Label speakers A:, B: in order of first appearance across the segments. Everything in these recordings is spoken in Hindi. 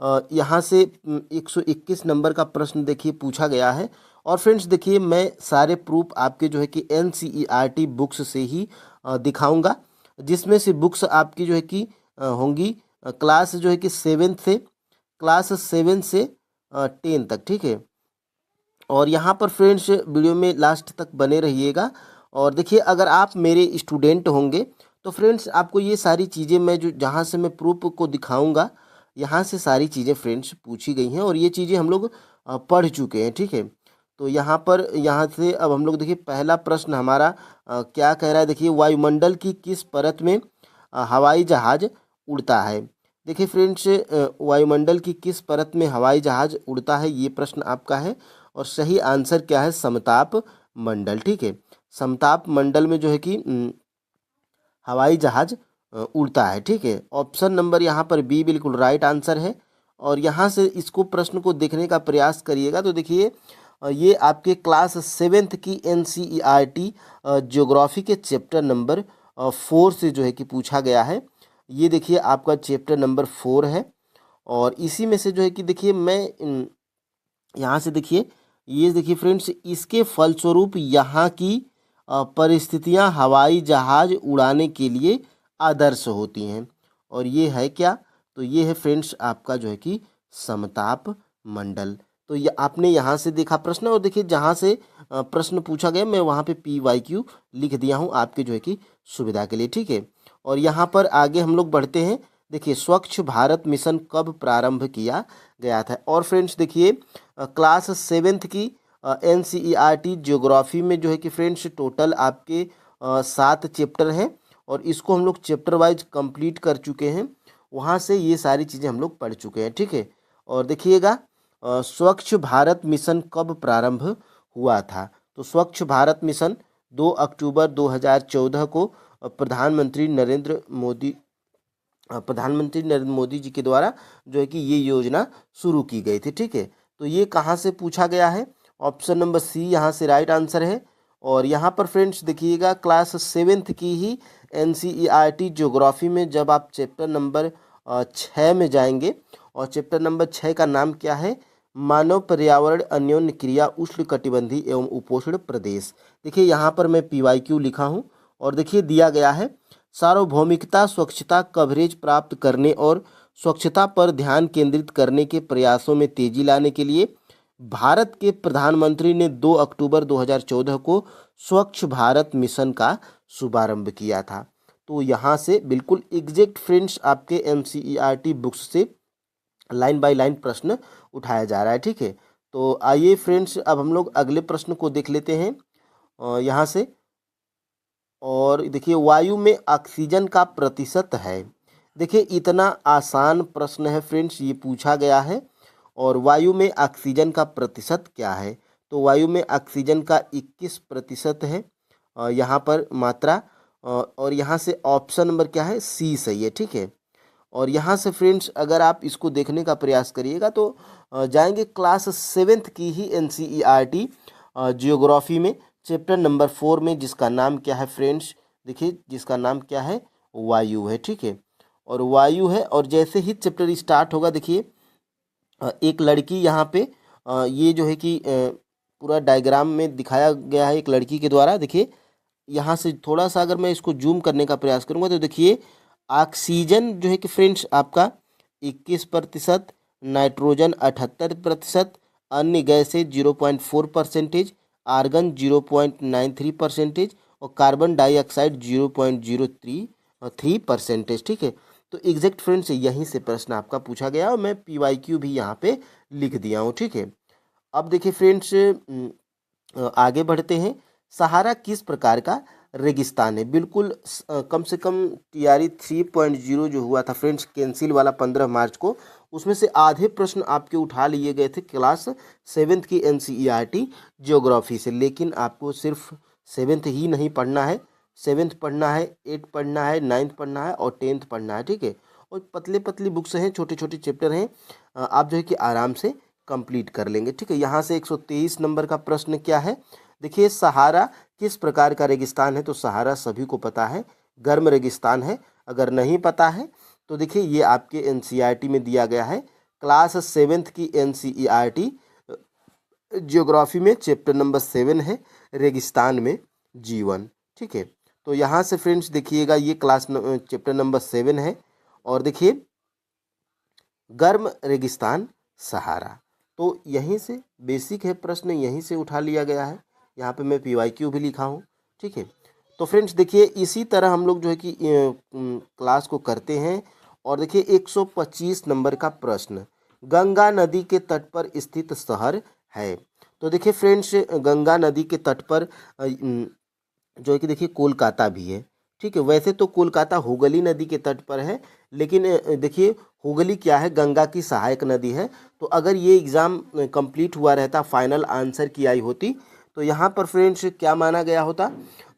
A: यहाँ से 121 नंबर का प्रश्न देखिए पूछा गया है। और फ्रेंड्स देखिए, मैं सारे प्रूफ आपके जो है कि एनसीईआरटी बुक्स से ही दिखाऊंगा, जिसमें से बुक्स आपकी जो है कि होंगी क्लास जो है कि क्लास 7 से 10 तक, ठीक है। और यहाँ पर फ्रेंड्स वीडियो में लास्ट तक बने रहिएगा। और देखिए, अगर आप मेरे स्टूडेंट होंगे तो फ्रेंड्स आपको ये सारी चीज़ें मैं जो जहाँ से मैं प्रूफ को दिखाऊंगा, यहाँ से सारी चीज़ें फ्रेंड्स पूछी गई हैं और ये चीज़ें हम लोग पढ़ चुके हैं, ठीक है। तो यहाँ से अब हम लोग देखिए, पहला प्रश्न हमारा क्या कह रहा है। देखिए, वायुमंडल की किस परत में हवाई जहाज उड़ता है। देखिए फ्रेंड्स, वायुमंडल की किस परत में हवाई जहाज उड़ता है, ये प्रश्न आपका है। और सही आंसर क्या है, समताप मंडल, ठीक है। समताप मंडल में जो है कि हवाई जहाज उड़ता है, ठीक है। ऑप्शन नंबर यहाँ पर बी बिल्कुल राइट आंसर है। और यहाँ से इसको प्रश्न को देखने का प्रयास करिएगा तो देखिए, ये आपके क्लास 7th की एनसीईआरटी ज्योग्राफी के चैप्टर नंबर 4 से जो है कि पूछा गया है। ये देखिए आपका चैप्टर नंबर 4 है। और इसी में से जो है कि देखिए, मैं यहाँ से देखिए, ये देखिए फ्रेंड्स, इसके फलस्वरूप यहाँ की परिस्थितियाँ हवाई जहाज उड़ाने के लिए आदर्श होती हैं। और ये है क्या, तो ये है फ्रेंड्स आपका जो है कि समताप मंडल। तो ये आपने यहाँ से देखा प्रश्न। और देखिए, जहाँ से प्रश्न पूछा गया मैं वहाँ पे PYQ लिख दिया हूँ आपके जो है कि सुविधा के लिए, ठीक है। और यहाँ पर आगे हम लोग बढ़ते हैं। देखिए, स्वच्छ भारत मिशन कब प्रारंभ किया गया था। और फ्रेंड्स देखिए, क्लास 7th की एनसीईआरटी ज्योग्राफी में जो है कि फ्रेंड्स टोटल आपके 7 चैप्टर हैं और इसको हम लोग चैप्टर वाइज कंप्लीट कर चुके हैं। वहाँ से ये सारी चीज़ें हम लोग पढ़ चुके हैं, ठीक है। और देखिएगा, स्वच्छ भारत मिशन कब प्रारंभ हुआ था। तो स्वच्छ भारत मिशन 2 अक्टूबर 2014 को प्रधानमंत्री नरेंद्र मोदी जी के द्वारा जो है कि ये योजना शुरू की गई थी, ठीक है। तो ये कहाँ से पूछा गया है, ऑप्शन नंबर सी यहाँ से राइट आंसर है। और यहाँ पर फ्रेंड्स देखिएगा, क्लास 7th की ही एनसीईआरटी ज्योग्राफी में जब आप चैप्टर नंबर 6 में जाएंगे, और चैप्टर नंबर 6 का नाम क्या है, मानव पर्यावरण अन्योन्य क्रिया उष्ण कटिबंधीय एवं उपोष्ण प्रदेश। देखिए, यहाँ पर मैं PYQ लिखा हूँ। और देखिए दिया गया है, सार्वभौमिकता स्वच्छता कवरेज प्राप्त करने और स्वच्छता पर ध्यान केंद्रित करने के प्रयासों में तेजी लाने के लिए भारत के प्रधानमंत्री ने 2 अक्टूबर 2014 को स्वच्छ भारत मिशन का शुभारंभ किया था। तो यहाँ से बिल्कुल एग्जैक्ट फ्रेंड्स आपके एनसीईआरटी बुक्स से लाइन बाय लाइन प्रश्न उठाया जा रहा है, ठीक है। तो आइए फ्रेंड्स, अब हम लोग अगले प्रश्न को देख लेते हैं यहाँ से। और देखिए, वायु में ऑक्सीजन का प्रतिशत है। देखिए, इतना आसान प्रश्न है फ्रेंड्स, ये पूछा गया है। और वायु में ऑक्सीजन का प्रतिशत क्या है, तो वायु में ऑक्सीजन का 21% है यहाँ पर मात्रा। और यहाँ से ऑप्शन नंबर क्या है, सी सही है, ठीक है। और यहाँ से फ्रेंड्स, अगर आप इसको देखने का प्रयास करिएगा तो जाएंगे क्लास 7th की ही एनसीईआरटी जियोग्राफी में चैप्टर नंबर 4 में, जिसका नाम क्या है फ्रेंड्स, देखिए जिसका नाम क्या है, वायु है, ठीक है। और वायु है, और जैसे ही चैप्टर स्टार्ट होगा देखिए, एक लड़की यहाँ पे ये जो है कि पूरा डायग्राम में दिखाया गया है एक लड़की के द्वारा। देखिए, यहाँ से थोड़ा सा अगर मैं इसको जूम करने का प्रयास करूँगा तो देखिए, ऑक्सीजन जो है कि फ्रेंड्स आपका 21%, नाइट्रोजन 78%, अन्य गैसेज 0.4%, आर्गन 0.93% और कार्बन डाइऑक्साइड 0.03%, ठीक है। तो एग्जैक्ट फ्रेंड्स यहीं से प्रश्न आपका पूछा गया और मैं PYQ भी यहाँ पे लिख दिया हूँ, ठीक है। अब देखिए फ्रेंड्स, आगे बढ़ते हैं। सहारा किस प्रकार का रेगिस्तान है। बिल्कुल कम से कम TRE 3.0 जो हुआ था फ्रेंड्स कैंसिल वाला 15 मार्च को, उसमें से आधे प्रश्न आपके उठा लिए गए थे क्लास 7th की एनसीईआरटी ज्योग्राफी से। लेकिन आपको सिर्फ 7th ही नहीं पढ़ना है, 7th पढ़ना है, 8th पढ़ना है, 9th पढ़ना है और 10th पढ़ना है, ठीक है। और पतले पतली बुक्स हैं, छोटे छोटे चैप्टर हैं, आप जो है कि आराम से कंप्लीट कर लेंगे, ठीक है। यहाँ से 123 नंबर का प्रश्न क्या है, देखिए, सहारा किस प्रकार का रेगिस्तान है। तो सहारा सभी को पता है, गर्म रेगिस्तान है। अगर नहीं पता है तो देखिए, ये आपके एनसीईआरटी में दिया गया है, क्लास 7th की NCERT ज्योग्राफी में चैप्टर नंबर 7 है, रेगिस्तान में जीवन। ठीक है, तो यहाँ से फ्रेंड्स देखिएगा ये चैप्टर नंबर 7 है। और देखिए गर्म रेगिस्तान सहारा, तो यहीं से बेसिक है प्रश्न, यहीं से उठा लिया गया है। यहाँ पे मैं PYQ भी लिखा हूँ। ठीक है, तो फ्रेंड्स देखिए इसी तरह हम लोग जो है कि क्लास को करते हैं। और देखिए 125 नंबर का प्रश्न, गंगा नदी के तट पर स्थित शहर है। तो देखिए फ्रेंड्स गंगा नदी के तट पर जो है कि देखिए कोलकाता भी है। ठीक है, वैसे तो कोलकाता हुगली नदी के तट पर है, लेकिन देखिए हुगली क्या है, गंगा की सहायक नदी है। तो अगर ये एग्ज़ाम कंप्लीट हुआ रहता, फाइनल आंसर की आई होती, तो यहाँ पर फ्रेंड्स क्या माना गया होता,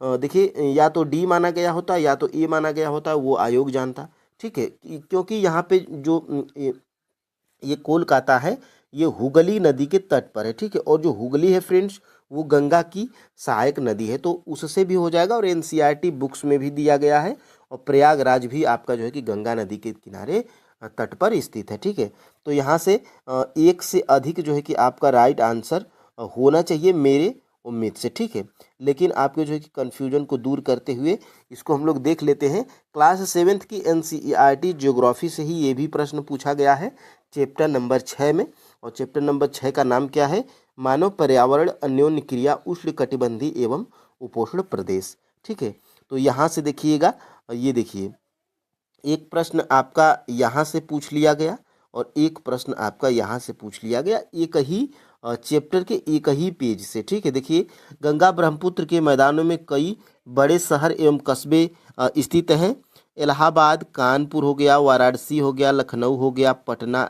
A: देखिए या तो डी माना गया होता या तो ए माना गया होता, वो आयोग जानता। ठीक है, क्योंकि यहाँ पे जो ये कोलकाता है, ये हुगली नदी के तट पर है। ठीक है, और जो हुगली है फ्रेंड्स वो गंगा की सहायक नदी है, तो उससे भी हो जाएगा। और NCERT बुक्स में भी दिया गया है। और प्रयागराज भी आपका जो है कि गंगा नदी के किनारे तट पर स्थित है। ठीक है, तो यहाँ से एक से अधिक जो है कि आपका राइट आंसर होना चाहिए मेरे उम्मीद से। ठीक है, लेकिन आपके जो है कि कन्फ्यूजन को दूर करते हुए इसको हम लोग देख लेते हैं। क्लास 7th की NCERT ज्योग्राफी से ही ये भी प्रश्न पूछा गया है चैप्टर नंबर 6 में। और चैप्टर नंबर 6 का नाम क्या है, मानव पर्यावरण अन्योन्य क्रिया उष्ण कटिबंधीय एवं उपोष्ण प्रदेश। ठीक है, तो यहाँ से देखिएगा, ये देखिए एक प्रश्न आपका यहाँ से पूछ लिया गया और एक प्रश्न आपका यहाँ से पूछ लिया गया, एक ही चैप्टर के एक ही पेज से। ठीक है, देखिए गंगा ब्रह्मपुत्र के मैदानों में कई बड़े शहर एवं कस्बे स्थित हैं। इलाहाबाद, कानपुर हो गया, वाराणसी हो गया, लखनऊ हो गया, पटना,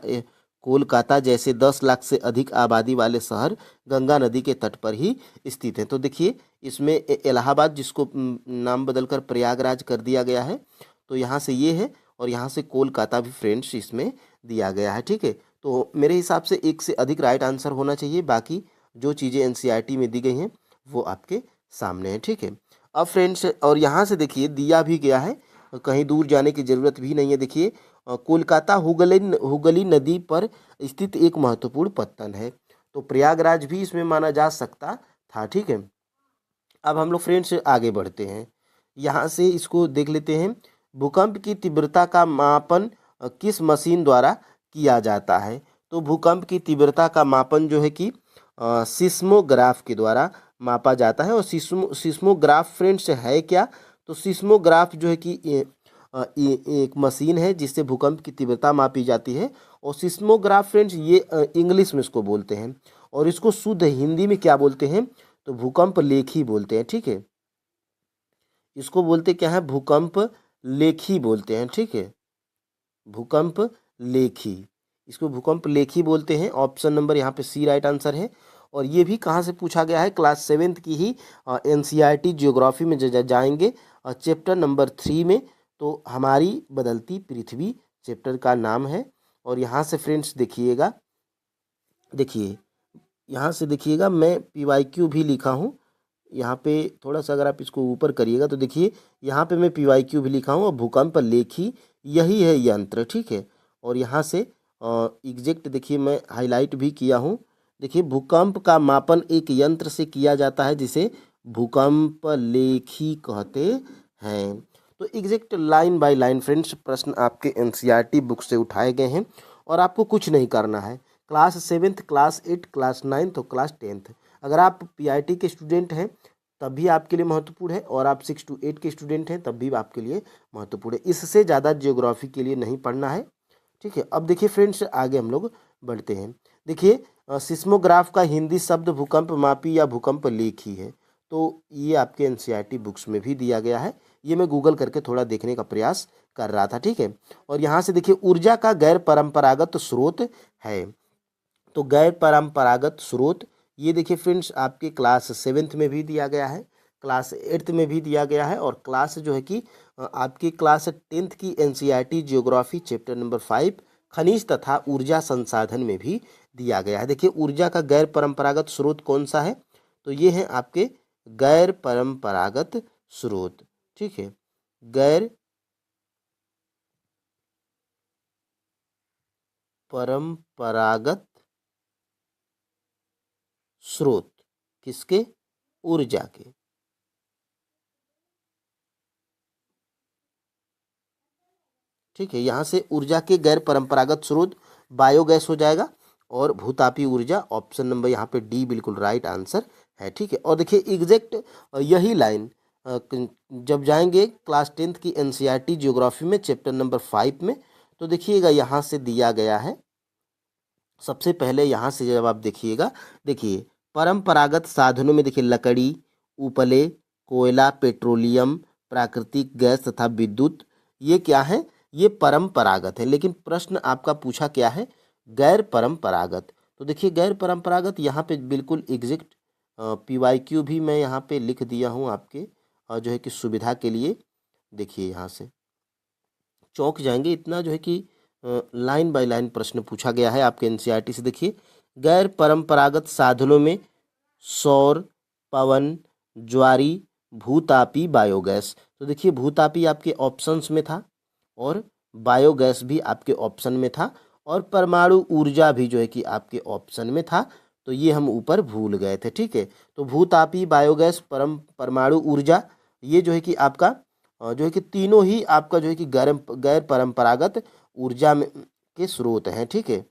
A: कोलकाता जैसे 10 लाख से अधिक आबादी वाले शहर गंगा नदी के तट पर ही स्थित हैं। तो देखिए इसमें इलाहाबाद, जिसको नाम बदलकर प्रयागराज कर दिया गया है, तो यहाँ से ये है। और यहाँ से कोलकाता भी फ्रेंड्स इसमें दिया गया है। ठीक है, तो मेरे हिसाब से एक से अधिक राइट आंसर होना चाहिए। बाकी जो चीज़ें NCERT में दी गई हैं वो आपके सामने है। ठीक है, अब फ्रेंड्स और यहाँ से देखिए दिया भी गया है, कहीं दूर जाने की ज़रूरत भी नहीं है। देखिए कोलकाता हुगली नदी पर स्थित एक महत्वपूर्ण पत्तन है, तो प्रयागराज भी इसमें माना जा सकता था। ठीक है, अब हम लोग फ्रेंड्स आगे बढ़ते हैं, यहाँ से इसको देख लेते हैं। भूकंप की तीव्रता का मापन किस मशीन द्वारा किया जाता है। तो भूकंप की तीव्रता का मापन जो है कि सिस्मोग्राफ के द्वारा मापा जाता है। और सिस्मोग्राफ फ्रेंड्स है क्या, तो सिस्मोग्राफ जो है कि एक मशीन है जिससे भूकंप की तीव्रता मापी जाती है। और सिस्मोग्राफ फ्रेंड्स ये इंग्लिश में इसको बोलते हैं, और इसको शुद्ध हिंदी में क्या बोलते हैं, तो भूकंप लेखी बोलते हैं। ठीक है, इसको बोलते क्या है, भूकंप लेखी बोलते हैं। ठीक है, भूकंप लेखी, इसको भूकंप लेखी बोलते हैं। ऑप्शन नंबर यहाँ पे सी राइट आंसर है। और ये भी कहाँ से पूछा गया है, क्लास 7th की ही NCERT ज्योग्राफी में जाएंगे चैप्टर नंबर 3 में। तो हमारी बदलती पृथ्वी चैप्टर का नाम है। और यहाँ से फ्रेंड्स देखिएगा, देखिए यहाँ से देखिएगा मैं PYQ भी लिखा हूँ। यहाँ पे थोड़ा सा अगर आप इसको ऊपर करिएगा तो देखिए यहाँ पे मैं PYQ भी लिखा हूँ, और भूकंप लेखी यही है यंत्र। ठीक है, और यहाँ से एग्जैक्ट देखिए मैं हाईलाइट भी किया हूँ। देखिए भूकंप का मापन एक यंत्र से किया जाता है जिसे भूकंप लेखी कहते हैं। तो exact line by line friends प्रश्न आपके NCERT बुक से उठाए गए हैं, और आपको कुछ नहीं करना है। क्लास 7th, क्लास 8, क्लास 9 तो क्लास 10th, अगर आप PIT के स्टूडेंट हैं तब भी आपके लिए महत्वपूर्ण है, और आप 6 to 8 के स्टूडेंट हैं तब भी आपके लिए महत्वपूर्ण है। इससे ज़्यादा ज्योग्राफी के लिए नहीं पढ़ना है। ठीक है, अब देखिए फ्रेंड्स आगे हम लोग बढ़ते हैं। देखिए सिस्मोग्राफ का हिंदी शब्द भूकंप मापी या भूकंप लेखी है। तो ये आपके NCERT बुक्स में भी दिया गया है। ये मैं गूगल करके थोड़ा देखने का प्रयास कर रहा था। ठीक है, और यहाँ से देखिए ऊर्जा का गैर परंपरागत स्रोत है। तो गैर परंपरागत स्रोत, ये देखिए फ्रेंड्स आपके क्लास 7th में भी दिया गया है, क्लास 8th में भी दिया गया है, और क्लास जो है कि आपकी क्लास 10th की NCERT ज्योग्राफी चैप्टर नंबर 5 खनिज तथा ऊर्जा संसाधन में भी दिया गया है। देखिए ऊर्जा का गैर परंपरागत स्रोत कौन सा है, तो ये है आपके गैर परंपरागत स्रोत। ठीक है, गैर परंपरागत स्रोत किसके? ऊर्जा के। ठीक है, यहाँ से ऊर्जा के गैर परंपरागत स्रोत बायोगैस हो जाएगा और भूतापी ऊर्जा ऑप्शन नंबर यहाँ पे डी बिल्कुल राइट आंसर है। ठीक है, और देखिए एग्जैक्ट यही लाइन जब जाएंगे क्लास 10th की एनसीईआरटी ज्योग्राफी में चैप्टर नंबर 5 में, तो देखिएगा यहाँ से दिया गया है। सबसे पहले यहाँ से जब आप देखिएगा, देखिए परंपरागत साधनों में देखिए लकड़ी, उपले, कोयला, पेट्रोलियम, प्राकृतिक गैस तथा विद्युत, ये क्या है? ये परंपरागत है। लेकिन प्रश्न आपका पूछा क्या है? गैर परंपरागत। तो देखिए गैर परंपरागत यहाँ पे बिल्कुल एग्जैक्ट PYQ भी मैं यहाँ पे लिख दिया हूँ आपके जो है कि सुविधा के लिए। देखिए यहाँ से चौंक जाएंगे, इतना जो है कि लाइन बाय लाइन प्रश्न पूछा गया है आपके एनसीईआरटी से। देखिए गैर परंपरागत साधनों में सौर, पवन, ज्वारी, भूतापी, बायोगैस। तो देखिए भूतापी आपके ऑप्शंस में था और बायोगैस भी आपके ऑप्शन में था और परमाणु ऊर्जा भी जो है कि आपके ऑप्शन में था। तो ये हम ऊपर भूल गए थे। ठीक है, तो भूतापी, बायोगैस, परमाणु ऊर्जा, ये जो है कि आपका जो है कि तीनों ही आपका जो है कि गैर परंपरागत ऊर्जा में के स्रोत हैं। ठीक है,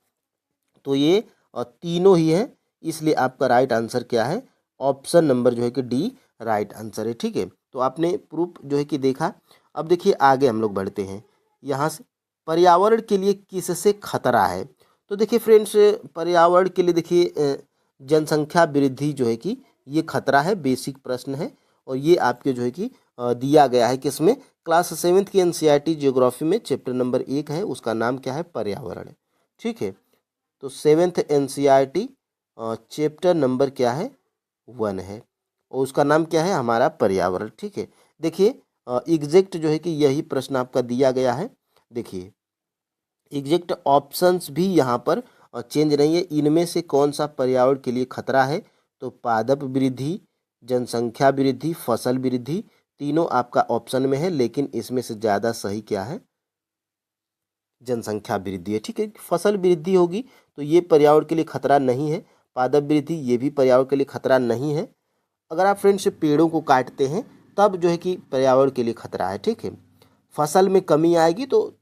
A: तो ये तीनों ही हैं, इसलिए आपका राइट आंसर क्या है? ऑप्शन नंबर जो है कि डी राइट आंसर है। ठीक है, तो आपने प्रूफ जो है कि देखा। अब देखिए आगे हम लोग बढ़ते हैं। यहाँ से पर्यावरण के लिए किससे खतरा है? तो देखिए फ्रेंड्स, पर्यावरण के लिए देखिए जनसंख्या वृद्धि जो है कि ये खतरा है। बेसिक प्रश्न है और ये आपके जो है कि दिया गया है किसमें? क्लास 7th की एनसीईआरटी ज्योग्राफी में चैप्टर नंबर 1 है, उसका नाम क्या है? पर्यावरण। ठीक है, तो 7th एनसीईआरटी चैप्टर नंबर क्या है? 1 है और उसका नाम क्या है? हमारा पर्यावरण। ठीक है, देखिए एग्जैक्ट जो है कि यही प्रश्न आपका दिया गया है। देखिए एग्जैक्ट ऑप्शंस भी यहाँ पर चेंज नहीं है। इनमें से कौन सा पर्यावरण के लिए खतरा है? तो पादप वृद्धि, जनसंख्या वृद्धि, फसल वृद्धि, तीनों आपका ऑप्शन में है, लेकिन इसमें से ज़्यादा सही क्या है? जनसंख्या वृद्धि है। ठीक है, फसल वृद्धि होगी तो ये पर्यावरण के लिए खतरा नहीं है। पादप वृद्धि ये भी पर्यावरण के लिए खतरा नहीं है। अगर आप फ्रेंड्स पेड़ों को काटते हैं तब जो है कि पर्यावरण के लिए खतरा है। ठीक है, फसल में कमी आएगी तो,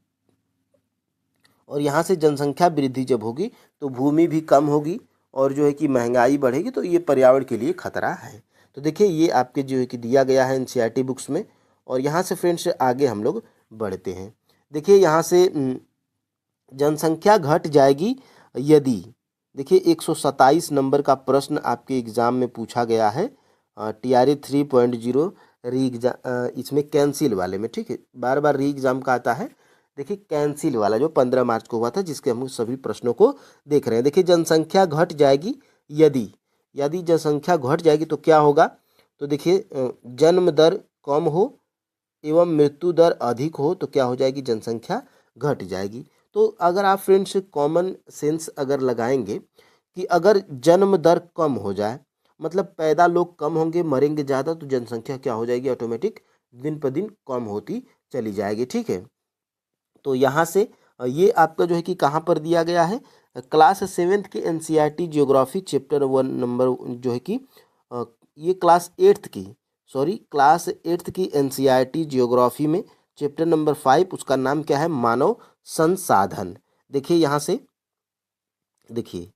A: और यहाँ से जनसंख्या वृद्धि जब होगी तो भूमि भी कम होगी और जो है कि महंगाई बढ़ेगी, तो ये पर्यावरण के लिए खतरा है। तो देखिए ये आपके जो है कि दिया गया है एनसीईआरटी बुक्स में। और यहाँ से फ्रेंड्स आगे हम लोग बढ़ते हैं। देखिए यहाँ से जनसंख्या घट जाएगी यदि, देखिए 127 नंबर का प्रश्न आपके एग्जाम में पूछा गया है TRA 3.0 री एग्जाम, इसमें कैंसिल वाले में। ठीक है, बार बार री एग्जाम का आता है। देखिए कैंसिल वाला जो 15 मार्च को हुआ था, जिसके हम सभी प्रश्नों को देख रहे हैं। देखिए जनसंख्या घट जाएगी यदि, यदि जनसंख्या घट जाएगी तो क्या होगा? तो देखिए जन्म दर कम हो एवं मृत्यु दर अधिक हो तो क्या हो जाएगी? जनसंख्या घट जाएगी। तो अगर आप फ्रेंड्स कॉमन सेंस अगर लगाएंगे कि अगर जन्म दर कम हो जाए, मतलब पैदा लोग कम होंगे, मरेंगे ज़्यादा, तो जनसंख्या क्या हो जाएगी? ऑटोमेटिक दिन पर दिन कम होती चली जाएगी। ठीक है, तो यहाँ से ये आपका जो है कि कहाँ पर दिया गया है? क्लास 7th की एनसीईआरटी ज्योग्राफी चैप्टर 1 नंबर जो है कि ये क्लास 8th की एनसीईआरटी ज्योग्राफी में चैप्टर नंबर 5, उसका नाम क्या है? मानव संसाधन। देखिए यहाँ से देखिए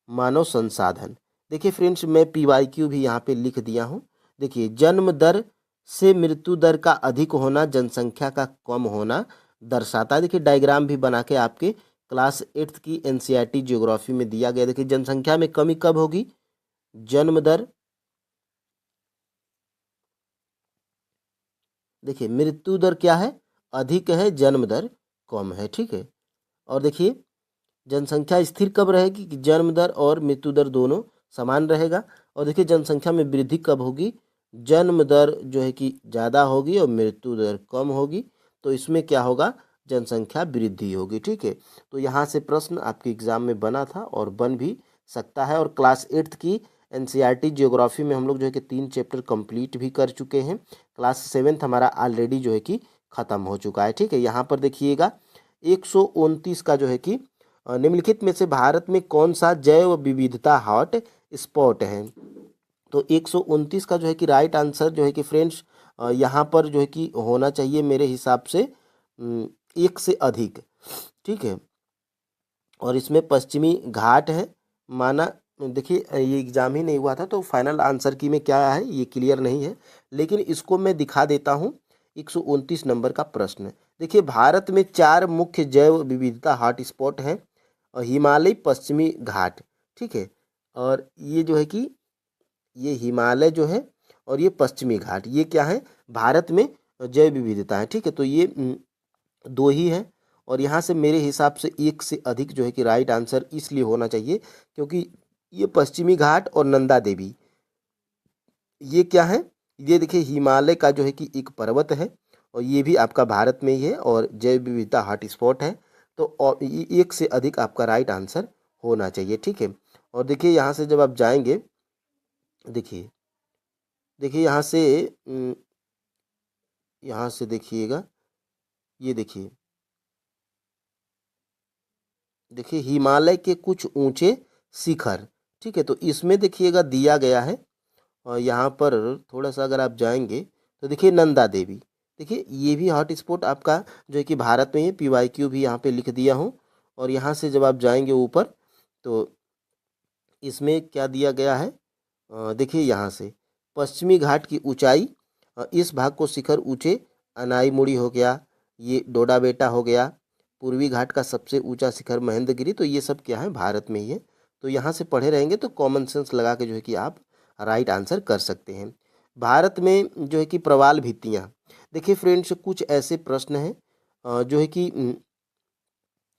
A: मानव संसाधन। देखिए फ्रेंड्स मैं PYQ भी यहाँ पे लिख दिया हूँ। देखिए जन्म दर से मृत्यु दर का अधिक होना जनसंख्या का कम होना दर्शाता है। देखिए डायग्राम भी बना के आपके क्लास 8th की एनसीईआरटी ज्योग्राफी में दिया गया। देखिए जनसंख्या में कमी कब होगी? जन्म दर, देखिए मृत्यु दर क्या है? अधिक है, जन्म दर कम है। ठीक है, और देखिए जनसंख्या स्थिर कब रहेगी? कि जन्म दर और मृत्यु दर दोनों समान रहेगा। और देखिए जनसंख्या में वृद्धि कब होगी? जन्म दर जो है कि ज़्यादा होगी और मृत्यु दर कम होगी, तो इसमें क्या होगा? जनसंख्या वृद्धि होगी। ठीक है, तो यहाँ से प्रश्न आपके एग्जाम में बना था और बन भी सकता है। और क्लास 8th की एनसीईआरटी ज्योग्राफी में हम लोग जो है कि 3 चैप्टर कंप्लीट भी कर चुके हैं। क्लास 7th हमारा ऑलरेडी जो है कि ख़त्म हो चुका है। ठीक है, यहाँ पर देखिएगा 129 का जो है कि निम्नलिखित में से भारत में कौन सा जैव विविधता हॉट स्पॉट है? तो 129 का जो है कि राइट आंसर जो है कि फ्रेंड्स यहाँ पर जो है कि होना चाहिए मेरे हिसाब से 1 से अधिक, ठीक है। और इसमें पश्चिमी घाट है माना। देखिए ये एग्जाम ही नहीं हुआ था तो फाइनल आंसर की में क्या है ये क्लियर नहीं है, लेकिन इसको मैं दिखा देता हूँ। 129 नंबर का प्रश्न, देखिए भारत में 4 मुख्य जैव विविधता हॉट स्पॉट हैं, और हिमालय, पश्चिमी घाट, ठीक है। और ये जो है कि ये हिमालय जो है और ये पश्चिमी घाट, ये क्या है भारत में जैव विविधता है, ठीक है। तो ये 2 ही है, और यहाँ से मेरे हिसाब से 1 से अधिक जो है कि राइट आंसर इसलिए होना चाहिए क्योंकि ये पश्चिमी घाट और नंदा देवी ये क्या है, ये देखिए हिमालय का जो है कि एक पर्वत है, और ये भी आपका भारत में ही है और जैव विविधता हॉट स्पॉट है। तो और 1 से अधिक आपका राइट आंसर होना चाहिए, ठीक है। और देखिए यहाँ से जब आप जाएंगे, देखिए देखिए यहाँ से देखिएगा, ये देखिए देखिए हिमालय के कुछ ऊंचे शिखर, ठीक है। तो इसमें देखिएगा दिया गया है, और यहाँ पर थोड़ा सा अगर आप जाएंगे तो देखिए नंदा देवी, देखिए ये भी हॉट स्पॉट आपका जो है कि भारत में है। PYQ भी यहाँ पे लिख दिया हूँ। और यहाँ से जब आप जाएंगे ऊपर तो इसमें क्या दिया गया है, देखिए यहाँ से पश्चिमी घाट की ऊंचाई, इस भाग को शिखर ऊंचे अनाईमुड़ी हो गया, ये डोडा बेटा हो गया, पूर्वी घाट का सबसे ऊंचा शिखर महेंद्रगिरी, तो ये सब क्या है भारत में ही है। तो यहाँ से पढ़े रहेंगे तो कॉमन सेंस लगा के जो है कि आप राइट आंसर कर सकते हैं। भारत में जो है कि प्रवाल भित्तियाँ, देखिए फ्रेंड्स कुछ ऐसे प्रश्न हैं जो है कि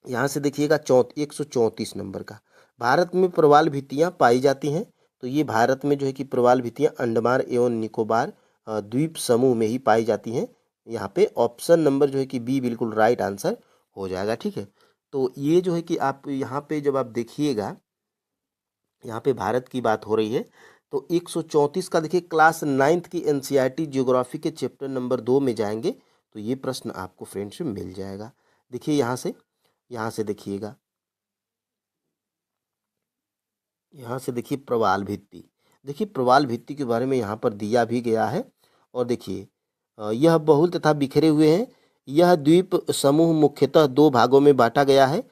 A: यहाँ से देखिएगा 134 नंबर का, भारत में प्रवाल भित्तियाँ पाई जाती हैं। तो ये भारत में जो है कि प्रवाल भित्तियाँ अंडमान एवं निकोबार द्वीप समूह में ही पाई जाती हैं। यहाँ पे ऑप्शन नंबर जो है कि बी बिल्कुल राइट आंसर हो जाएगा, ठीक है। तो ये जो है कि आप यहाँ पे जब आप देखिएगा, यहाँ पे भारत की बात हो रही है, तो 134 का देखिए क्लास 9th की NCERT ज्योग्राफी के चैप्टर नंबर 2 में जाएंगे तो ये प्रश्न आपको फ्रेंड्स मिल जाएगा। देखिए यहाँ से देखिएगा, यहाँ से देखिए प्रवाल भित्ति, देखिए प्रवाल भित्ति के बारे में यहाँ पर दिया भी गया है। और देखिए यह बहुल तथा बिखरे हुए हैं, यह द्वीप समूह मुख्यतः 2 भागों में बांटा गया है,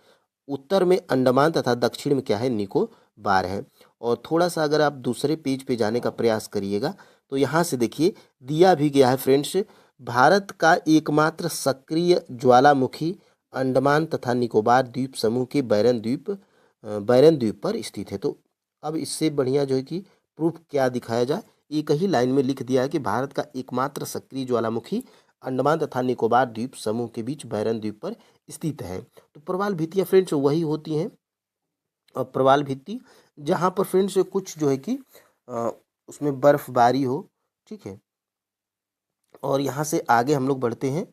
A: उत्तर में अंडमान तथा दक्षिण में क्या है निकोबार है। और थोड़ा सा अगर आप दूसरे पेज पे जाने का प्रयास करिएगा तो यहाँ से देखिए दिया भी गया है फ्रेंड्स, भारत का एकमात्र सक्रिय ज्वालामुखी अंडमान तथा निकोबार द्वीप समूह के बैरन द्वीप पर स्थित है। तो अब इससे बढ़िया जो है कि प्रूफ क्या दिखाया जाए, एक ही लाइन में लिख दिया है कि भारत का एकमात्र सक्रिय ज्वालामुखी अंडमान तथा निकोबार द्वीप समूह के बीच बैरन द्वीप पर स्थित है। तो प्रवाल भित्तियाँ फ्रेंड्स वही होती हैं, और प्रवाल भित्ति जहाँ पर फ्रेंड्स कुछ जो है कि उसमें बर्फबारी हो, ठीक है। और यहाँ से आगे हम लोग बढ़ते हैं,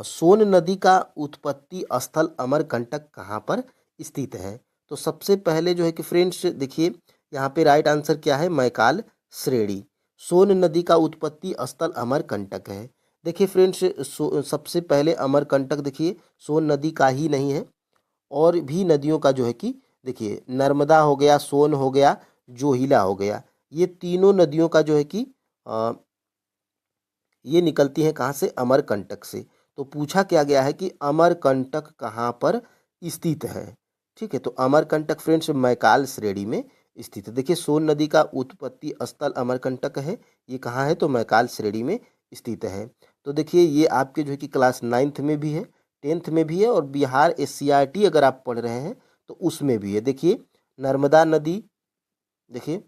A: सोन नदी का उत्पत्ति स्थल अमरकंटक कहाँ पर स्थित है? तो सबसे पहले जो है कि फ्रेंड्स देखिए यहाँ पे राइट आंसर क्या है, मैकाल श्रेणी। सोन नदी का उत्पत्ति स्थल अमरकंटक है। देखिए फ्रेंड्स सबसे पहले अमरकंटक देखिए सोन नदी का ही नहीं है, और भी नदियों का जो है कि देखिए नर्मदा हो गया, सोन हो गया, जोहिला हो गया, ये तीनों नदियों का जो है कि ये निकलती हैं कहाँ से, अमरकंटक से। तो पूछा क्या गया है कि अमरकंटक कहाँ पर स्थित है, ठीक है। तो अमरकंटक फ्रेंड्स मैकाल श्रेणी में स्थित है। देखिए सोन नदी का उत्पत्ति स्थल अमरकंटक है, ये कहाँ है तो मैकाल श्रेणी में स्थित है। तो देखिए ये आपके जो है कि क्लास 9th में भी है, 10th में भी है, और बिहार SCRT अगर आप पढ़ रहे हैं तो उसमें भी है। देखिए नर्मदा नदी, देखिए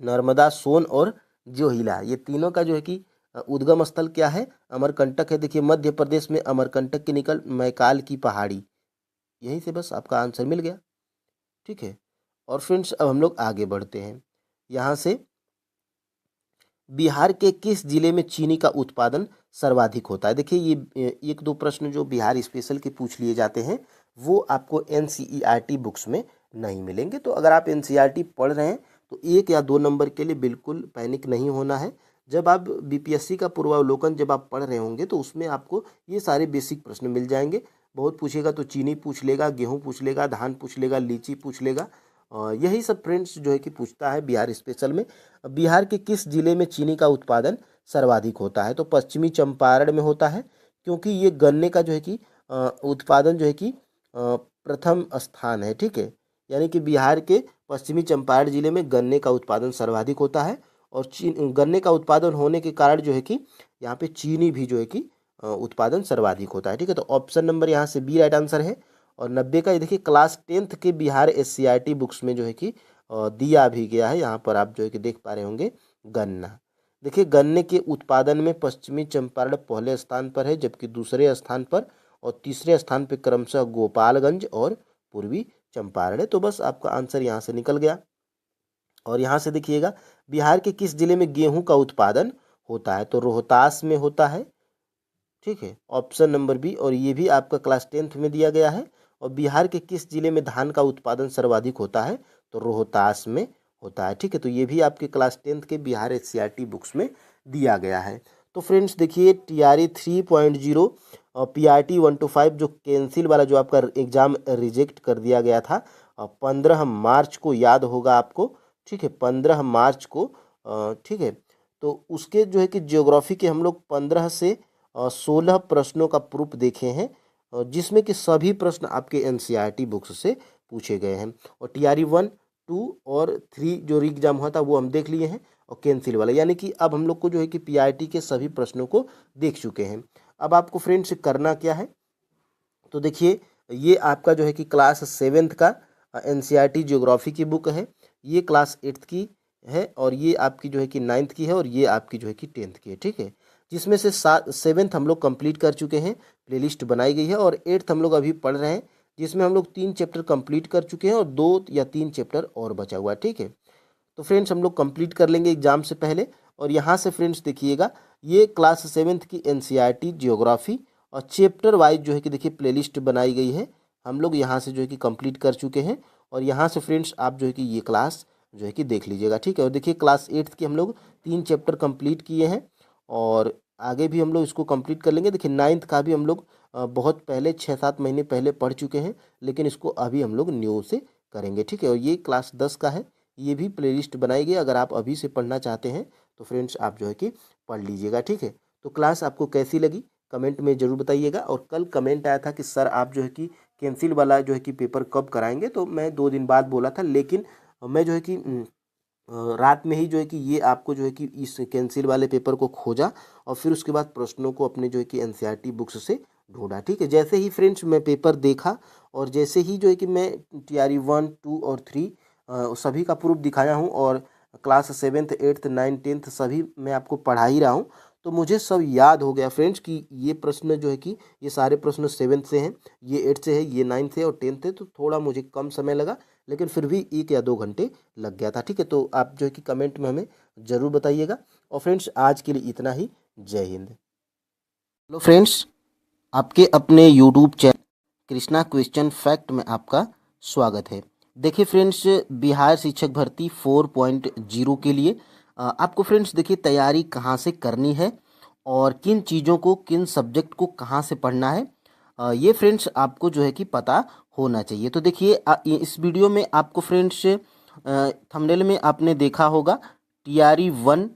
A: नर्मदा, सोन और जोहिला, ये तीनों का जो है कि उद्गम स्थल क्या है, अमरकंटक है। देखिए मध्य प्रदेश में अमरकंटक के निकल मैकाल की पहाड़ी, यहीं से बस आपका आंसर मिल गया, ठीक है। और फ्रेंड्स अब हम लोग आगे बढ़ते हैं, यहाँ से बिहार के किस जिले में चीनी का उत्पादन सर्वाधिक होता है? देखिए ये 1-2 प्रश्न जो बिहार स्पेशल के पूछ लिए जाते हैं वो आपको NCERT बुक्स में नहीं मिलेंगे। तो अगर आप NCERT पढ़ रहे हैं तो 1 या 2 नंबर के लिए बिल्कुल पैनिक नहीं होना है। जब आप BPSC का पूर्वावलोकन जब आप पढ़ रहे होंगे तो उसमें आपको ये सारे बेसिक प्रश्न मिल जाएंगे। बहुत पूछेगा तो चीनी पूछ लेगा, गेहूँ पूछ लेगा, धान पूछ लेगा, लीची पूछ लेगा। यही सब फ्रेंड्स जो है कि पूछता है बिहार स्पेशल में। बिहार के किस जिले में चीनी का उत्पादन सर्वाधिक होता है? तो पश्चिमी चंपारण में होता है, क्योंकि ये गन्ने का जो है कि उत्पादन जो है कि प्रथम स्थान है। ठीक है, यानी कि बिहार के पश्चिमी चंपारण जिले में गन्ने का उत्पादन सर्वाधिक होता है, और गन्ने का उत्पादन होने के कारण जो है कि यहाँ पे चीनी भी जो है कि उत्पादन सर्वाधिक होता है। ठीक है, तो ऑप्शन नंबर यहाँ से बी राइट आंसर है। और 90 का ये देखिए क्लास 10th के बिहार SCRT बुक्स में जो है कि दिया भी गया है। यहाँ पर आप जो है कि देख पा रहे होंगे गन्ना। देखिए गन्ने के उत्पादन में पश्चिमी चंपारण पहले स्थान पर है, जबकि दूसरे स्थान पर और तीसरे स्थान पर क्रमशः गोपालगंज और पूर्वी चंपारण है। तो बस आपका आंसर यहाँ से निकल गया। और यहाँ से देखिएगा बिहार के किस जिले में गेहूं का उत्पादन होता है? तो रोहतास में होता है। ठीक है, ऑप्शन नंबर बी। और ये भी आपका क्लास 10th में दिया गया है। और बिहार के किस जिले में धान का उत्पादन सर्वाधिक होता है? तो रोहतास में होता है। ठीक है, तो ये भी आपके क्लास 10th के बिहार SCRT बुक्स में दिया गया है। तो फ्रेंड्स देखिए TRE 3.0 और PRT 125 जो कैंसिल वाला जो आपका एग्ज़ाम रिजेक्ट कर दिया गया था 15 मार्च को, याद होगा आपको। ठीक है, 15 मार्च को। ठीक है, तो उसके जो है कि ज्योग्राफी के हम लोग 15 से 16 प्रश्नों का प्रूफ देखे हैं, जिसमें कि सभी प्रश्न आपके NCERT बुक्स से पूछे गए हैं। और TRE 1, 2 और 3 जो री एग्जाम हुआ था वो हम देख लिए हैं, और कैंसिल वाला, यानी कि अब हम लोग को जो है कि PRT के सभी प्रश्नों को देख चुके हैं। अब आपको फ्रेंड्स करना क्या है? तो देखिए ये आपका जो है कि क्लास 7th का NCERT ज्योग्राफी की बुक है, ये क्लास 8th की है, और ये आपकी जो है कि 9th की है, और ये आपकी जो है कि 10th की है। ठीक है, जिसमें से 7th हम लोग कंप्लीट कर चुके हैं, प्लेलिस्ट बनाई गई है, और 8th हम लोग अभी पढ़ रहे हैं, जिसमें हम लोग 3 चैप्टर कंप्लीट कर चुके हैं और 2 या 3 चैप्टर और बचा हुआ है। ठीक है, तो फ्रेंड्स हम लोग कंप्लीट कर लेंगे एग्जाम से पहले। और यहाँ से फ्रेंड्स देखिएगा ये क्लास 7th की NCERT ज्योग्राफी और चैप्टर वाइज जो है कि देखिए प्लेलिस्ट बनाई गई है, हम लोग यहाँ से जो है कि कंप्लीट कर चुके हैं। और यहाँ से फ्रेंड्स आप जो है कि ये क्लास जो है कि देख लीजिएगा। ठीक है, और देखिए क्लास 8th की हम लोग 3 चैप्टर कंप्लीट किए हैं, और आगे भी हम लोग इसको कंप्लीट कर लेंगे। देखिए 9th का भी हम लोग बहुत पहले 6-7 महीने पहले पढ़ चुके हैं, लेकिन इसको अभी हम लोग न्यू से करेंगे। ठीक है, और ये क्लास 10 का है, ये भी प्लेलिस्ट बनाई गई, अगर आप अभी से पढ़ना चाहते हैं तो फ्रेंड्स आप जो है कि पढ़ लीजिएगा। ठीक है, तो क्लास आपको कैसी लगी कमेंट में ज़रूर बताइएगा। और कल कमेंट आया था कि सर आप जो है कि कैंसिल वाला जो है कि पेपर कब कराएंगे, तो मैं 2 दिन बाद बोला था, लेकिन मैं जो है कि रात में ही जो है कि ये आपको जो है कि इस कैंसिल वाले पेपर को खोजा, और फिर उसके बाद प्रश्नों को अपने जो है कि NCERT बुक्स से ढूंढा। ठीक है, जैसे ही फ्रेंड्स मैं पेपर देखा, और जैसे ही जो है कि मैं TRE 1, 2 और 3 सभी का प्रूफ दिखाया हूँ, और class 7th, 8th, 9th, 10th सभी मैं आपको पढ़ा ही रहा हूँ, तो मुझे सब याद हो गया फ्रेंड्स कि ये प्रश्न जो है कि ये सारे प्रश्न 7th से हैं, ये 8th से है, ये 9th से और 10th से। तो थोड़ा मुझे कम समय लगा, लेकिन फिर भी 1 या 2 घंटे लग गया था। ठीक है, तो आप जो है कि कमेंट में हमें ज़रूर बताइएगा। और फ्रेंड्स आज के लिए इतना ही। जय हिंद। हेलो फ्रेंड्स, आपके अपने YouTube channel Krishna question fact में आपका स्वागत है। देखिए फ्रेंड्स, बिहार शिक्षक भर्ती 4.0 के लिए आपको फ्रेंड्स देखिए तैयारी कहाँ से करनी है, और किन चीज़ों को, किन सब्जेक्ट को कहाँ से पढ़ना है, ये फ्रेंड्स आपको जो है कि पता होना चाहिए। तो देखिए इस वीडियो में आपको फ्रेंड्स थंबनेल में आपने देखा होगा TRE 1,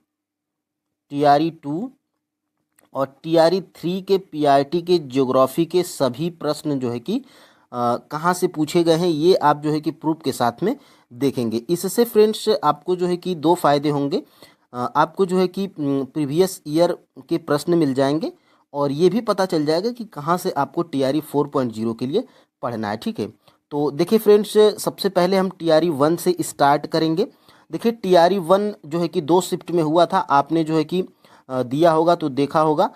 A: TRE 2 और TRE 3 के PRT के ज्योग्राफी के सभी प्रश्न जो है कि कहाँ से पूछे गए हैं, ये आप जो है कि प्रूफ के साथ में देखेंगे। इससे फ्रेंड्स आपको जो है कि 2 फायदे होंगे। आपको जो है कि प्रीवियस ईयर के प्रश्न मिल जाएंगे, और ये भी पता चल जाएगा कि कहाँ से आपको TRE 4.0 के लिए पढ़ना है। ठीक है, तो देखिए फ्रेंड्स सबसे पहले हम TRE 1 से स्टार्ट करेंगे। देखिए TRE 1 जो है कि 2 शिफ्ट में हुआ था, आपने जो है कि दिया होगा तो देखा होगा।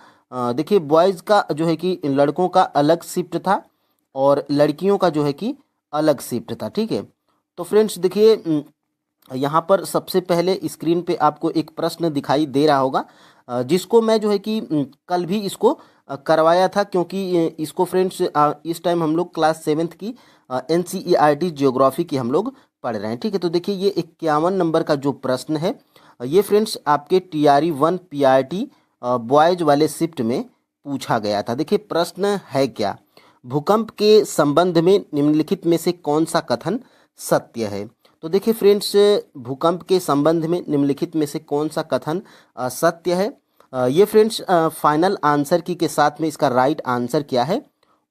A: देखिए बॉयज़ का जो है कि लड़कों का अलग शिफ्ट था, और लड़कियों का जो है कि अलग शिफ्ट था। ठीक है, तो फ्रेंड्स देखिए यहाँ पर सबसे पहले स्क्रीन पे आपको एक प्रश्न दिखाई दे रहा होगा, जिसको मैं जो है कि कल भी इसको करवाया था, क्योंकि इसको फ्रेंड्स इस टाइम हम लोग क्लास 7th की NCERT ज्योग्राफी की हम लोग पढ़ रहे हैं। ठीक है, तो देखिए ये 51 नंबर का जो प्रश्न है, ये फ्रेंड्स आपके TRE 1 PRT बॉयज वाले शिफ्ट में पूछा गया था। देखिए प्रश्न है क्या, भूकंप के संबंध में निम्नलिखित में से कौन सा कथन सत्य है? तो देखिए फ्रेंड्स, भूकंप के संबंध में निम्नलिखित में से कौन सा कथन सत्य है? ये फ्रेंड्स फाइनल आंसर की के साथ में इसका राइट आंसर क्या है?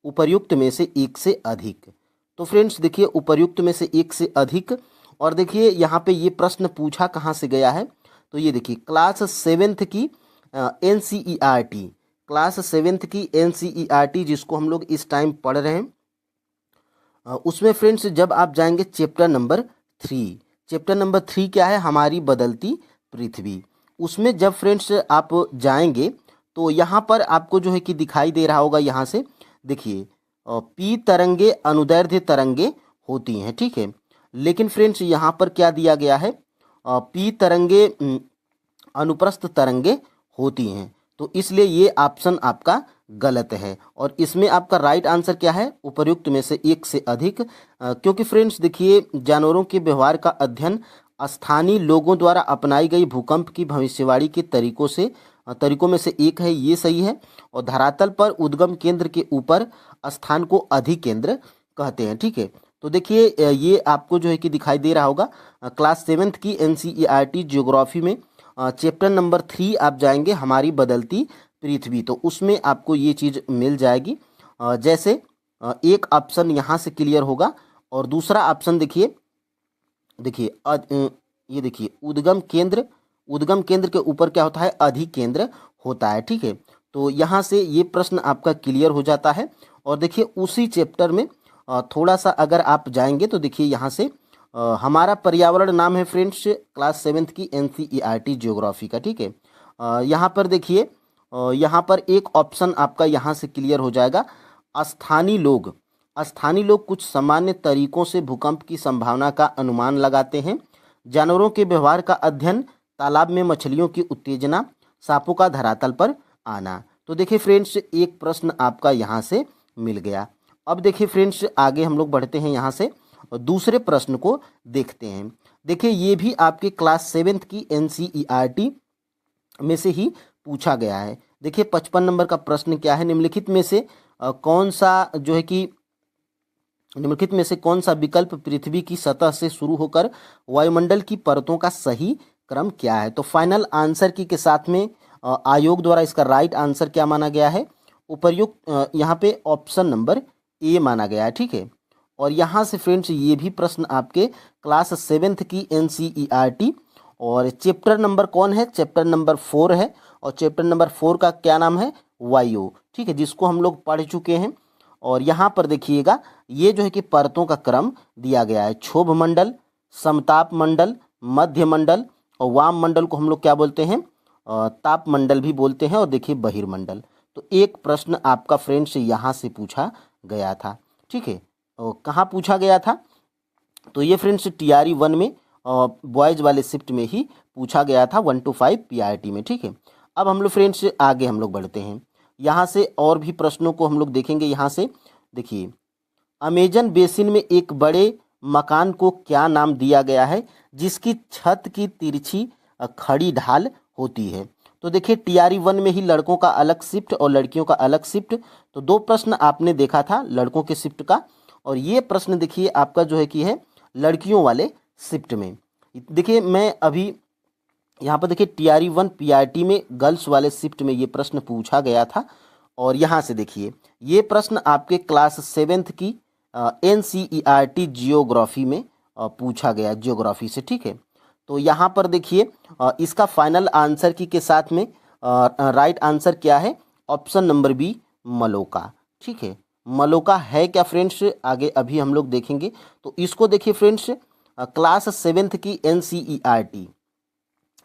A: उपर्युक्त में से एक से अधिक। तो फ्रेंड्स देखिए, उपर्युक्त में से एक से अधिक। और देखिए यहाँ पे ये प्रश्न पूछा कहाँ से गया है? तो ये देखिए क्लास 7th की NCERT, क्लास 7th की NCERT जिसको हम लोग इस टाइम पढ़ रहे हैं, उसमें फ्रेंड्स जब आप जाएंगे चैप्टर नंबर 3, चैप्टर नंबर 3 क्या है? हमारी बदलती पृथ्वी। उसमें जब फ्रेंड्स आप जाएंगे तो यहाँ पर आपको जो है कि दिखाई दे रहा होगा, यहाँ से देखिए पी तरंगे अनुदैर्ध्य तरंगे होती हैं, ठीक है। लेकिन फ्रेंड्स यहाँ पर क्या दिया गया है? पी तरंगे अनुप्रस्थ तरंगे होती हैं। तो इसलिए ये ऑप्शन आपका गलत है और इसमें आपका राइट आंसर क्या है? उपर्युक्त में से एक से अधिक। क्योंकि फ्रेंड्स देखिए, जानवरों के व्यवहार का अध्ययन स्थानीय लोगों द्वारा अपनाई गई भूकंप की भविष्यवाणी के तरीकों में से एक है, ये सही है। और धरातल पर उद्गम केंद्र के ऊपर स्थान को अधिकेंद्र कहते हैं, ठीक है। तो देखिए ये आपको जो है कि दिखाई दे रहा होगा, क्लास 7th की NCERT ज्योग्राफी में चैप्टर नंबर 3 आप जाएंगे, हमारी बदलती पृथ्वी, तो उसमें आपको ये चीज़ मिल जाएगी। जैसे एक ऑप्शन यहाँ से क्लियर होगा और दूसरा ऑप्शन देखिए ये देखिए उद्गम केंद्र के ऊपर क्या होता है? अधिकेंद्र होता है, ठीक है। तो यहाँ से ये प्रश्न आपका क्लियर हो जाता है। और देखिए उसी चैप्टर में थोड़ा सा अगर आप जाएंगे तो देखिए यहाँ से हमारा पर्यावरण नाम है फ्रेंड्स, क्लास 7th की NCERT ज्योग्राफी का, ठीक है। यहाँ पर देखिए यहाँ पर एक ऑप्शन आपका यहाँ से क्लियर हो जाएगा। स्थानीय लोग कुछ सामान्य तरीकों से भूकंप की संभावना का अनुमान लगाते हैं। जानवरों के व्यवहार का अध्ययन, तालाब में मछलियों की उत्तेजना, सांपों का धरातल पर आना। तो देखिए फ्रेंड्स एक प्रश्न आपका यहाँ से मिल गया। अब देखिए फ्रेंड्स आगे हम लोग बढ़ते हैं, यहाँ से दूसरे प्रश्न को देखते हैं। देखिए ये भी आपके क्लास 7th की NCERT में से ही पूछा गया है। देखिए 55 नंबर का प्रश्न क्या है? निम्नलिखित में से कौन सा विकल्प पृथ्वी की सतह से शुरू होकर वायुमंडल की परतों का सही क्रम क्या है? तो फाइनल आंसर की के साथ में आयोग द्वारा इसका राइट आंसर क्या माना गया है? उपर्युक्त यहाँ पे ऑप्शन नंबर ए माना गया है, ठीक है। और यहाँ से फ्रेंड्स ये भी प्रश्न आपके क्लास 7th की NCERT और चैप्टर नंबर कौन है? चैप्टर नंबर 4 है। और चैप्टर नंबर 4 का क्या नाम है? वायु, ठीक है, जिसको हम लोग पढ़ चुके हैं। और यहाँ पर देखिएगा ये जो है कि परतों का क्रम दिया गया है। क्षोभ मंडल, समताप मंडल, मध्य मंडल और वाम मंडल को हम लोग क्या बोलते हैं? ताप मंडल भी बोलते हैं। और देखिए बहिर्मंडल। तो एक प्रश्न आपका फ्रेंड्स यहाँ से पूछा गया था, ठीक है। और कहाँ पूछा गया था? तो ये फ्रेंड्स TRE 1 में बॉयज़ वाले शिफ्ट में ही पूछा गया था, 1 to 5 PRT में, ठीक है। अब हम लोग फ्रेंड्स आगे हम लोग बढ़ते हैं, यहाँ से और भी प्रश्नों को हम लोग देखेंगे। यहाँ से देखिए अमेजन बेसिन में एक बड़े मकान को क्या नाम दिया गया है जिसकी छत की तिरछी खड़ी ढाल होती है? तो देखिए TRE 1 में ही लड़कों का अलग शिफ्ट और लड़कियों का अलग शिफ्ट, तो दो प्रश्न आपने देखा था लड़कों के शिफ्ट का, और ये प्रश्न देखिए आपका जो है कि है लड़कियों वाले शिफ्ट में। देखिए मैं अभी यहाँ पर देखिए TRE 1 PRT में गर्ल्स वाले शिफ्ट में ये प्रश्न पूछा गया था। और यहाँ से देखिए ये प्रश्न आपके क्लास 7th की NCERT जियोग्राफी में पूछा गया, जियोग्राफी से, ठीक है। तो यहाँ पर देखिए इसका फाइनल आंसर की के साथ में राइट आंसर क्या है? ऑप्शन नंबर बी, मलोका, ठीक है। मलोका है क्या फ्रेंड्स? आगे अभी हम लोग देखेंगे। तो इसको देखिए फ्रेंड्स क्लास 7th की NCERT,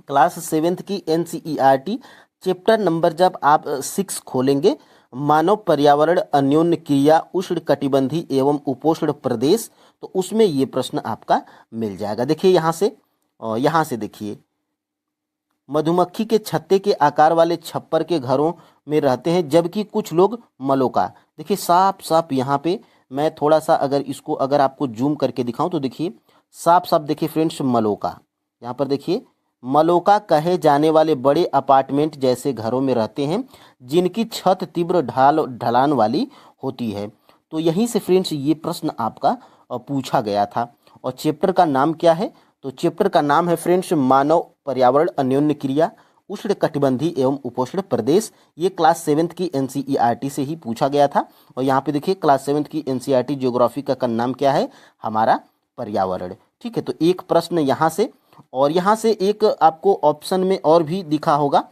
A: क्लास 7th की NCERT चैप्टर नंबर जब आप 6 खोलेंगे, मानव पर्यावरण अन्योन्य क्रिया उष्ण कटिबंधी एवं उपोष्ण प्रदेश, तो उसमें ये प्रश्न आपका मिल जाएगा। देखिए यहाँ से देखिए मधुमक्खी के छत्ते के आकार वाले छप्पर के घरों में रहते हैं जबकि कुछ लोग मलोका। देखिए साफ साफ यहाँ पे मैं थोड़ा सा अगर आपको जूम करके दिखाऊं तो देखिए साफ साफ देखिए फ्रेंड्स मलोका, यहाँ पर देखिए मलोका कहे जाने वाले बड़े अपार्टमेंट जैसे घरों में रहते हैं जिनकी छत तीव्र ढलान वाली होती है। तो यहीं से फ्रेंड्स ये प्रश्न आपका पूछा गया था। और चैप्टर का नाम क्या है? तो चैप्टर का नाम है फ्रेंड्स मानव पर्यावरण अन्योन्य क्रिया उष्ण कटिबंधीय एवं उपोष्ण प्रदेश। ये क्लास 7th की एनसीईआरटी से ही पूछा गया था। और यहाँ पे देखिए क्लास 7th की एनसीईआरटी ज्योग्राफी का नाम क्या है? हमारा पर्यावरण। ठीक है, तो एक प्रश्न यहाँ से, और यहाँ से एक आपको ऑप्शन में और भी दिखा होगा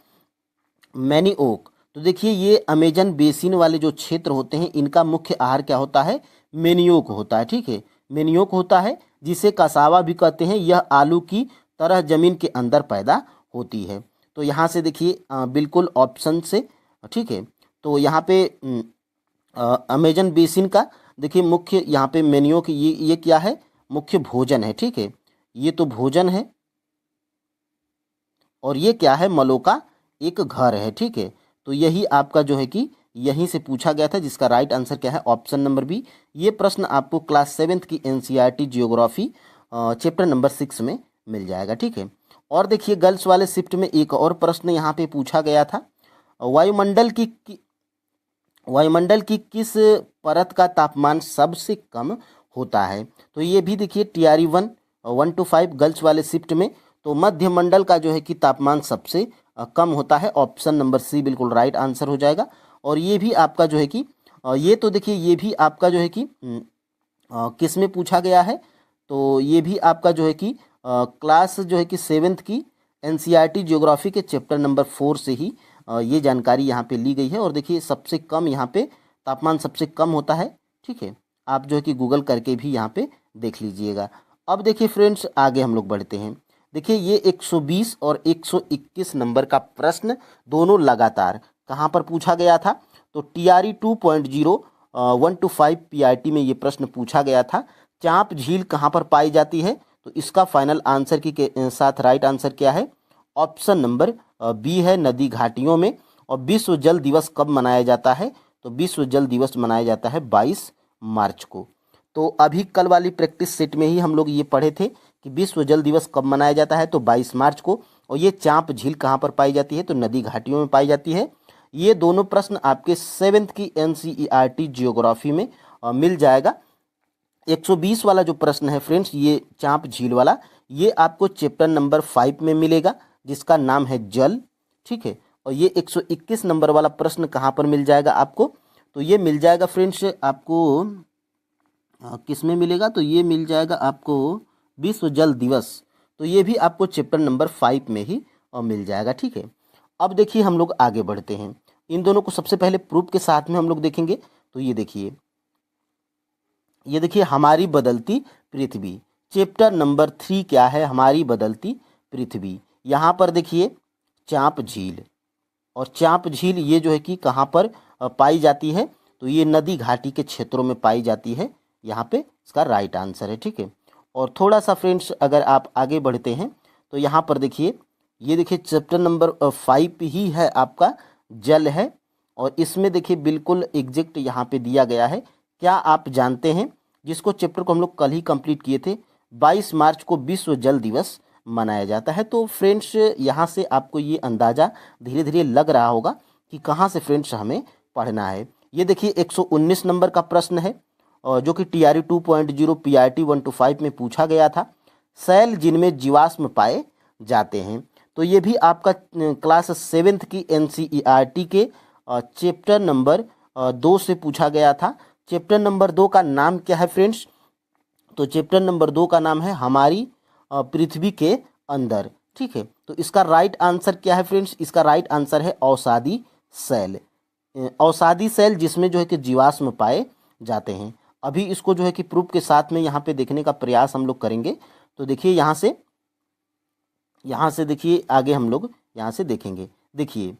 A: मैनी ओक। तो देखिए ये अमेजन बेसिन वाले जो क्षेत्र होते हैं इनका मुख्य आहार क्या होता है? मेनियोक होता है। ठीक है, मेनियोक होता है, जिसे कसावा भी कहते हैं। यह आलू की तरह जमीन के अंदर पैदा होती है। तो यहाँ से देखिए बिल्कुल ऑप्शन से, ठीक है, तो यहाँ पे अमेजन बेसिन का देखिए मुख्य यहाँ पे मेनियोक, ये क्या है? मुख्य भोजन है। ठीक है, ये तो भोजन है, और ये क्या है? मलों का एक घर है। ठीक है, तो यही आपका जो है कि यहीं से पूछा गया था, जिसका राइट आंसर क्या है? Option number B. ये प्रश्न आपको क्लास 7th की एनसीईआरटी जियोग्राफी चैप्टर नंबर 6 में मिल जाएगा। ठीक है, और देखिए गर्ल्स वाले शिफ्ट में एक और प्रश्न यहाँ पे पूछा गया था, वायुमंडल की किस परत का तापमान सबसे कम होता है? तो ये भी देखिए टीआरई 1 to 5 गर्ल्स वाले शिफ्ट में, तो मध्यमंडल का जो है कि तापमान सबसे कम होता है। ऑप्शन नंबर सी बिल्कुल राइट आंसर हो जाएगा। और ये भी आपका जो है कि ये तो देखिए ये भी आपका जो है कि किस में पूछा गया है? तो ये भी आपका जो है कि क्लास जो है कि 7th की एनसीईआरटी ज्योग्राफी के चैप्टर नंबर 4 से ही ये जानकारी यहाँ पे ली गई है। और देखिए सबसे कम यहाँ पे तापमान सबसे कम होता है। ठीक है, आप जो है कि गूगल करके भी यहाँ पे देख लीजिएगा। अब देखिए फ्रेंड्स आगे हम लोग बढ़ते हैं। देखिए ये 120 और 121 नंबर का प्रश्न दोनों लगातार कहाँ पर पूछा गया था? तो टीआरई 2.0 1 to 5 पीआरटी में ये प्रश्न पूछा गया था। चांप झील कहाँ पर पाई जाती है? तो इसका फाइनल आंसर के साथ राइट आंसर क्या है? ऑप्शन नंबर बी है, नदी घाटियों में। और विश्व जल दिवस कब मनाया जाता है? तो विश्व जल दिवस मनाया जाता है 22 मार्च को। तो अभी कल वाली प्रैक्टिस सेट में ही हम लोग ये पढ़े थे कि विश्व जल दिवस कब मनाया जाता है? तो 22 मार्च को। और ये चांप झील कहाँ पर पाई जाती है? तो नदी घाटियों में पाई जाती है। ये दोनों प्रश्न आपके 7th की एनसीईआरटी जियोग्राफी में मिल जाएगा। 120 वाला जो प्रश्न है फ्रेंड्स, ये चांप झील वाला, ये आपको चैप्टर नंबर 5 में मिलेगा, जिसका नाम है जल। ठीक है, और ये 121 नंबर वाला प्रश्न कहाँ पर मिल जाएगा आपको? तो ये मिल जाएगा फ्रेंड्स आपको किस में मिलेगा? तो ये मिल जाएगा आपको विश्व जल दिवस। तो ये भी आपको चैप्टर नंबर 5 में ही मिल जाएगा। ठीक है, अब देखिए हम लोग आगे बढ़ते हैं। इन दोनों को सबसे पहले प्रूफ के साथ में हम लोग देखेंगे। तो ये देखिए हमारी बदलती पृथ्वी, चैप्टर नंबर 3 क्या है? हमारी बदलती पृथ्वी। यहाँ पर देखिए चांप झील, और चांप झील ये जो है कि कहाँ पर पाई जाती है? तो ये नदी घाटी के क्षेत्रों में पाई जाती है। यहाँ पे इसका राइट आंसर है। ठीक है, और थोड़ा सा फ्रेंड्स अगर आप आगे बढ़ते हैं तो यहाँ पर देखिए, ये देखिए चैप्टर नंबर 5 ही है आपका, जल है। और इसमें देखिए बिल्कुल एग्जैक्ट यहाँ पे दिया गया है। क्या आप जानते हैं, जिसको चैप्टर को हम लोग कल ही कंप्लीट किए थे, 22 मार्च को विश्व जल दिवस मनाया जाता है। तो फ्रेंड्स यहाँ से आपको ये अंदाज़ा धीरे धीरे लग रहा होगा कि कहाँ से फ्रेंड्स हमें पढ़ना है। ये देखिए 119 नंबर का प्रश्न है, जो कि टीआरई 2.0 पीआरटी 1 to 5 में पूछा गया था। सेल जिनमें जीवाश्म पाए जाते हैं। तो ये भी आपका क्लास 7th की एनसीईआरटी के चैप्टर नंबर 2 से पूछा गया था। चैप्टर नंबर 2 का नाम क्या है फ्रेंड्स? तो चैप्टर नंबर 2 का नाम है हमारी पृथ्वी के अंदर। ठीक है, तो इसका राइट आंसर क्या है फ्रेंड्स? इसका राइट आंसर है औषधि सेल। औषधि सेल जिसमें जो है कि जीवाश्म पाए जाते हैं। अभी इसको जो है कि प्रूफ के साथ में यहाँ पे देखने का प्रयास हम लोग करेंगे। तो देखिए यहाँ से देखिए आगे हम लोग यहाँ से देखेंगे। देखिए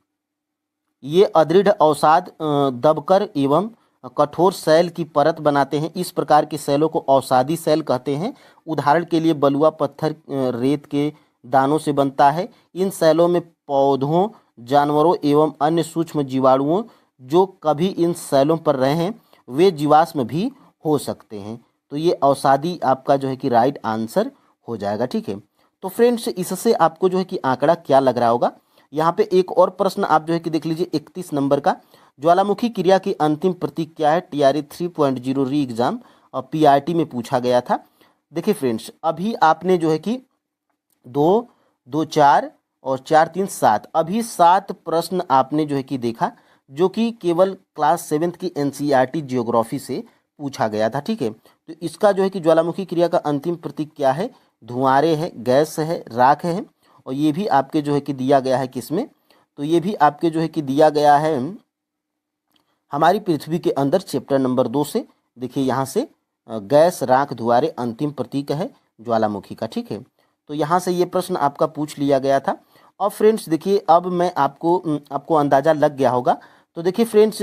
A: ये अदृढ़ अवसाद दबकर एवं कठोर सेल की परत बनाते हैं। इस प्रकार के सेलों को औषधि सेल कहते हैं। उदाहरण के लिए बलुआ पत्थर रेत के दानों से बनता है। इन सेलों में पौधों, जानवरों एवं अन्य सूक्ष्म जीवाणुओं जो कभी इन सेलों पर रहे हैं वे जीवाश्म भी हो सकते हैं। तो ये औषधि आपका जो है कि राइट आंसर हो जाएगा। ठीक है, तो फ्रेंड्स इससे आपको जो है कि आंकड़ा क्या लग रहा होगा? यहाँ पे एक और प्रश्न आप जो है कि देख लीजिए 31 नंबर का, ज्वालामुखी क्रिया की अंतिम प्रतीक क्या है? TRE 3.0 री एग्जाम और PRT में पूछा गया था। देखिए फ्रेंड्स, अभी आपने जो है कि 2, 2, 4 और 4, 3, 7, अभी 7 प्रश्न आपने जो है कि देखा, जो कि केवल क्लास 7th की NCERT जियोग्राफी से पूछा गया था। ठीक है, तो इसका जो है कि ज्वालामुखी क्रिया का अंतिम प्रतीक क्या है? धुआंरे है, गैस है, राख है, और ये भी आपके जो है कि दिया गया है किसमें? तो ये भी आपके जो है कि दिया गया है हमारी पृथ्वी के अंदर चैप्टर नंबर 2 से। देखिए यहाँ से गैस, राख, धुआंरे अंतिम प्रतीक है ज्वालामुखी का। ठीक है, तो यहाँ से ये प्रश्न आपका पूछ लिया गया था। और फ्रेंड्स देखिए, अब मैं आपको अंदाज़ा लग गया होगा। तो देखिए फ्रेंड्स,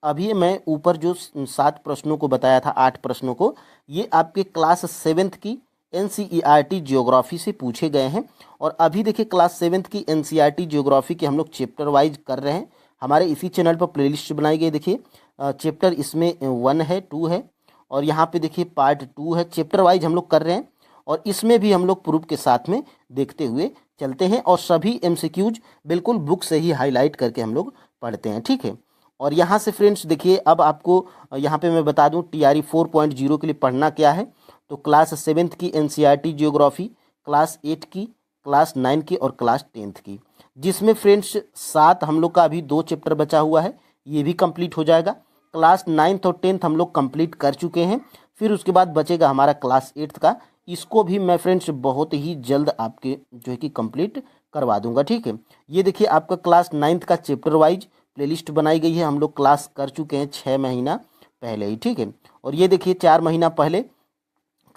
A: अभी मैं ऊपर जो 7 प्रश्नों को बताया था, 8 प्रश्नों को, ये आपके क्लास 7th की NCERT जियोग्राफी से पूछे गए हैं। और अभी देखिए क्लास 7th की NCERT जियोग्राफी के हम लोग चैप्टर वाइज कर रहे हैं। हमारे इसी चैनल पर प्लेलिस्ट बनाई गई। देखिए चैप्टर इसमें 1 है, 2 है, और यहाँ पे देखिए पार्ट 2 है। चैप्टर वाइज हम लोग कर रहे हैं, और इसमें भी हम लोग प्रूफ के साथ में देखते हुए चलते हैं, और सभी MCQs बिल्कुल बुक से ही हाईलाइट करके हम लोग पढ़ते हैं। ठीक है, और यहाँ से फ्रेंड्स देखिए, अब आपको यहाँ पे मैं बता दूँ TRE 4.0 के लिए पढ़ना क्या है। तो क्लास 7th की NCERT जियोग्राफी, क्लास 8 की, क्लास 9 की और क्लास 10th की, जिसमें फ्रेंड्स 7 हम लोग का अभी 2 चैप्टर बचा हुआ है, ये भी कंप्लीट हो जाएगा। क्लास 9th और 10th हम लोग कंप्लीट कर चुके हैं। फिर उसके बाद बचेगा हमारा क्लास 8th का। इसको भी मैं फ्रेंड्स बहुत ही जल्द आपके जो है कि कंप्लीट करवा दूंगा। ठीक है, ये देखिए आपका क्लास 9th का चैप्टर वाइज प्लेलिस्ट बनाई गई है। हम लोग क्लास कर चुके हैं 6 महीना पहले ही। ठीक है, और ये देखिए 4 महीना पहले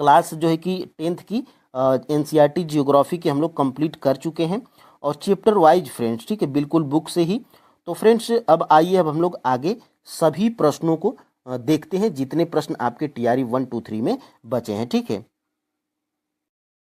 A: क्लास जो है कि 10th की NCERT जियोग्राफी की हम लोग कंप्लीट कर चुके हैं, और चैप्टर वाइज फ्रेंड्स। ठीक है, बिल्कुल बुक से ही। तो फ्रेंड्स अब आइए, अब हम लोग आगे सभी प्रश्नों को देखते हैं, जितने प्रश्न आपके TRE 1, 2, 3 में बचे हैं। ठीक है,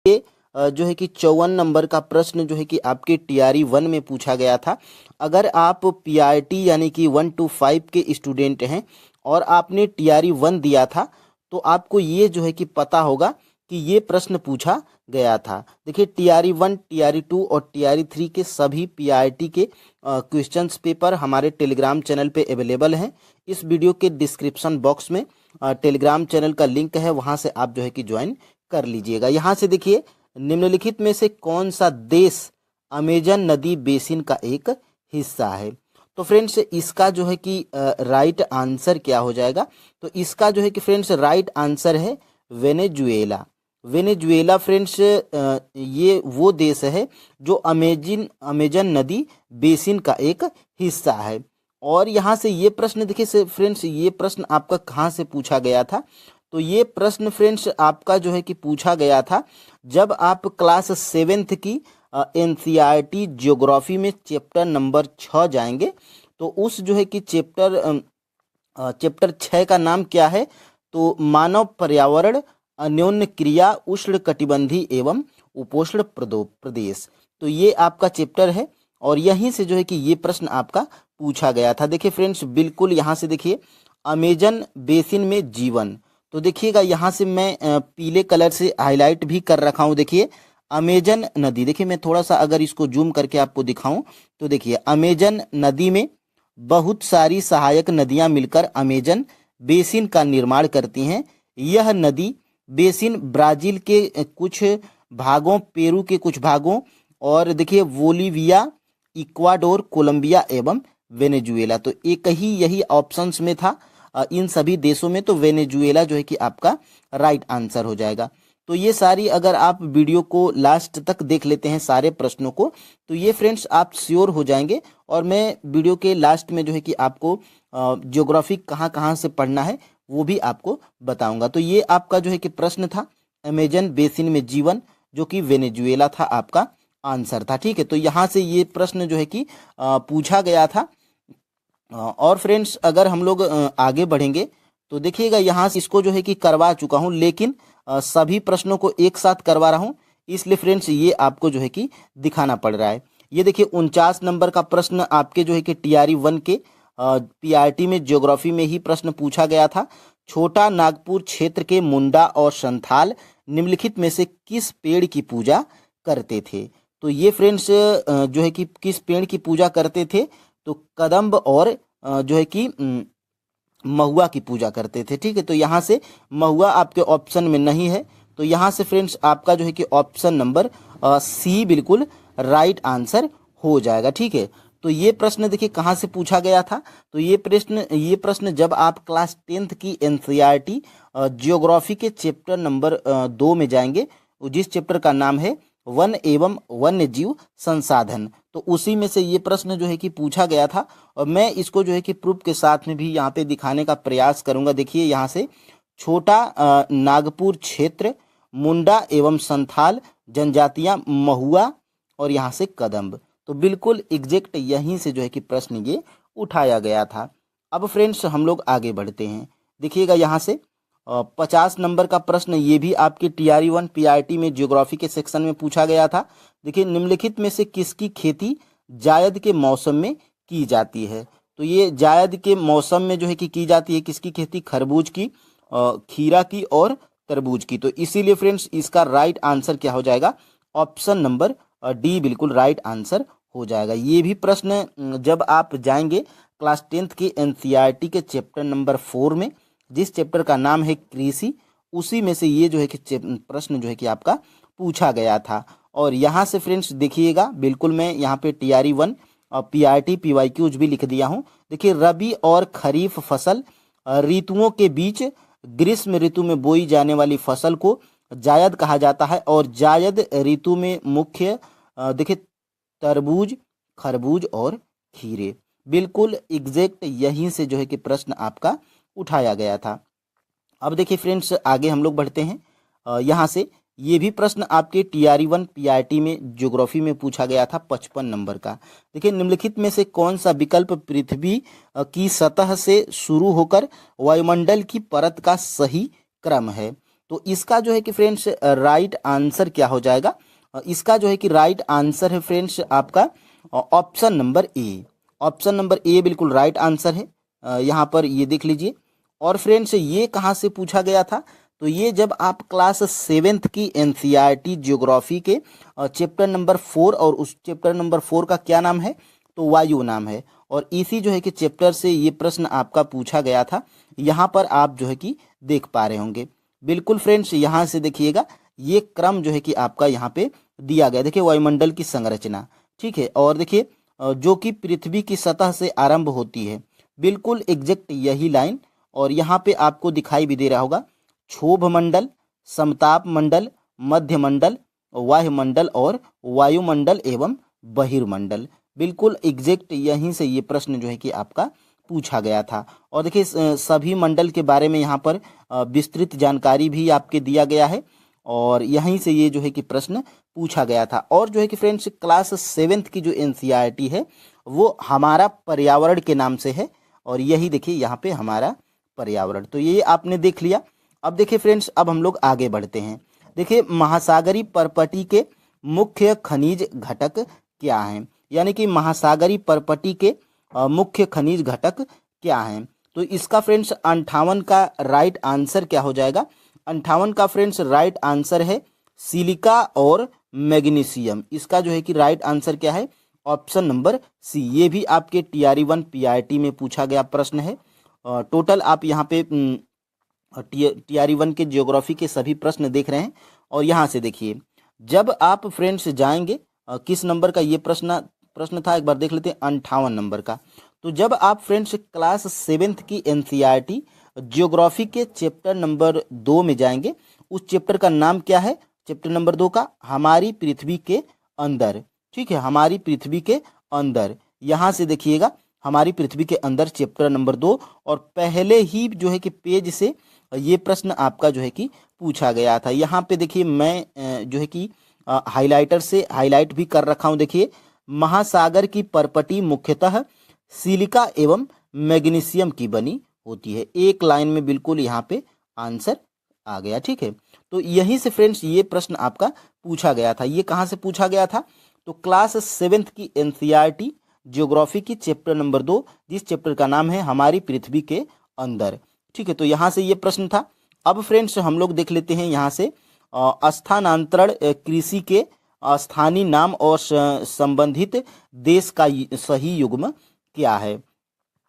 A: ये जो है कि 54 नंबर का प्रश्न जो है कि आपके TRE 1 में पूछा गया था। अगर आप PRT यानी कि 1 to 5 के स्टूडेंट हैं और आपने TRE 1 दिया था, तो आपको ये जो है कि पता होगा कि ये प्रश्न पूछा गया था। देखिए TRE 1, TRE 2 और TRE 3 के सभी PRT के क्वेश्चंस पेपर हमारे टेलीग्राम चैनल पे अवेलेबल हैं। इस वीडियो के डिस्क्रिप्शन बॉक्स में टेलीग्राम चैनल का लिंक है, वहाँ से आप जो है कि ज्वाइन कर लीजिएगा। यहाँ से देखिए, निम्नलिखित में से कौन सा देश अमेजन नदी बेसिन का एक हिस्सा है? तो फ्रेंड्स इसका जो है कि राइट आंसर क्या हो जाएगा? तो इसका जो है कि फ्रेंड्स राइट आंसर है वेनेजुएला। वेनेजुएला फ्रेंड्स ये वो देश है जो अमेजन नदी बेसिन का एक हिस्सा है। और यहाँ से ये प्रश्न देखिए फ्रेंड्स, ये प्रश्न आपका कहाँ से पूछा गया था? तो ये प्रश्न फ्रेंड्स आपका जो है कि पूछा गया था जब आप क्लास 7th की NCERT जियोग्राफी में चैप्टर नंबर 6 जाएंगे। तो उस जो है कि चैप्टर 6 का नाम क्या है? तो मानव पर्यावरण, अन्योन्य क्रिया, उष्ण कटिबंधी एवं उपोष्ण प्रदेश। तो ये आपका चैप्टर है, और यहीं से जो है कि ये प्रश्न आपका पूछा गया था। देखिए फ्रेंड्स, बिल्कुल यहाँ से देखिए अमेजन बेसिन में जीवन। तो देखिएगा यहाँ से मैं पीले कलर से हाईलाइट भी कर रखा हूँ। देखिए अमेजन नदी, देखिए मैं थोड़ा सा अगर इसको जूम करके आपको दिखाऊं, तो देखिए अमेजन नदी में बहुत सारी सहायक नदियाँ मिलकर अमेजन बेसिन का निर्माण करती हैं। यह नदी बेसिन ब्राज़ील के कुछ भागों, पेरू के कुछ भागों, और देखिए बोलीविया, इक्वाडोर, कोलंबिया एवं वेनेजुएला। तो एक ही यही ऑप्शंस में था इन सभी देशों में, तो वेनेजुएला जो है कि आपका राइट आंसर हो जाएगा। तो ये सारी अगर आप वीडियो को लास्ट तक देख लेते हैं सारे प्रश्नों को, तो ये फ्रेंड्स आप श्योर हो जाएंगे। और मैं वीडियो के लास्ट में जो है कि आपको ज्योग्राफी कहाँ कहाँ से पढ़ना है वो भी आपको बताऊंगा। तो ये आपका जो है कि प्रश्न था अमेजन बेसिन में जीवन, जो कि वेनेजुएला था, आपका आंसर था। ठीक है, तो यहाँ से ये प्रश्न जो है कि पूछा गया था। और फ्रेंड्स अगर हम लोग आगे बढ़ेंगे तो देखिएगा यहाँ से इसको जो है कि करवा चुका हूँ, लेकिन सभी प्रश्नों को एक साथ करवा रहा हूँ, इसलिए फ्रेंड्स ये आपको जो है कि दिखाना पड़ रहा है। ये देखिए 49 नंबर का प्रश्न आपके जो है कि TRE 1 के PRT में ज्योग्राफी में ही प्रश्न पूछा गया था। छोटा नागपुर क्षेत्र के मुंडा और संथाल निम्नलिखित में से किस पेड़ की पूजा करते थे? तो ये फ्रेंड्स जो है कि किस पेड़ की पूजा करते थे? तो कदम्ब और जो है कि महुआ की पूजा करते थे। ठीक है, तो यहाँ से महुआ आपके ऑप्शन में नहीं है, तो यहाँ से फ्रेंड्स आपका जो है कि ऑप्शन नंबर सी बिल्कुल राइट आंसर हो जाएगा। ठीक है, तो ये प्रश्न देखिए कहाँ से पूछा गया था। तो ये प्रश्न जब आप क्लास 10th की एनसीईआरटी जियोग्राफी के चैप्टर नंबर 2 में जाएंगे, जिस चैप्टर का नाम है वन एवं वन्य जीव संसाधन, तो उसी में से ये प्रश्न जो है कि पूछा गया था। और मैं इसको जो है कि प्रूफ के साथ में भी यहाँ पे दिखाने का प्रयास करूंगा। देखिए यहाँ से छोटा नागपुर क्षेत्र, मुंडा एवं संथाल जनजातियां, महुआ और यहाँ से कदम्ब, तो बिल्कुल एग्जैक्ट यहीं से जो है कि प्रश्न ये उठाया गया था। अब फ्रेंड्स हम लोग आगे बढ़ते हैं। देखिएगा यहाँ से 50 नंबर का प्रश्न ये भी आपके TRE-1 PRT में ज्योग्राफी के सेक्शन में पूछा गया था। देखिए निम्नलिखित में से किसकी खेती जायद के मौसम में की जाती है। तो ये जायद के मौसम में जो है कि की जाती है किसकी खेती, खरबूज की, खीरा की और तरबूज की। तो इसीलिए फ्रेंड्स इसका राइट आंसर क्या हो जाएगा, ऑप्शन नंबर डी बिल्कुल राइट आंसर हो जाएगा। ये भी प्रश्न जब आप जाएंगे क्लास 10th के एनसीईआरटी के चैप्टर नंबर 4 में, जिस चैप्टर का नाम है कृषि, उसी में से ये जो है कि प्रश्न जो है कि आपका पूछा गया था। और यहाँ से फ्रेंड्स देखिएगा बिल्कुल मैं यहाँ पे TRE-1 और PRT PYQs भी लिख दिया हूँ। देखिए रबी और खरीफ फसल ऋतुओं के बीच ग्रीष्म ऋतु में बोई जाने वाली फसल को जायद कहा जाता है। और जायद ऋतु में मुख्य देखिए तरबूज, खरबूज और खीरे, बिल्कुल एग्जैक्ट यहीं से जो है कि प्रश्न आपका उठाया गया था। अब देखिए फ्रेंड्स आगे हम लोग बढ़ते हैं। यहाँ से ये भी प्रश्न आपके TRE-1 PRT में ज्योग्राफी में पूछा गया था 55 नंबर का। देखिए निम्नलिखित में से कौन सा विकल्प पृथ्वी की सतह से शुरू होकर वायुमंडल की परत का सही क्रम है। तो इसका जो है कि फ्रेंड्स राइट आंसर क्या हो जाएगा, इसका जो है कि राइट आंसर है फ्रेंड्स आपका option number A. Option number A बिल्कुल राइट आंसर है। यहाँ पर ये देख लीजिए। और फ्रेंड्स ये कहाँ से पूछा गया था, तो ये जब आप क्लास 7th की एनसीईआरटी ज्योग्राफी के चैप्टर नंबर 4, और उस चैप्टर नंबर 4 का क्या नाम है, तो वायु नाम है। और इसी जो है कि चैप्टर से ये प्रश्न आपका पूछा गया था। यहाँ पर आप जो है कि देख पा रहे होंगे बिल्कुल फ्रेंड्स, यहाँ से देखिएगा ये क्रम जो है कि आपका यहाँ पे दिया गया। देखिए वायुमंडल की संरचना, ठीक है, और देखिए जो कि पृथ्वी की सतह से आरंभ होती है, बिल्कुल एग्जैक्ट यही लाइन। और यहाँ पे आपको दिखाई भी दे रहा होगा क्षोभ मंडल, समताप मंडल, मध्य मंडल, वायुमंडल और वायुमंडल एवं बहिर्मंडल, बिल्कुल एग्जैक्ट यहीं से ये प्रश्न जो है कि आपका पूछा गया था। और देखिए सभी मंडल के बारे में यहाँ पर विस्तृत जानकारी भी आपके दिया गया है, और यहीं से ये जो है कि प्रश्न पूछा गया था। और जो है कि फ्रेंड्स क्लास 7th की जो एनसीईआरटी है वो हमारा पर्यावरण के नाम से है, और यही देखिए यहाँ पे हमारा पर्यावरण, तो ये आपने देख लिया। अब देखिए फ्रेंड्स अब हम लोग आगे बढ़ते हैं। देखिए महासागरी परपटी के मुख्य खनिज घटक क्या हैं, यानी कि महासागरी परपटी के मुख्य खनिज घटक क्या हैं। तो इसका फ्रेंड्स 58 का राइट आंसर क्या हो जाएगा, 58 का फ्रेंड्स राइट आंसर है सिलिका और मैग्नीशियम। इसका जो है कि राइट आंसर क्या है, ऑप्शन नंबर सी। ये भी आपके TRE-1 PRT में पूछा गया प्रश्न है। टोटल आप यहाँ पे TRE-1 के ज्योग्राफी के सभी प्रश्न देख रहे हैं। और यहाँ से देखिए जब आप फ्रेंड्स जाएंगे किस नंबर का ये प्रश्न था, एक बार देख लेते हैं 58 नंबर का। तो जब आप फ्रेंड्स क्लास 7th की एनसीईआरटी ज्योग्राफी के चैप्टर नंबर 2 में जाएंगे, उस चैप्टर का नाम क्या है, चैप्टर नंबर 2 का हमारी पृथ्वी के अंदर, ठीक है, हमारी पृथ्वी के अंदर। यहाँ से देखिएगा हमारी पृथ्वी के अंदर चैप्टर नंबर 2, और पहले ही जो है कि पेज से ये प्रश्न आपका जो है कि पूछा गया था। यहाँ पे देखिए मैं जो है कि हाइलाइटर से हाईलाइट भी कर रखा हूँ। देखिए महासागर की परपटी मुख्यतः सिलिका एवं मैग्नीशियम की बनी होती है। एक लाइन में बिल्कुल यहाँ पे आंसर आ गया, ठीक है। तो यहीं से फ्रेंड्स ये प्रश्न आपका पूछा गया था। ये कहाँ से पूछा गया था, तो क्लास 7th की एनसीईआरटी ज्योग्राफी की चैप्टर नंबर 2, जिस चैप्टर का नाम है हमारी पृथ्वी के अंदर, ठीक है। तो यहाँ से ये प्रश्न था। अब फ्रेंड्स हम लोग देख लेते हैं यहाँ से स्थानांतरण कृषि के स्थानीय नाम और संबंधित देश का सही युग्म क्या है।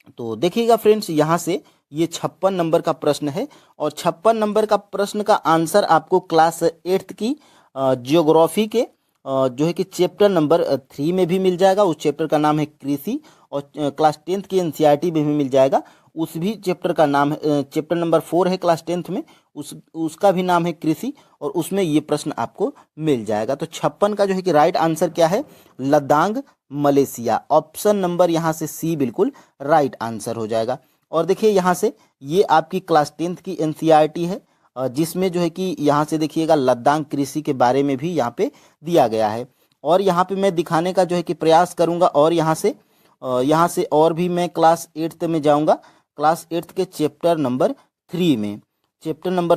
A: तो देखिएगा फ्रेंड्स, यहाँ से ये 56 नंबर का प्रश्न है और 56 नंबर का प्रश्न का आंसर आपको क्लास 8th की जियोग्राफी के जो है कि चैप्टर नंबर 3 में भी मिल जाएगा। उस चैप्टर का नाम है कृषि। और क्लास 10th की एनसीईआरटी में भी मिल जाएगा। उस भी चैप्टर का नाम है, चैप्टर नंबर 4 है क्लास 10th में, उसका भी नाम है कृषि, और उसमें ये प्रश्न आपको मिल जाएगा। तो 56 का जो है कि राइट आंसर क्या है? लद्दाख मलेशिया। ऑप्शन नंबर यहाँ से सी बिल्कुल राइट आंसर हो जाएगा। और देखिए यहाँ से ये आपकी क्लास 10th की एनसीईआरटी है, जिसमें जो है कि यहाँ से देखिएगा लद्दाख कृषि के बारे में भी यहाँ पे दिया गया है। और यहाँ पे मैं दिखाने का जो है कि प्रयास करूँगा, और यहाँ से और भी मैं क्लास 8th में जाऊँगा। क्लास 8th के चैप्टर नंबर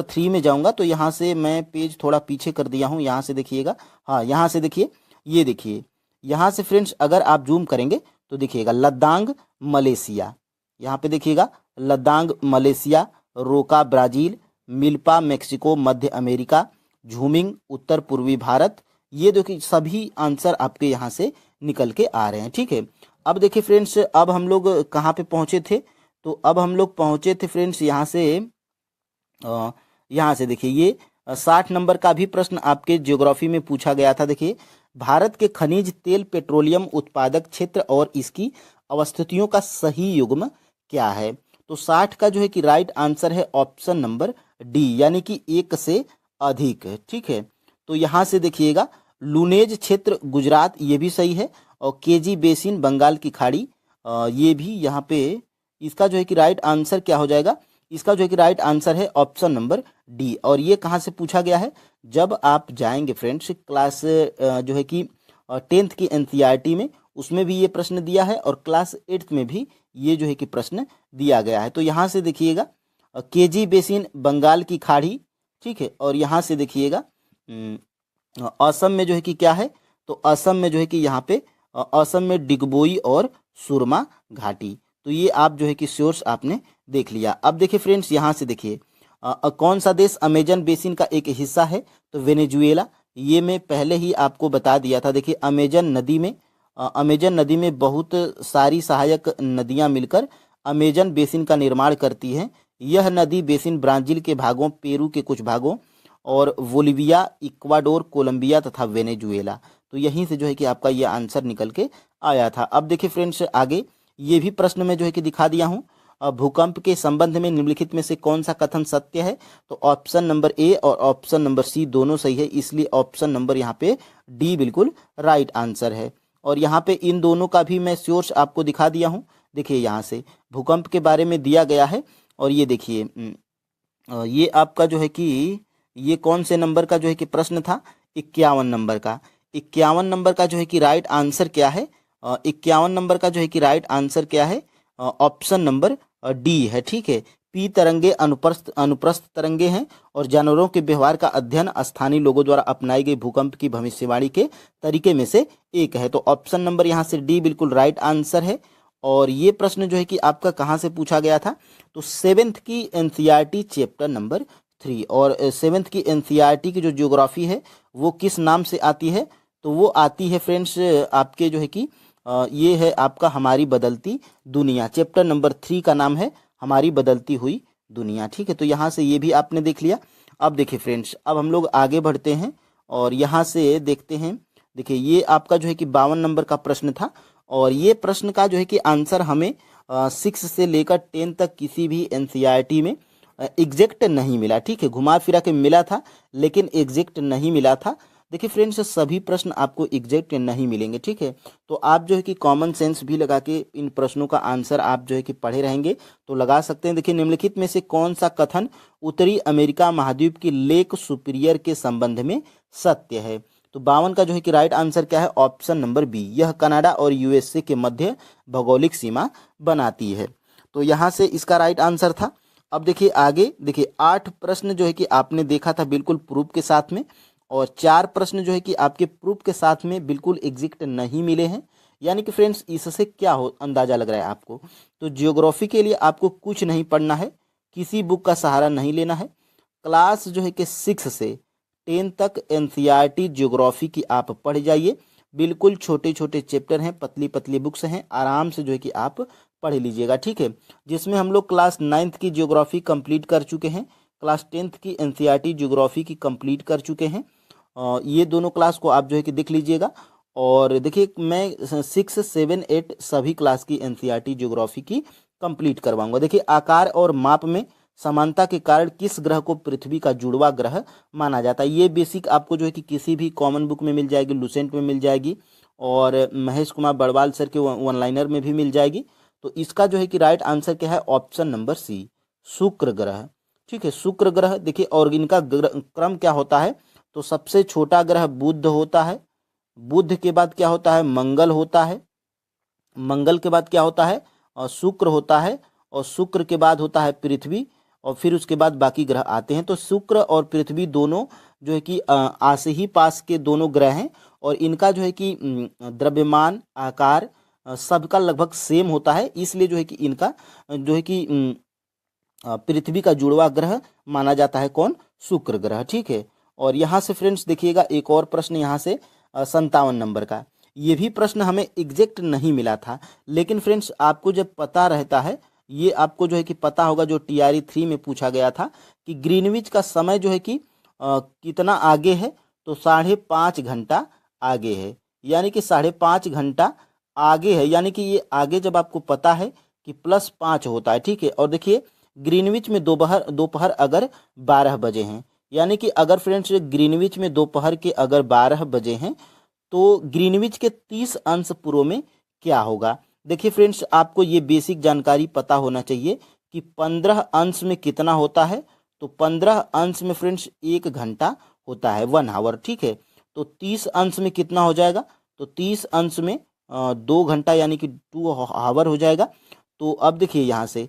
A: 3 में जाऊँगा। तो यहाँ से मैं पेज थोड़ा पीछे कर दिया हूँ, यहाँ से देखिएगा। हाँ, यहाँ से देखिए, ये देखिए यहाँ से फ्रेंड्स, अगर आप जूम करेंगे तो देखिएगा लद्दाख मलेशिया। यहाँ पे देखिएगा लद्दाख मलेशिया, रोका ब्राज़ील, मिल्पा मेक्सिको मध्य अमेरिका, झूमिंग उत्तर पूर्वी भारत। ये देखिए सभी आंसर आपके यहाँ से निकल के आ रहे हैं। ठीक है, अब देखिए फ्रेंड्स, अब हम लोग कहाँ पे पहुँचे थे? तो अब हम लोग पहुँचे थे फ्रेंड्स यहाँ से देखिए, ये 60 नंबर का भी प्रश्न आपके ज्योग्राफी में पूछा गया था। देखिए, भारत के खनिज तेल पेट्रोलियम उत्पादक क्षेत्र और इसकी अवस्थितियों का सही युग्म क्या है? तो 60 का जो है कि राइट आंसर है ऑप्शन नंबर डी, यानी कि 1 से अधिक। ठीक है, तो यहाँ से देखिएगा लूनेज क्षेत्र गुजरात, ये भी सही है। और केजी बेसिन बंगाल की खाड़ी, ये भी यहाँ पे, इसका जो है कि राइट आंसर क्या हो जाएगा? इसका जो है कि राइट आंसर है ऑप्शन नंबर डी। और ये कहाँ से पूछा गया है? जब आप जाएंगे फ्रेंड्स क्लास जो है कि 10th की एनसीईआरटी में, उसमें भी ये प्रश्न दिया है, और क्लास 8th में भी ये जो है कि प्रश्न दिया गया है। तो यहाँ से देखिएगा केजी बेसिन बंगाल की खाड़ी। ठीक है, और यहाँ से देखिएगा असम में जो है कि क्या है? तो असम में जो है कि यहाँ पे असम में डिगबोई और सुरमा घाटी। तो ये आप जो है कि सोर्स आपने देख लिया। अब देखिए फ्रेंड्स, यहाँ से देखिए कौन सा देश अमेजन बेसिन का एक हिस्सा है? तो वेनेजुएला। ये मैं पहले ही आपको बता दिया था। देखिए अमेजन नदी में बहुत सारी सहायक नदियाँ मिलकर अमेजन बेसिन का निर्माण करती हैं। यह नदी बेसिन ब्राज़ील के भागों, पेरू के कुछ भागों, और बोलिविया, इक्वाडोर, कोलंबिया तथा वेनेजुएला। तो यहीं से जो है कि आपका ये आंसर निकल के आया था। अब देखिए फ्रेंड्स, आगे ये भी प्रश्न में जो है कि दिखा दिया हूँ। भूकंप के संबंध में निम्नलिखित में से कौन सा कथन सत्य है? तो ऑप्शन नंबर ए और ऑप्शन नंबर सी दोनों सही है, इसलिए ऑप्शन नंबर यहाँ पे डी बिल्कुल राइट आंसर है। और यहाँ पे इन दोनों का भी मैं सोर्स आपको दिखा दिया हूँ। देखिए यहाँ से भूकंप के बारे में दिया गया है, और ये देखिए ये आपका जो है कि ये कौन से नंबर का जो है कि प्रश्न था? 51 नंबर का। 51 नंबर का जो है कि राइट आंसर क्या है? 51 नंबर का जो है कि राइट आंसर क्या है? ऑप्शन नंबर डी है। ठीक है, पी तरंगे अनुप्रस्थ तरंगे हैं, और जानवरों के व्यवहार का अध्ययन स्थानीय लोगों द्वारा अपनाई गई भूकंप की भविष्यवाणी के तरीके में से एक है। तो ऑप्शन नंबर यहाँ से डी बिल्कुल राइट आंसर है। और ये प्रश्न जो है कि आपका कहाँ से पूछा गया था? तो 7th की एनसीईआरटी चैप्टर नंबर 3, और 7th की एनसीईआरटी की जो ज्योग्राफी है वो किस नाम से आती है? तो वो आती है फ्रेंड्स आपके जो है कि ये है आपका हमारी बदलती दुनिया। चैप्टर नंबर 3 का नाम है हमारी बदलती हुई दुनिया। ठीक है, तो यहाँ से ये भी आपने देख लिया। अब देखिए फ्रेंड्स, अब हम लोग आगे बढ़ते हैं और यहाँ से देखते हैं। देखिए ये आपका जो है कि 52 नंबर का प्रश्न था, और ये प्रश्न का जो है कि आंसर हमें 6 से लेकर 10 तक किसी भी एनसीईआरटी में एग्जैक्ट नहीं मिला। ठीक है, घुमा फिरा के मिला था, लेकिन एग्जैक्ट नहीं मिला था। देखिए फ्रेंड्स, सभी प्रश्न आपको एग्जैक्ट नहीं मिलेंगे। ठीक है, तो आप जो है कि कॉमन सेंस भी लगा के इन प्रश्नों का आंसर आप जो है कि पढ़े रहेंगे तो लगा सकते हैं। देखिए, निम्नलिखित में से कौन सा कथन उत्तरी अमेरिका महाद्वीप की लेक सुपीरियर के संबंध में सत्य है? तो 52 का जो है कि राइट आंसर क्या है? ऑप्शन नंबर बी, यह कनाडा और यूएसए के मध्य भौगोलिक सीमा बनाती है। तो यहाँ से इसका राइट आंसर था। अब देखिए आगे, देखिए 8 प्रश्न जो है कि आपने देखा था बिल्कुल प्रूफ के साथ में, और 4 प्रश्न जो है कि आपके प्रूफ के साथ में बिल्कुल एग्जैक्ट नहीं मिले हैं। यानी कि फ्रेंड्स, इससे क्या हो अंदाजा लग रहा है आपको? तो जियोग्राफी के लिए आपको कुछ नहीं पढ़ना है, किसी बुक का सहारा नहीं लेना है। क्लास जो है कि 6 से 10 तक एनसीईआरटी जियोग्राफी की आप पढ़ जाइए। बिल्कुल छोटे छोटे चैप्टर हैं, पतली पतली बुक्स हैं, आराम से जो है कि आप
B: पढ़ लीजिएगा, ठीक है। जिसमें हम लोग क्लास 9th की ज्योग्राफी कंप्लीट कर चुके हैं, क्लास 10th की एनसीईआरटी ज्योग्राफी की कंप्लीट कर चुके हैं। ये दोनों क्लास को आप जो है कि देख लीजिएगा। और देखिए मैं 6, 7, 8 सभी क्लास की एनसीईआरटी ज्योग्राफी की कंप्लीट करवाऊंगा। देखिए आकार और माप में समानता के कारण किस ग्रह को पृथ्वी का जुड़वा ग्रह माना जाता है, ये बेसिक आपको जो है कि किसी भी कॉमन बुक में मिल जाएगी, लुसेंट में मिल जाएगी और महेश कुमार बड़वाल सर के वन लाइनर में भी मिल जाएगी। तो इसका जो है कि राइट आंसर क्या है, ऑप्शन नंबर सी, शुक्र ग्रह, ठीक है। शुक्र ग्रह देखिए, और इनका क्रम क्या होता है, तो सबसे छोटा ग्रह बुध होता है, बुध के बाद क्या होता है, मंगल होता है, मंगल के बाद क्या होता है, शुक्र होता है, और शुक्र के बाद होता है पृथ्वी, और फिर उसके बाद बाकी ग्रह आते हैं। तो शुक्र और पृथ्वी दोनों जो है कि आस ही पास के दोनों ग्रह हैं, और इनका जो है कि द्रव्यमान, आकार सबका लगभग सेम होता है, इसलिए जो है कि इनका जो है कि पृथ्वी का जुड़वा ग्रह माना जाता है कौन, शुक्र ग्रह, ठीक है। और यहाँ से फ्रेंड्स देखिएगा एक और प्रश्न यहाँ से 57 नंबर का, ये भी प्रश्न हमें एग्जैक्ट नहीं मिला था, लेकिन फ्रेंड्स आपको जब पता रहता है, ये आपको जो है कि पता होगा, जो TRE 3 में पूछा गया था कि ग्रीनविच का समय जो है कि कितना आगे है, तो 5.5 घंटा आगे है, यानी कि 5.5 घंटा आगे है, यानी कि ये आगे जब आपको पता है कि +5 होता है, ठीक है। और देखिए ग्रीनविच में दोपहर दोपहर अगर 12 बजे हैं, यानी कि अगर फ्रेंड्स ग्रीनविच में दोपहर के अगर 12 बजे हैं, तो ग्रीनविच के 30 अंश पूर्व में क्या होगा। देखिए फ्रेंड्स आपको ये बेसिक जानकारी पता होना चाहिए कि 15 अंश में कितना होता है, तो 15 अंश में फ्रेंड्स 1 घंटा होता है, 1 आवर, ठीक है। तो 30 अंश में कितना हो जाएगा, तो 30 अंश में 2 घंटा यानी कि 2 आवर हो जाएगा। तो अब देखिए यहाँ से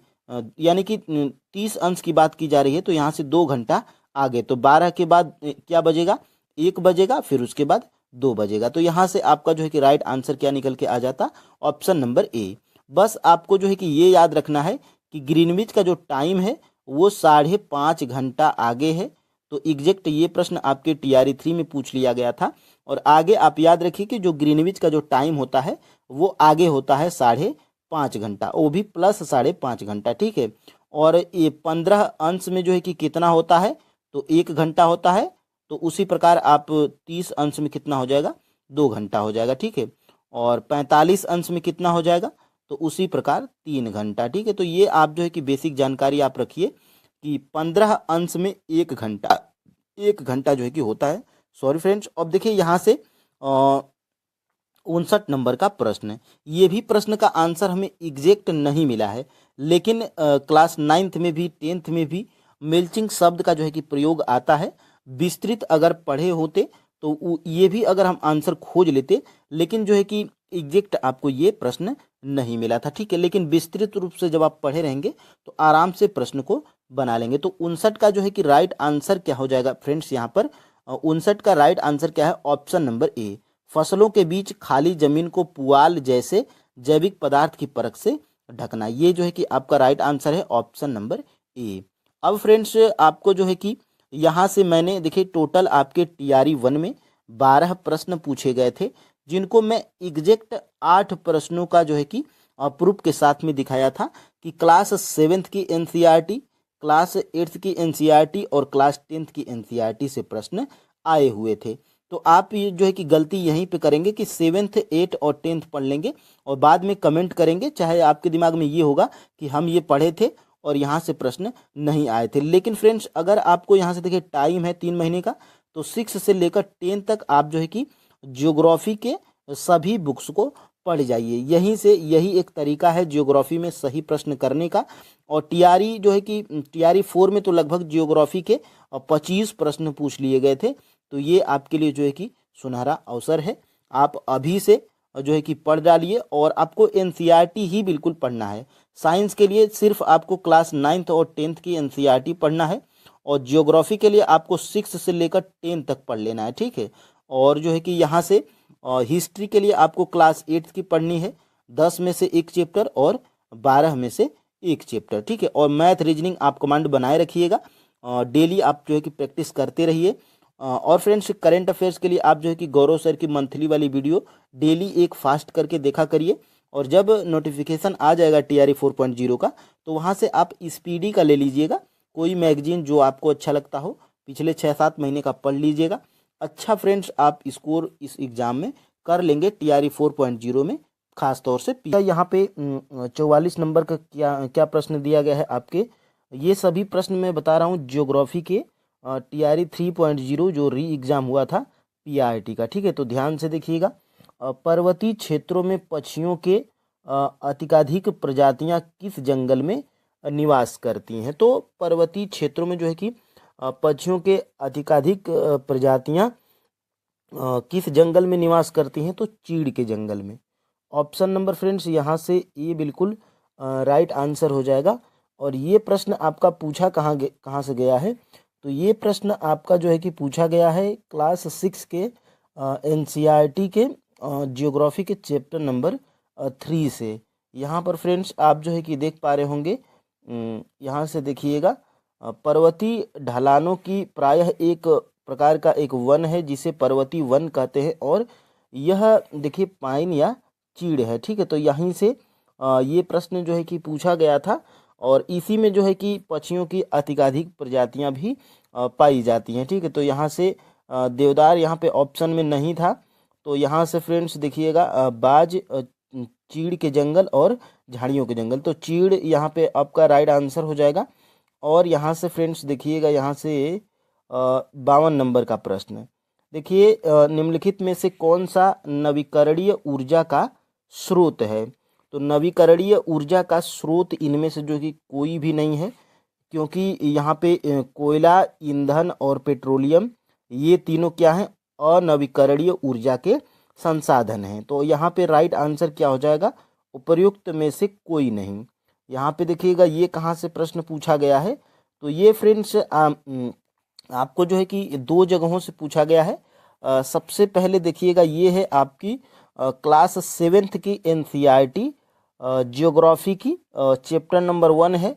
B: यानी कि 30 अंश की बात की जा रही है, तो यहाँ से 2 घंटा आगे, तो 12 के बाद क्या बजेगा, 1 बजेगा, फिर उसके बाद 2 बजेगा। तो यहाँ से आपका जो है कि राइट आंसर क्या निकल के आ जाता, ऑप्शन नंबर ए। बस आपको जो है कि ये याद रखना है कि ग्रीनविच का जो टाइम है वो 5.5 घंटा आगे है। तो एग्जैक्ट ये प्रश्न आपके TRE 3 में पूछ लिया गया था। और आगे आप याद रखिए कि जो ग्रीनविच का जो टाइम होता है वो आगे होता है 5.5 घंटा, वो भी प्लस 5.5 घंटा, ठीक है। और ये 15 अंश में जो है कि कितना होता है, तो 1 घंटा होता है। तो उसी प्रकार आप 30 अंश में कितना हो जाएगा, 2 घंटा हो जाएगा, ठीक है। और 45 अंश में कितना हो जाएगा, तो उसी प्रकार 3 घंटा, ठीक है। तो ये आप जो है कि बेसिक जानकारी आप रखिए कि 15 अंश में 1 घंटा, 1 घंटा जो है कि होता है। सॉरी फ्रेंड्स, अब देखिए यहाँ से 59 नंबर का प्रश्न है। ये भी प्रश्न का आंसर हमें एग्जैक्ट नहीं मिला है, लेकिन क्लास 9th में भी 10th में भी मेल्चिंग शब्द का जो है कि प्रयोग आता है। विस्तृत अगर पढ़े होते तो ये भी अगर हम आंसर खोज लेते, लेकिन जो है कि एग्जैक्ट आपको ये प्रश्न नहीं मिला था, ठीक है। लेकिन विस्तृत रूप से जब आप पढ़े रहेंगे तो आराम से प्रश्न को बना लेंगे। तो 59 का जो है कि राइट आंसर क्या हो जाएगा फ्रेंड्स, यहाँ पर 59 का राइट आंसर क्या है, ऑप्शन नंबर ए, फसलों के बीच खाली जमीन को पुआल जैसे जैविक पदार्थ की परत से ढकना, ये जो है कि आपका राइट आंसर है, ऑप्शन नंबर ए। अब फ्रेंड्स आपको जो है कि यहाँ से मैंने देखिए टोटल आपके TRE 1 में 12 प्रश्न पूछे गए थे, जिनको मैं एग्जैक्ट 8 प्रश्नों का जो है कि प्रूफ के साथ में दिखाया था कि क्लास 7th की NCERT, क्लास 8th की NCERT और क्लास 10th की NCERT से प्रश्न आए हुए थे। तो आप ये जो है कि गलती यहीं पे करेंगे कि 7th, 8th और 10th पढ़ लेंगे और बाद में कमेंट करेंगे, चाहे आपके दिमाग में ये होगा कि हम ये पढ़े थे और यहाँ से प्रश्न नहीं आए थे। लेकिन फ्रेंड्स अगर आपको यहाँ से देखिए टाइम है 3 महीने का, तो 6 से लेकर 10 तक आप जो है कि ज्योग्राफी के सभी बुक्स को पढ़ जाइए। यहीं से यही एक तरीका है ज्योग्राफी में सही प्रश्न करने का। और TRE जो है कि TRE 4 में तो लगभग ज्योग्राफी के 25 प्रश्न पूछ लिए गए थे। तो ये आपके लिए जो है कि सुनहरा अवसर है, आप अभी से जो है कि पढ़ डालिए। और आपको NCERT ही बिल्कुल पढ़ना है। साइंस के लिए सिर्फ आपको क्लास 9th और 10th की NCERT पढ़ना है, और ज्योग्राफी के लिए आपको 6 से लेकर 10 तक पढ़ लेना है, ठीक है। और जो है कि यहाँ से हिस्ट्री के लिए आपको क्लास 8 की पढ़नी है, 10 में से 1 चैप्टर और 12 में से 1 चैप्टर, ठीक है। और मैथ रीजनिंग आप कमांड बनाए रखिएगा, डेली आप जो है कि प्रैक्टिस करते रहिए। और फ्रेंड्स करेंट अफेयर्स के लिए आप जो है कि गौरव सर की मंथली वाली वीडियो डेली एक फास्ट करके देखा करिए। और जब नोटिफिकेशन आ जाएगा TRE 4.0 का, तो वहाँ से आप स्पीडी का ले लीजिएगा, कोई मैगजीन जो आपको अच्छा लगता हो, पिछले 6-7 महीने का पढ़ लीजिएगा। अच्छा फ्रेंड्स, आप स्कोर इस एग्ज़ाम में कर लेंगे TRE 4.0 में, खास तौर से यहाँ पे 44 नंबर का क्या क्या प्रश्न दिया गया है आपके। ये सभी प्रश्न मैं बता रहा हूँ ज्योग्राफी के TRE 3.0 जो री एग्ज़ाम हुआ था PRT का, ठीक है। तो ध्यान से देखिएगा। पर्वतीय क्षेत्रों में पक्षियों के अधिकाधिक प्रजातियां किस जंगल में निवास करती हैं। तो पर्वतीय क्षेत्रों में जो है कि पक्षियों के अधिकाधिक प्रजातियां किस जंगल में निवास करती हैं, तो चीड़ के जंगल में। ऑप्शन नंबर फ्रेंड्स यहाँ से ये बिल्कुल राइट आंसर हो जाएगा। और ये प्रश्न आपका पूछा कहाँ से गया है, तो ये प्रश्न आपका जो है कि पूछा गया है क्लास 6 के NCERT के जियोग्राफी के चैप्टर नंबर 3 से। यहाँ पर फ्रेंड्स आप जो है कि देख पा रहे होंगे, यहाँ से देखिएगा, पर्वतीय ढलानों की प्रायः एक प्रकार का एक वन है जिसे पर्वतीय वन कहते हैं, और यह देखिए पाइन या चीड़ है, ठीक है। तो यहीं से ये प्रश्न जो है कि पूछा गया था, और इसी में जो है कि पक्षियों की अधिकाधिक प्रजातियां भी पाई जाती हैं, ठीक है। तो यहाँ से देवदार यहाँ पे ऑप्शन में नहीं था, तो यहाँ से फ्रेंड्स देखिएगा बाज, चीड़ के जंगल और झाड़ियों के जंगल, तो चीड़ यहाँ पे आपका राइट आंसर हो जाएगा। और यहाँ से फ्रेंड्स देखिएगा, यहाँ से 52 नंबर का प्रश्न है। देखिए निम्नलिखित में से कौन सा नवीकरणीय ऊर्जा का स्रोत है। तो नवीकरणीय ऊर्जा का स्रोत इनमें से जो कि कोई भी नहीं है, क्योंकि यहाँ पे कोयला, ईंधन और पेट्रोलियम, ये तीनों क्या हैं, अनवीकरणीय ऊर्जा के संसाधन हैं। तो यहाँ पे राइट आंसर क्या हो जाएगा, उपर्युक्त में से कोई नहीं। यहाँ पे देखिएगा ये कहाँ से प्रश्न पूछा गया है, तो ये फ्रेंड्स आपको जो है कि 2 जगहों से पूछा गया है। सबसे पहले देखिएगा ये है आपकी क्लास 7th की NCERT जियोग्राफी की चैप्टर नंबर 1 है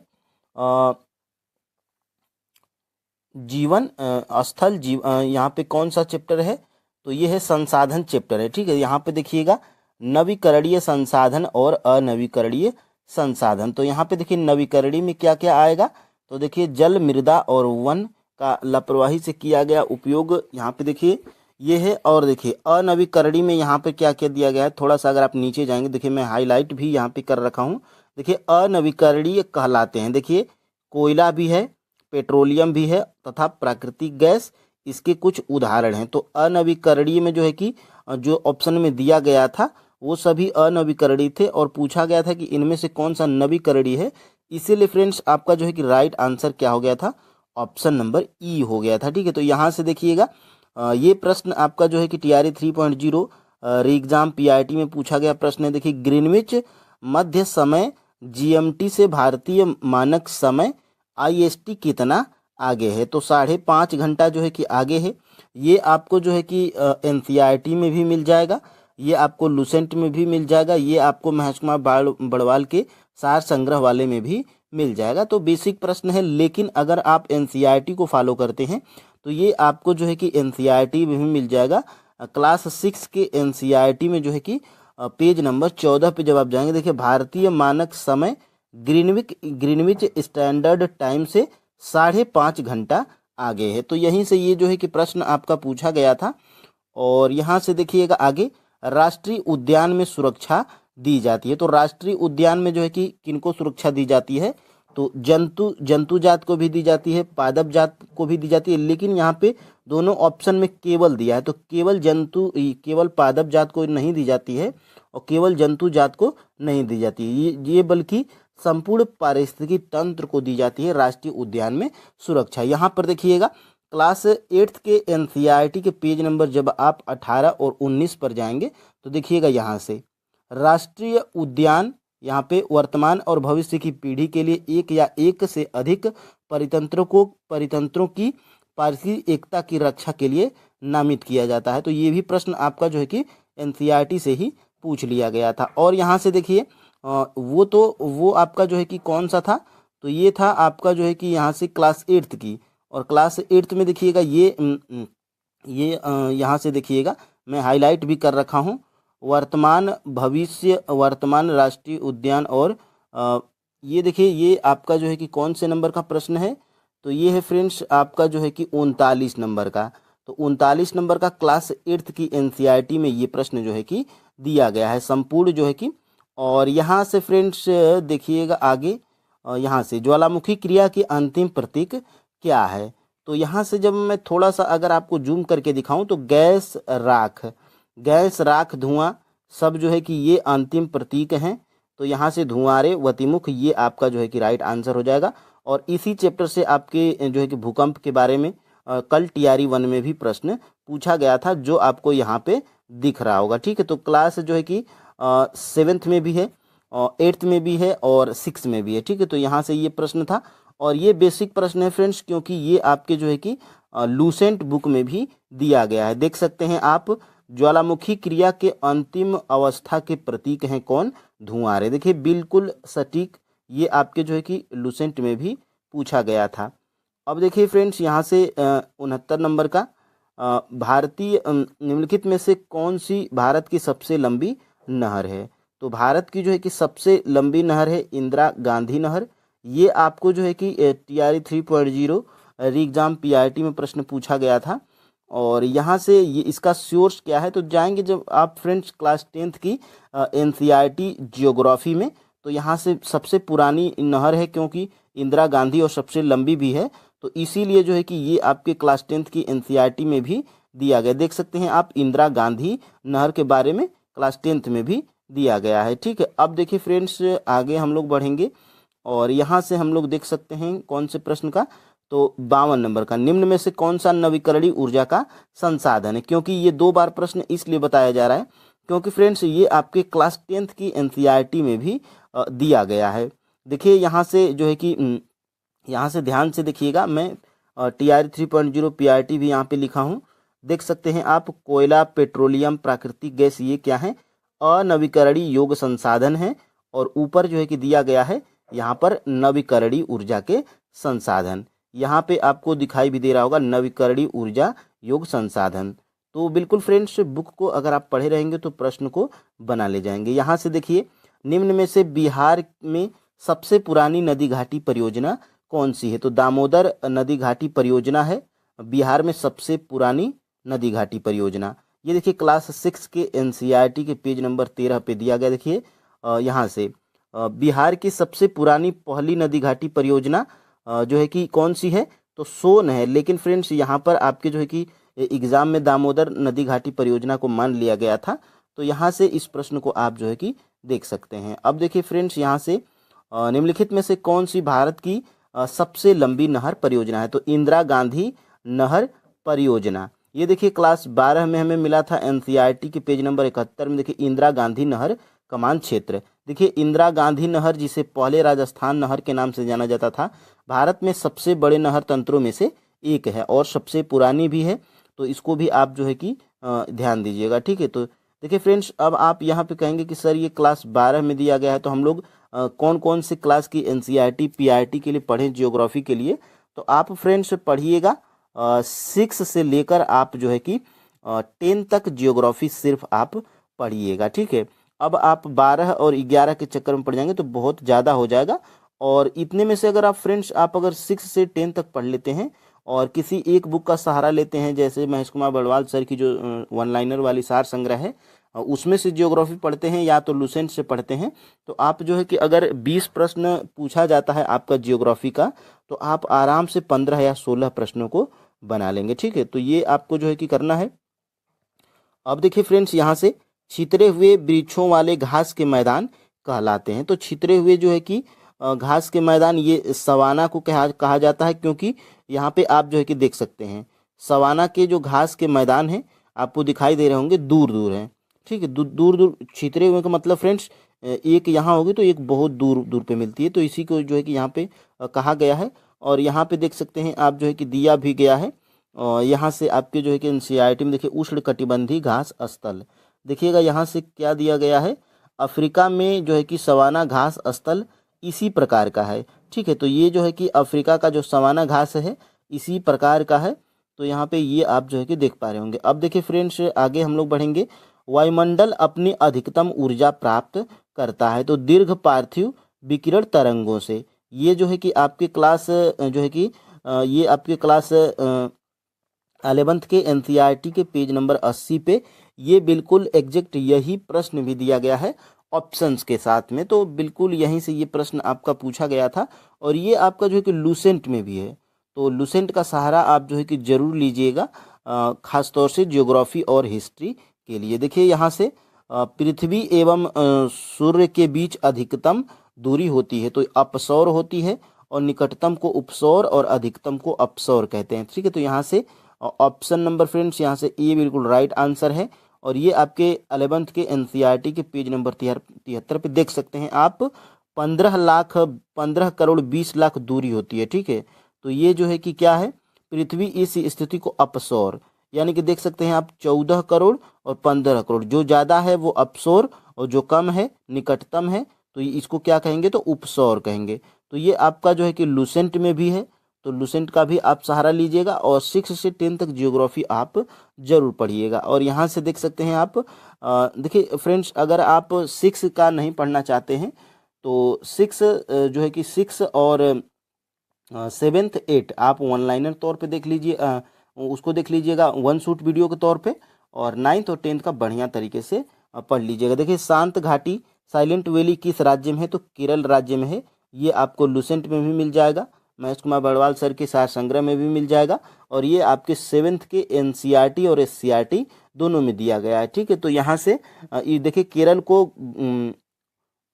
B: जीवन स्थल यहाँ पे कौन सा चैप्टर है, तो ये है संसाधन चैप्टर है, ठीक है। यहाँ पे देखिएगा नवीकरणीय संसाधन और अनवीकरणीय संसाधन। तो यहाँ पे देखिए नवीकरणीय में क्या क्या आएगा, तो देखिए जल, मृदा और वन का लापरवाही से किया गया उपयोग, यहाँ पे देखिए ये है। और देखिए अनवीकरणीय में यहाँ पे क्या क्या दिया गया है, थोड़ा सा अगर आप नीचे जाएंगे, देखिए मैं हाईलाइट भी यहाँ पे कर रखा हूँ। देखिए अनवीकरणीय कहलाते हैं, देखिए कोयला भी है, पेट्रोलियम भी है तथा प्राकृतिक गैस, इसके कुछ उदाहरण हैं। तो अनवीकरणीय में जो है कि जो ऑप्शन में दिया गया था वो सभी अनवीकरणीय थे, और पूछा गया था कि इनमें से कौन सा नवीकरणीय है। इसीलिए फ्रेंड्स आपका जो है कि राइट आंसर क्या हो गया था, ऑप्शन नंबर ई हो गया था, ठीक है। तो यहाँ से देखिएगा ये प्रश्न आपका जो है कि TRE 3.0 री एग्जाम PRT में पूछा गया प्रश्न है। देखिए ग्रीनविच मध्य समय GMT से भारतीय मानक समय IST कितना आगे है, तो 5.5 घंटा जो है कि आगे है। ये आपको जो है कि NCERT में भी मिल जाएगा, ये आपको लुसेंट में भी मिल जाएगा, ये आपको महेश कुमार बड़वाल के सार संग्रह वाले में भी मिल जाएगा। तो बेसिक प्रश्न है, लेकिन अगर आप NCERT को फॉलो करते हैं तो ये आपको जो है कि NCERT में भी मिल जाएगा। क्लास 6 के NCERT में जो है कि पेज नंबर 14 पे जब आप जाएंगे, देखिए भारतीय मानक समय ग्रीनविच स्टैंडर्ड टाइम से 5.5 घंटा आगे है। तो यहीं से ये जो है कि प्रश्न आपका पूछा गया था। और यहाँ से देखिएगा आगे, राष्ट्रीय उद्यान में सुरक्षा दी जाती है। तो राष्ट्रीय उद्यान में जो है कि किनको सुरक्षा दी जाती है, तो जंतु जात को भी दी जाती है, पादप जात को भी दी जाती है, लेकिन यहाँ पे दोनों ऑप्शन में केवल दिया है, तो केवल पादप जात को नहीं दी जाती है और केवल जंतु जात को नहीं दी जाती है, ये बल्कि संपूर्ण पारिस्थितिकी तंत्र को दी जाती है राष्ट्रीय उद्यान में सुरक्षा। यहाँ पर देखिएगा क्लास 8 के NCERT के पेज नंबर जब आप 18 और 19 पर जाएंगे, तो देखिएगा यहाँ से राष्ट्रीय उद्यान, यहाँ पे वर्तमान और भविष्य की पीढ़ी के लिए एक या एक से अधिक परितंत्रों की पारिस्थितिक एकता की रक्षा के लिए नामित किया जाता है। तो ये भी प्रश्न आपका जो है कि NCERT से ही पूछ लिया गया था। और यहाँ से देखिए वो आपका जो है कि कौन सा था, तो ये था आपका जो है कि यहाँ से क्लास 8 की। और क्लास 8 में देखिएगा ये यहाँ से देखिएगा मैं हाईलाइट भी कर रखा हूँ, वर्तमान भविष्य वर्तमान राष्ट्रीय उद्यान और ये देखिए ये आपका जो है कि कौन से नंबर का प्रश्न है, तो ये है फ्रेंड्स आपका जो है कि 39 नंबर का। तो 39 नंबर का क्लास 8th की एनसीईआरटी में ये प्रश्न जो है कि दिया गया है संपूर्ण जो है कि। और यहाँ से फ्रेंड्स देखिएगा आगे, यहाँ से ज्वालामुखी क्रिया की अंतिम प्रतीक क्या है। तो यहाँ से जब मैं थोड़ा सा अगर आपको जूम करके दिखाऊं तो गैस राख धुआं सब जो है कि ये अंतिम प्रतीक हैं। तो यहाँ से धुआंरे वतिमुख ये आपका जो है कि राइट आंसर हो जाएगा। और इसी चैप्टर से आपके जो है कि भूकंप के बारे में कल टीआरई 1 में भी प्रश्न पूछा गया था, जो आपको यहाँ पे दिख रहा होगा। ठीक है, तो क्लास जो है कि 7th में भी है, 8th में भी है और 6th में भी है। ठीक है, तो यहाँ से ये प्रश्न था और ये बेसिक प्रश्न है फ्रेंड्स, क्योंकि ये आपके जो है कि लूसेंट बुक में भी दिया गया है। देख सकते हैं आप, ज्वालामुखी क्रिया के अंतिम अवस्था के प्रतीक हैं कौन, धुआंरे। देखिए बिल्कुल सटीक, ये आपके जो है कि लूसेंट में भी पूछा गया था। अब देखिए फ्रेंड्स यहाँ से 69 नंबर का भारतीय निम्नलिखित में से कौन सी भारत की सबसे लंबी नहर है। तो भारत की जो है कि सबसे लंबी नहर है इंदिरा गांधी नहर। ये आपको जो है कि टीआरई 3.0 एग्जाम पीआरटी में प्रश्न पूछा गया था। और यहाँ से ये इसका सोर्स क्या है, तो जाएंगे जब आप फ्रेंड्स क्लास 10th की एनसीईआरटी जियोग्राफी में, तो यहाँ से सबसे पुरानी नहर है क्योंकि इंदिरा गांधी और सबसे लंबी भी है, तो इसीलिए जो है कि ये आपके क्लास 10th की एनसीईआरटी में भी दिया गया। देख सकते हैं आप, इंदिरा गांधी नहर के बारे में क्लास 10th में भी दिया गया है। ठीक है, अब देखिए फ्रेंड्स आगे हम लोग बढ़ेंगे और यहाँ से हम लोग देख सकते हैं कौन से प्रश्न का, तो 52 नंबर का, निम्न में से कौन सा नवीकरणीय ऊर्जा का संसाधन है। क्योंकि ये 2 बार प्रश्न इसलिए बताया जा रहा है क्योंकि फ्रेंड्स ये आपके क्लास 10th की एनसीईआरटी में भी दिया गया है। देखिए यहाँ से जो है कि यहाँ से ध्यान से देखिएगा, मैं टीआरई 3.0 पीआरटी भी यहाँ पे लिखा हूँ। देख सकते हैं आप, कोयला, पेट्रोलियम, प्राकृतिक गैस ये क्या है, अनवीकरणीय योग्य संसाधन है। और ऊपर जो है कि दिया गया है यहाँ पर नवीकरणीय ऊर्जा के संसाधन, यहाँ पे आपको दिखाई भी दे रहा होगा नवीकरणीय ऊर्जा योग संसाधन। तो बिल्कुल फ्रेंड्स बुक को अगर आप पढ़े रहेंगे तो प्रश्न को बना ले जाएंगे। यहाँ से देखिए, निम्न में से बिहार में सबसे पुरानी नदी घाटी परियोजना कौन सी है। तो दामोदर नदी घाटी परियोजना है बिहार में सबसे पुरानी नदी घाटी परियोजना। ये देखिए क्लास 6 के एनसीईआरटी के पेज नंबर 13 पे दिया गया। देखिए यहाँ से बिहार की सबसे पुरानी पहली नदी घाटी परियोजना जो है कि कौन सी है, तो सोन है। लेकिन फ्रेंड्स यहाँ पर आपके जो है कि एग्जाम में दामोदर नदी घाटी परियोजना को मान लिया गया था, तो यहाँ से इस प्रश्न को आप जो है कि देख सकते हैं। अब देखिए फ्रेंड्स यहाँ से निम्नलिखित में से कौन सी भारत की सबसे लंबी नहर परियोजना है। तो इंदिरा गांधी नहर परियोजना, ये देखिए क्लास 12 में हमें मिला था एनसीईआरटी के पेज नंबर 71 में। देखिए इंदिरा गांधी नहर कमान क्षेत्र, देखिए इंदिरा गांधी नहर जिसे पहले राजस्थान नहर के नाम से जाना जाता था, भारत में सबसे बड़े नहर तंत्रों में से एक है और सबसे पुरानी भी है। तो इसको भी आप जो है कि ध्यान दीजिएगा। ठीक है, तो देखिए फ्रेंड्स अब आप यहाँ पे कहेंगे कि सर ये क्लास 12 में दिया गया है, तो हम लोग कौन कौन से क्लास की एनसीईआरटी पीआरटी के लिए पढ़ें जियोग्राफी के लिए। तो आप फ्रेंड्स पढ़िएगा 6 से लेकर आप जो है कि 10 तक जियोग्राफी सिर्फ आप पढ़िएगा। ठीक है, अब आप 12 और 11 के चक्कर में पड़ जाएंगे तो बहुत ज़्यादा हो जाएगा। और इतने में से अगर आप फ्रेंड्स आप अगर 6 से 10 तक पढ़ लेते हैं और किसी एक बुक का सहारा लेते हैं, जैसे महेश कुमार बड़वाल सर की जो 1 लाइनर वाली सार संग्रह है उसमें से जियोग्राफी पढ़ते हैं या तो लूसेंट से पढ़ते हैं, तो आप जो है कि अगर 20 प्रश्न पूछा जाता है आपका जियोग्राफी का, तो आप आराम से 15 या 16 प्रश्नों को बना लेंगे। ठीक है, तो ये आपको जो है कि करना है। अब देखिए फ्रेंड्स यहाँ से छितरे हुए वृक्षों वाले घास के मैदान कहलाते हैं। तो छितरे हुए जो है कि घास के मैदान ये सवाना को कहा जाता है, क्योंकि यहाँ पे आप जो है कि देख सकते हैं सवाना के जो घास के मैदान हैं आपको दिखाई दे रहे होंगे, दूर दूर हैं। ठीक है, दूर दूर छितरे हुए का मतलब फ्रेंड्स एक यहाँ होगी तो एक बहुत दूर दूर पे मिलती है, तो इसी को जो है कि यहाँ पे कहा गया है। और यहाँ पे देख सकते हैं आप जो है कि दिया भी गया है। और यहाँ से आपके जो है कि एनसीईआरटी में देखिए उष्णकटिबंधीय घास स्थल, देखिएगा यहाँ से क्या दिया गया है, अफ्रीका में जो है कि सवाना घास स्थल इसी प्रकार का है। ठीक है, तो ये जो है कि अफ्रीका का जो सवाना घास है इसी प्रकार का है, तो यहाँ पे ये आप जो है कि देख पा रहे होंगे। अब देखिए फ्रेंड्स आगे हम लोग बढ़ेंगे वायुमंडल अपनी अधिकतम ऊर्जा प्राप्त करता है? तो दीर्घ पार्थिव विकिरण तरंगों से। ये जो है कि आपके क्लास जो है कि ये आपके क्लास 11th के एनसीईआरटी के पेज नंबर 80 पे ये बिल्कुल एग्जैक्ट यही प्रश्न भी दिया गया है ऑप्शंस के साथ में। तो बिल्कुल यहीं से ये प्रश्न आपका पूछा गया था और ये आपका जो है कि लूसेंट में भी है। तो लूसेंट का सहारा आप जो है कि जरूर लीजिएगा, खास तौर से ज्योग्राफी और हिस्ट्री के लिए। देखिए यहाँ से पृथ्वी एवं सूर्य के बीच अधिकतम दूरी होती है तो अपसौर होती है, और निकटतम को उपसौर और अधिकतम को अपसौर कहते हैं। ठीक है, तो यहाँ से ऑप्शन नंबर फ्रेंड्स यहाँ से ए बिल्कुल राइट आंसर है। और ये आपके 11th के एनसीईआरटी के पेज नंबर 73 पे देख सकते हैं आप। 15 करोड़ 20 लाख दूरी होती है। ठीक है, तो ये जो है कि क्या है, पृथ्वी इस स्थिति को अपसौर, यानी कि देख सकते हैं आप 14 करोड़ और 15 करोड़, जो ज़्यादा है वो अपसौर और जो कम है निकटतम है तो इसको क्या कहेंगे, तो उपसौर कहेंगे। तो ये आपका जो है कि लूसेंट में भी है, तो लूसेंट का भी आप सहारा लीजिएगा और 6 से 10 तक जियोग्राफी आप जरूर पढ़िएगा। और यहाँ से देख सकते हैं आप, देखिए फ्रेंड्स, अगर आप 6 का नहीं पढ़ना चाहते हैं तो 6 जो है कि 6 और 7th 8 आप वन लाइनर तौर पे देख लीजिए, उसको देख लीजिएगा वन शूट वीडियो के तौर पे, और 9th और 10th का बढ़िया तरीके से पढ़ लीजिएगा। देखिए शांत घाटी साइलेंट वैली किस राज्य में है, तो केरल राज्य में है। ये आपको लूसेंट में भी मिल जाएगा, महेश कुमार बड़वाल सर के सार संग्रह में भी मिल जाएगा, और ये आपके 7th के एनसीईआरटी और एससीईआरटी दोनों में दिया गया है। ठीक है, तो यहाँ से ये देखिए केरल को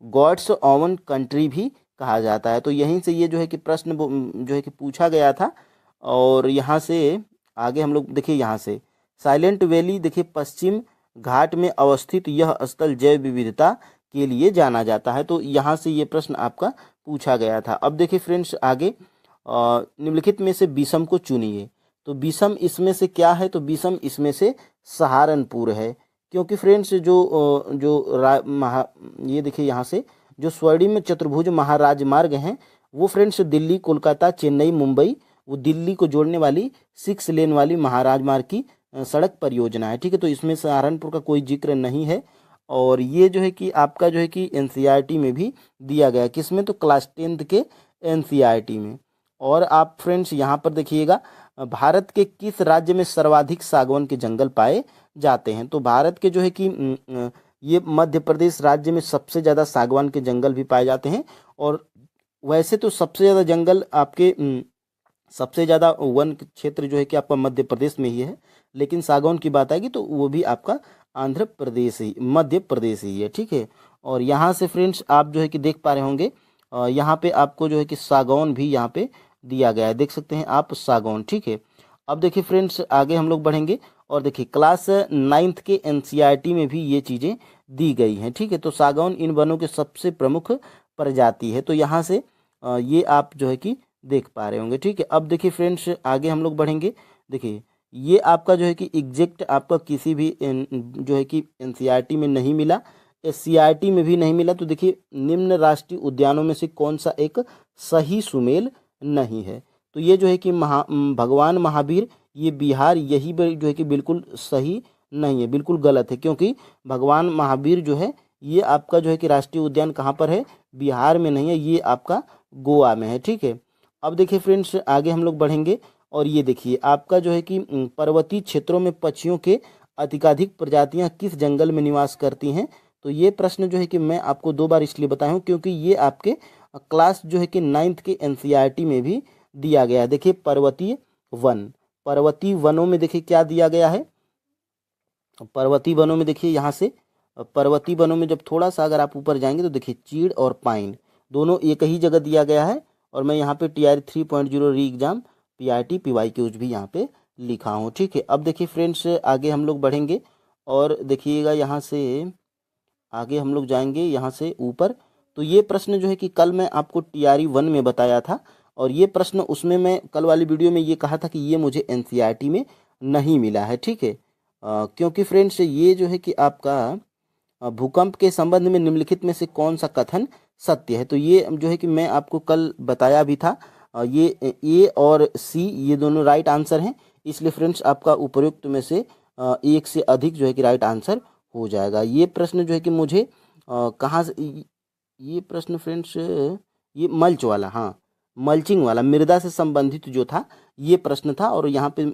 B: गॉड्स ओवन कंट्री भी कहा जाता है। तो यहीं से ये जो है कि प्रश्न जो है कि पूछा गया था। और यहाँ से आगे हम लोग देखिए, यहाँ से साइलेंट वैली, देखिए पश्चिम घाट में अवस्थित यह स्थल जैव विविधता के लिए जाना जाता है। तो यहाँ से ये प्रश्न आपका पूछा गया था। अब देखिए फ्रेंड्स आगे, निम्नलिखित में से विषम को चुनिए। तो विषम इसमें से क्या है, तो विषम इसमें से सहारनपुर है, क्योंकि फ्रेंड्स ये देखिए यहाँ से जो स्वर्णिम चतुर्भुज महाराजमार्ग हैं वो फ्रेंड्स दिल्ली, कोलकाता, चेन्नई, मुंबई, वो दिल्ली को जोड़ने वाली 6 लेन वाली महाराजमार्ग की सड़क परियोजना है। ठीक है, तो इसमें सहारनपुर का कोई जिक्र नहीं है। और ये जो है कि आपका जो है कि एनसीईआरटी में भी दिया गया है, किसमें, तो क्लास 10th के एनसीईआरटी में। और आप फ्रेंड्स यहाँ पर देखिएगा, भारत के किस राज्य में सर्वाधिक सागवान के जंगल पाए जाते हैं। तो भारत के जो है कि ये मध्य प्रदेश राज्य में सबसे ज़्यादा सागवान के जंगल भी पाए जाते हैं। और वैसे तो सबसे ज़्यादा जंगल आपके सबसे ज़्यादा वन क्षेत्र जो है कि आपका मध्य प्रदेश में ही है, लेकिन सागौन की बात आएगी तो वो भी आपका आंध्र प्रदेश ही, मध्य प्रदेश ही है। ठीक है, और यहाँ से फ्रेंड्स आप जो है कि देख पा रहे होंगे, यहाँ पे आपको जो है कि सागौन भी यहाँ पे दिया गया है, देख सकते हैं आप सागौन। ठीक है, अब देखिए फ्रेंड्स आगे हम लोग बढ़ेंगे और देखिए क्लास 9th के एनसीईआरटी में भी ये चीज़ें दी गई हैं। ठीक है, तो सागौन इन वनों के सबसे प्रमुख प्रजाति है। तो यहाँ से ये आप जो है कि देख पा रहे होंगे। ठीक है, अब देखिए फ्रेंड्स आगे हम लोग बढ़ेंगे। देखिए ये आपका जो है कि एग्जैक्ट आपका किसी भी जो है कि एनसीईआरटी में नहीं मिला, एससीईआरटी में भी नहीं मिला। तो देखिए निम्न राष्ट्रीय उद्यानों में से कौन सा एक सही सुमेल नहीं है। तो ये जो है कि भगवान महावीर, ये बिहार, यही जो है कि बिल्कुल सही नहीं है, बिल्कुल गलत है, क्योंकि भगवान महावीर जो है ये आपका जो है कि राष्ट्रीय उद्यान कहाँ पर है, बिहार में नहीं है, ये आपका गोवा में है। ठीक है, अब देखिए फ्रेंड्स आगे हम लोग बढ़ेंगे और ये देखिए आपका जो है कि पर्वतीय क्षेत्रों में पक्षियों के अधिकाधिक प्रजातियां किस जंगल में निवास करती हैं। तो ये प्रश्न जो है कि मैं आपको 2 बार इसलिए बताया हूँ क्योंकि ये आपके क्लास जो है कि 9th के एनसीईआरटी में भी दिया गया है। देखिए पर्वतीय वन, पर्वतीय वनों में देखिए क्या दिया गया है, पर्वतीय वनों में देखिए यहाँ से पर्वतीय वनों में जब थोड़ा सा अगर आप ऊपर जाएंगे तो देखिए चीड़ और पाइन दोनों एक ही जगह दिया गया है। और मैं यहाँ पे TR 3.0 री एग्जाम PRT PYQs भी यहाँ पे लिखा हूँ। ठीक है, अब देखिए फ्रेंड्स आगे हम लोग बढ़ेंगे और देखिएगा यहाँ से आगे हम लोग जाएंगे यहाँ से ऊपर। तो ये प्रश्न जो है कि कल मैं आपको TRE 1 में बताया था और ये प्रश्न उसमें मैं कल वाली वीडियो में ये कहा था कि ये मुझे एनसीईआरटी में नहीं मिला है। ठीक है, क्योंकि फ्रेंड्स ये जो है कि आपका भूकंप के संबंध में निम्नलिखित में से कौन सा कथन सत्य है। तो ये जो है कि मैं आपको कल बताया भी था, ये A और C ये दोनों राइट आंसर हैं, इसलिए फ्रेंड्स आपका उपयुक्त में से एक से अधिक जो है कि राइट आंसर हो जाएगा। ये प्रश्न जो है कि मुझे कहाँ से ये प्रश्न फ्रेंड्स, ये मल्च वाला, हाँ मल्चिंग वाला, मृदा से संबंधित जो था ये प्रश्न था। और यहाँ पे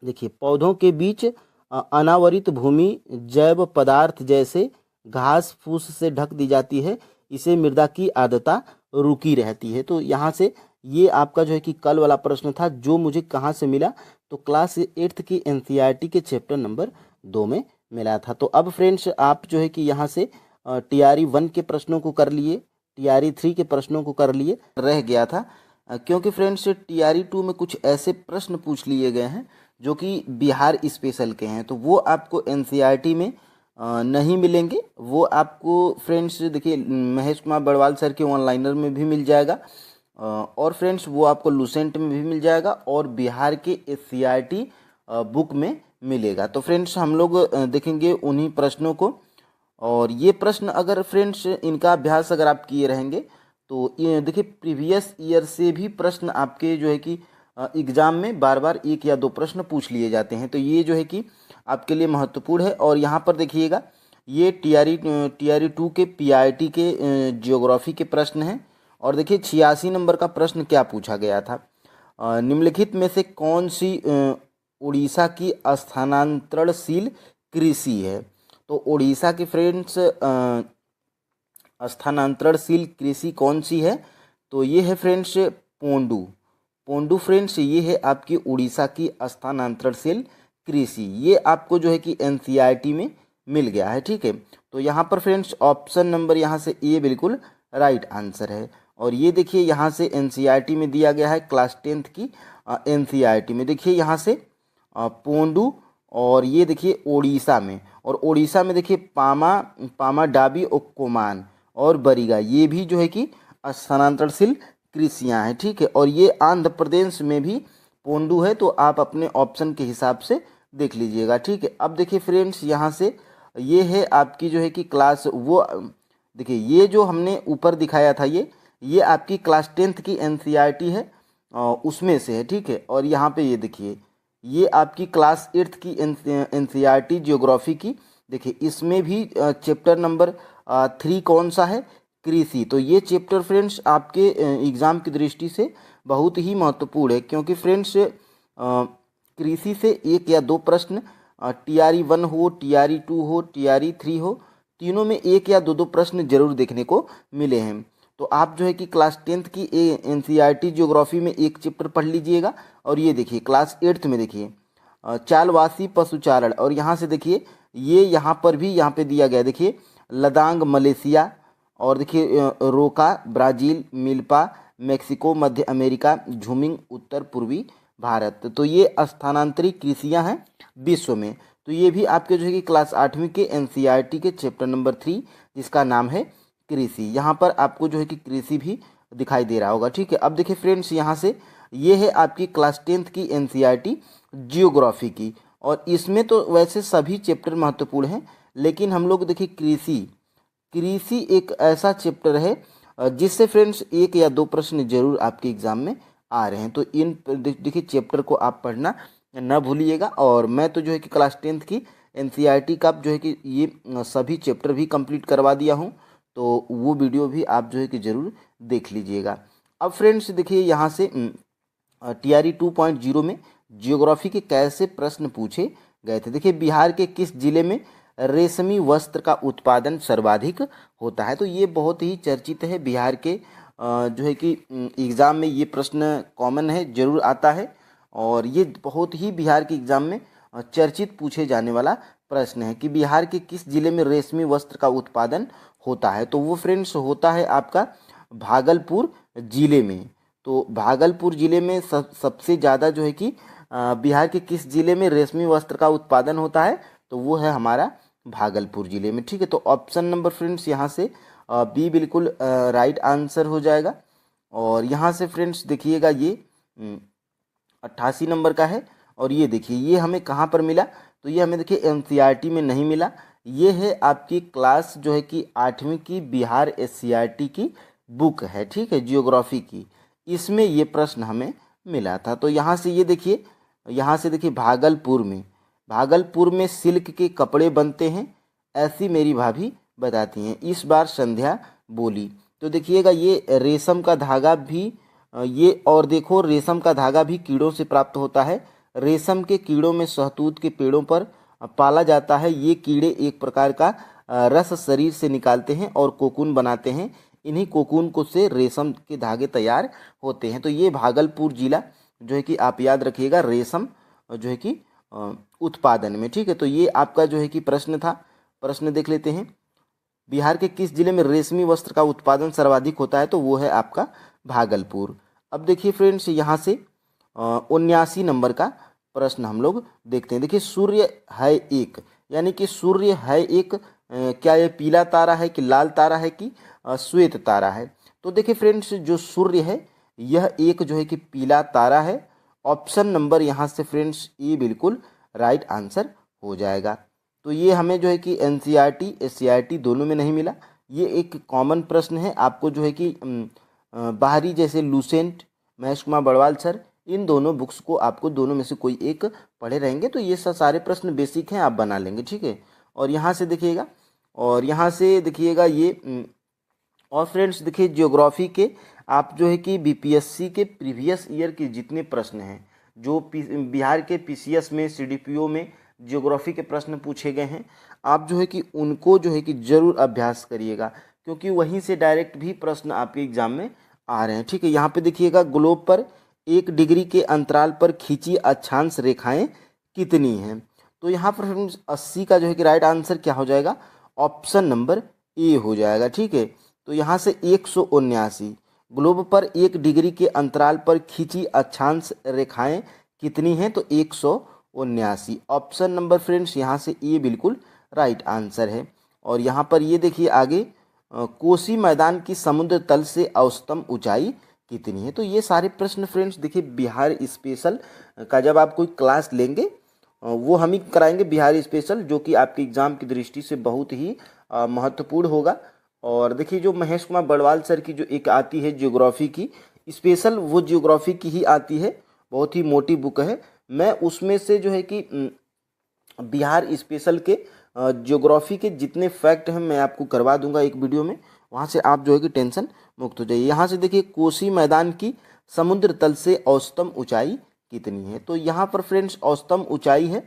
B: देखिए, पौधों के बीच अनावरित भूमि जैव पदार्थ जैसे घास फूस से ढक दी जाती है, इसे मृदा की आर्द्रता रुकी रहती है। तो यहाँ से ये आपका जो है कि कल वाला प्रश्न था, जो मुझे कहाँ से मिला, तो क्लास 8th की एनसीईआरटी के चैप्टर नंबर 2 में मिला था। तो अब फ्रेंड्स आप जो है कि यहाँ से टीआरई 1 के प्रश्नों को कर लिए, टीआरई 3 के प्रश्नों को कर लिए, रह गया था क्योंकि फ्रेंड्स टीआरई 2 में कुछ ऐसे प्रश्न पूछ लिए गए हैं जो कि बिहार स्पेशल के हैं, तो वो आपको एनसीईआरटी में नहीं मिलेंगे। वो आपको फ्रेंड्स देखिए महेश कुमार बड़वाल सर के ऑनलाइनर में भी मिल जाएगा, और फ्रेंड्स वो आपको लूसेंट में भी मिल जाएगा, और बिहार के एससीईआरटी बुक में मिलेगा। तो फ्रेंड्स हम लोग देखेंगे उन्हीं प्रश्नों को। और ये प्रश्न अगर फ्रेंड्स इनका अभ्यास अगर आप किए रहेंगे तो ये देखिए प्रीवियस ईयर से भी प्रश्न आपके जो है कि एग्ज़ाम में बार बार 1 या 2 प्रश्न पूछ लिए जाते हैं। तो ये जो है कि आपके लिए महत्वपूर्ण है। और यहाँ पर देखिएगा ये टीआरई 2 के पीआईटी के जियोग्राफी के प्रश्न हैं। और देखिए 86 नंबर का प्रश्न क्या पूछा गया था, निम्नलिखित में से कौन सी उड़ीसा की स्थानांतरणशील कृषि है। तो उड़ीसा की फ्रेंड्स स्थानांतरणशील कृषि कौन सी है, तो ये है फ्रेंड्स पोंडू। पोंडू फ्रेंड्स ये है आपकी उड़ीसा की स्थानांतरणशील कृषि। ये आपको जो है कि एनसीईआरटी में मिल गया है, ठीक है। तो यहाँ पर फ्रेंड्स ऑप्शन नंबर यहाँ से ए बिल्कुल राइट आंसर है। और ये देखिए यहाँ से एनसीईआरटी में दिया गया है क्लास 10th की एनसीईआरटी में, देखिए यहाँ से पोंडू, और ये देखिए ओडिशा में, और ओडिशा में देखिए पामा डाबी और कोमान और बरिगा, ये भी जो है कि स्थानांतरणशील कृषियाँ हैं, ठीक है। और ये आंध्र प्रदेश में भी पोंडू है, तो आप अपने ऑप्शन के हिसाब से देख लीजिएगा, ठीक है। अब देखिए फ्रेंड्स यहाँ से ये है आपकी जो है कि क्लास, वो देखिए ये जो हमने ऊपर दिखाया था ये आपकी क्लास 10th की एनसीईआरटी है, उसमें से है, ठीक है। और यहाँ पे ये देखिए ये आपकी क्लास 8th की एनसीईआरटी ज्योग्राफी की, देखिए इसमें भी चैप्टर नंबर 3 कौन सा है, कृषि। तो ये चैप्टर फ्रेंड्स आपके एग्ज़ाम की दृष्टि से बहुत ही महत्वपूर्ण है, क्योंकि फ्रेंड्स कृषि से 1 या 2 प्रश्न टीआरई 1 हो, टीआरई 2 हो, टीआरई 3 हो, तीनों में 1 या 2 प्रश्न जरूर देखने को मिले हैं। तो आप जो है कि क्लास 10th की एनसीईआरटी ज्योग्राफी में एक चैप्टर पढ़ लीजिएगा। और ये देखिए क्लास 8th में देखिए चालवासी पशुचारण, और यहाँ से देखिए ये यहाँ पर भी यहाँ पे दिया गया, देखिए लदांग मलेशिया, और देखिए रोका ब्राज़ील, मिल्पा मेक्सिको मध्य अमेरिका, झूमिंग उत्तर पूर्वी भारत। तो ये स्थानांतरित कृषियाँ हैं विश्व में। तो ये भी आपके जो है कि क्लास 8वीं के एनसीईआरटी के चैप्टर नंबर 3 जिसका नाम है कृषि, यहाँ पर आपको जो है कि कृषि भी दिखाई दे रहा होगा, ठीक है। अब देखिए फ्रेंड्स यहाँ से ये है आपकी क्लास 10th की एनसीईआरटी जियोग्राफी की, और इसमें तो वैसे सभी चैप्टर महत्वपूर्ण हैं, लेकिन हम लोग देखिए कृषि एक ऐसा चैप्टर है जिससे फ्रेंड्स 1 या 2 प्रश्न जरूर आपके एग्जाम में आ रहे हैं। तो इन देखिए चैप्टर को आप पढ़ना न भूलिएगा। और मैं तो जो है कि क्लास 10th की एनसीईआरटी का जो है कि ये सभी चैप्टर भी कंप्लीट करवा दिया हूँ, तो वो वीडियो भी आप जो है कि ज़रूर देख लीजिएगा। अब फ्रेंड्स देखिए यहाँ से टीआरई 2.0 में जियोग्राफी के कैसे प्रश्न पूछे गए थे। देखिए बिहार के किस जिले में रेशमी वस्त्र का उत्पादन सर्वाधिक होता है। तो ये बहुत ही चर्चित है, बिहार के जो है कि एग्ज़ाम में ये प्रश्न कॉमन है, ज़रूर आता है, और ये बहुत ही बिहार के एग्ज़ाम में चर्चित पूछे जाने वाला प्रश्न है कि बिहार के किस जिले में रेशमी वस्त्र का उत्पादन होता है। तो वो फ्रेंड्स होता है आपका भागलपुर ज़िले में। तो भागलपुर ज़िले में सबसे ज़्यादा जो है कि बिहार के किस ज़िले में रेशमी वस्त्र का उत्पादन होता है, तो वो है हमारा भागलपुर ज़िले में, ठीक है। तो ऑप्शन नंबर फ्रेंड्स यहाँ से बी बिल्कुल राइट आंसर हो जाएगा। और यहाँ से फ्रेंड्स देखिएगा ये 88 नंबर का है, और ये देखिए ये हमें कहाँ पर मिला, तो ये हमें देखिए एनसीईआरटी में नहीं मिला। ये है आपकी क्लास जो है कि 8वीं की बिहार एससीईआरटी की बुक है, ठीक है, जियोग्राफी की, इसमें ये प्रश्न हमें मिला था। तो यहाँ से ये देखिए, यहाँ से देखिए भागलपुर में सिल्क के कपड़े बनते हैं, ऐसी मेरी भाभी बताती हैं। इस बार संध्या बोली। तो देखिएगा ये रेशम का धागा भी ये और देखो रेशम का धागा भी कीड़ों से प्राप्त होता है। रेशम के कीड़ों में शहतूत के पेड़ों पर पाला जाता है। ये कीड़े एक प्रकार का रस शरीर से निकालते हैं और कोकून बनाते हैं। इन्हीं कोकून को से रेशम के धागे तैयार होते हैं। तो ये भागलपुर जिला जो है कि आप याद रखिएगा रेशम जो है कि उत्पादन में, ठीक है। तो ये आपका जो है कि प्रश्न था। प्रश्न देख लेते हैं, बिहार के किस जिले में रेशमी वस्त्र का उत्पादन सर्वाधिक होता है? तो वो है आपका भागलपुर। अब देखिए फ्रेंड्स यहाँ से 79 नंबर का प्रश्न हम लोग देखते हैं। देखिए सूर्य है एक, यानी कि सूर्य है एक, क्या ये पीला तारा है कि लाल तारा है कि श्वेत तारा है? तो देखिए फ्रेंड्स जो सूर्य है यह एक जो है कि पीला तारा है। ऑप्शन नंबर यहाँ से फ्रेंड्स ये बिल्कुल राइट आंसर हो जाएगा। तो ये हमें जो है कि एनसीईआरटी एससीईआरटी दोनों में नहीं मिला। ये एक कॉमन प्रश्न है, आपको जो है कि बाहरी जैसे लूसेंट, महेश कुमार बड़वाल सर, इन दोनों बुक्स को आपको दोनों में से कोई एक पढ़े रहेंगे तो ये सारे प्रश्न बेसिक हैं, आप बना लेंगे, ठीक है। और यहाँ से देखिएगा, और यहाँ से देखिएगा ये और फ्रेंड्स देखिए ज्योग्राफी के आप जो है कि बीपीएससी के प्रीवियस ईयर के जितने प्रश्न हैं, जो बिहार के पीसीएस में सीडीपीओ में ज्योग्राफी के प्रश्न पूछे गए हैं, आप जो है कि उनको जो है कि ज़रूर अभ्यास करिएगा, क्योंकि वहीं से डायरेक्ट भी प्रश्न आपके एग्जाम में आ रहे हैं, ठीक है। यहाँ पे देखिएगा ग्लोब पर 1 डिग्री के अंतराल पर खींची अक्षांश रेखाएं कितनी हैं? तो यहाँ पर फ्रेंड्स 80 का जो है कि राइट आंसर क्या हो जाएगा? ऑप्शन नंबर ए हो जाएगा, ठीक है। तो यहाँ से 179 ग्लोब पर 1 डिग्री के अंतराल पर खींची अक्षांश रेखाएं कितनी हैं? तो 179 ऑप्शन नंबर फ्रेंड्स यहाँ से ए बिल्कुल राइट आंसर है। और यहाँ पर ये देखिए आगे कोसी मैदान की समुद्र तल से औसतम ऊंचाई कितनी है? तो ये सारे प्रश्न फ्रेंड्स देखिए बिहार स्पेशल का जब आप कोई क्लास लेंगे वो हम ही कराएंगे, बिहार स्पेशल, जो कि आपके एग्जाम की दृष्टि से बहुत ही महत्वपूर्ण होगा। और देखिए जो महेश कुमार बड़वाल सर की जो एक आती है ज्योग्राफी की स्पेशल, वो ज्योग्राफी की ही आती है, बहुत ही मोटी बुक है। मैं उसमें से जो है कि बिहार स्पेशल के ज्योग्राफी के जितने फैक्ट हैं मैं आपको करवा दूंगा एक वीडियो में, वहाँ से आप जो है कि टेंशन मुक्त हो जाइए। यहाँ से देखिए कोसी मैदान की समुद्र तल से औसतम ऊंचाई कितनी है? तो यहाँ पर फ्रेंड्स औसतम ऊंचाई है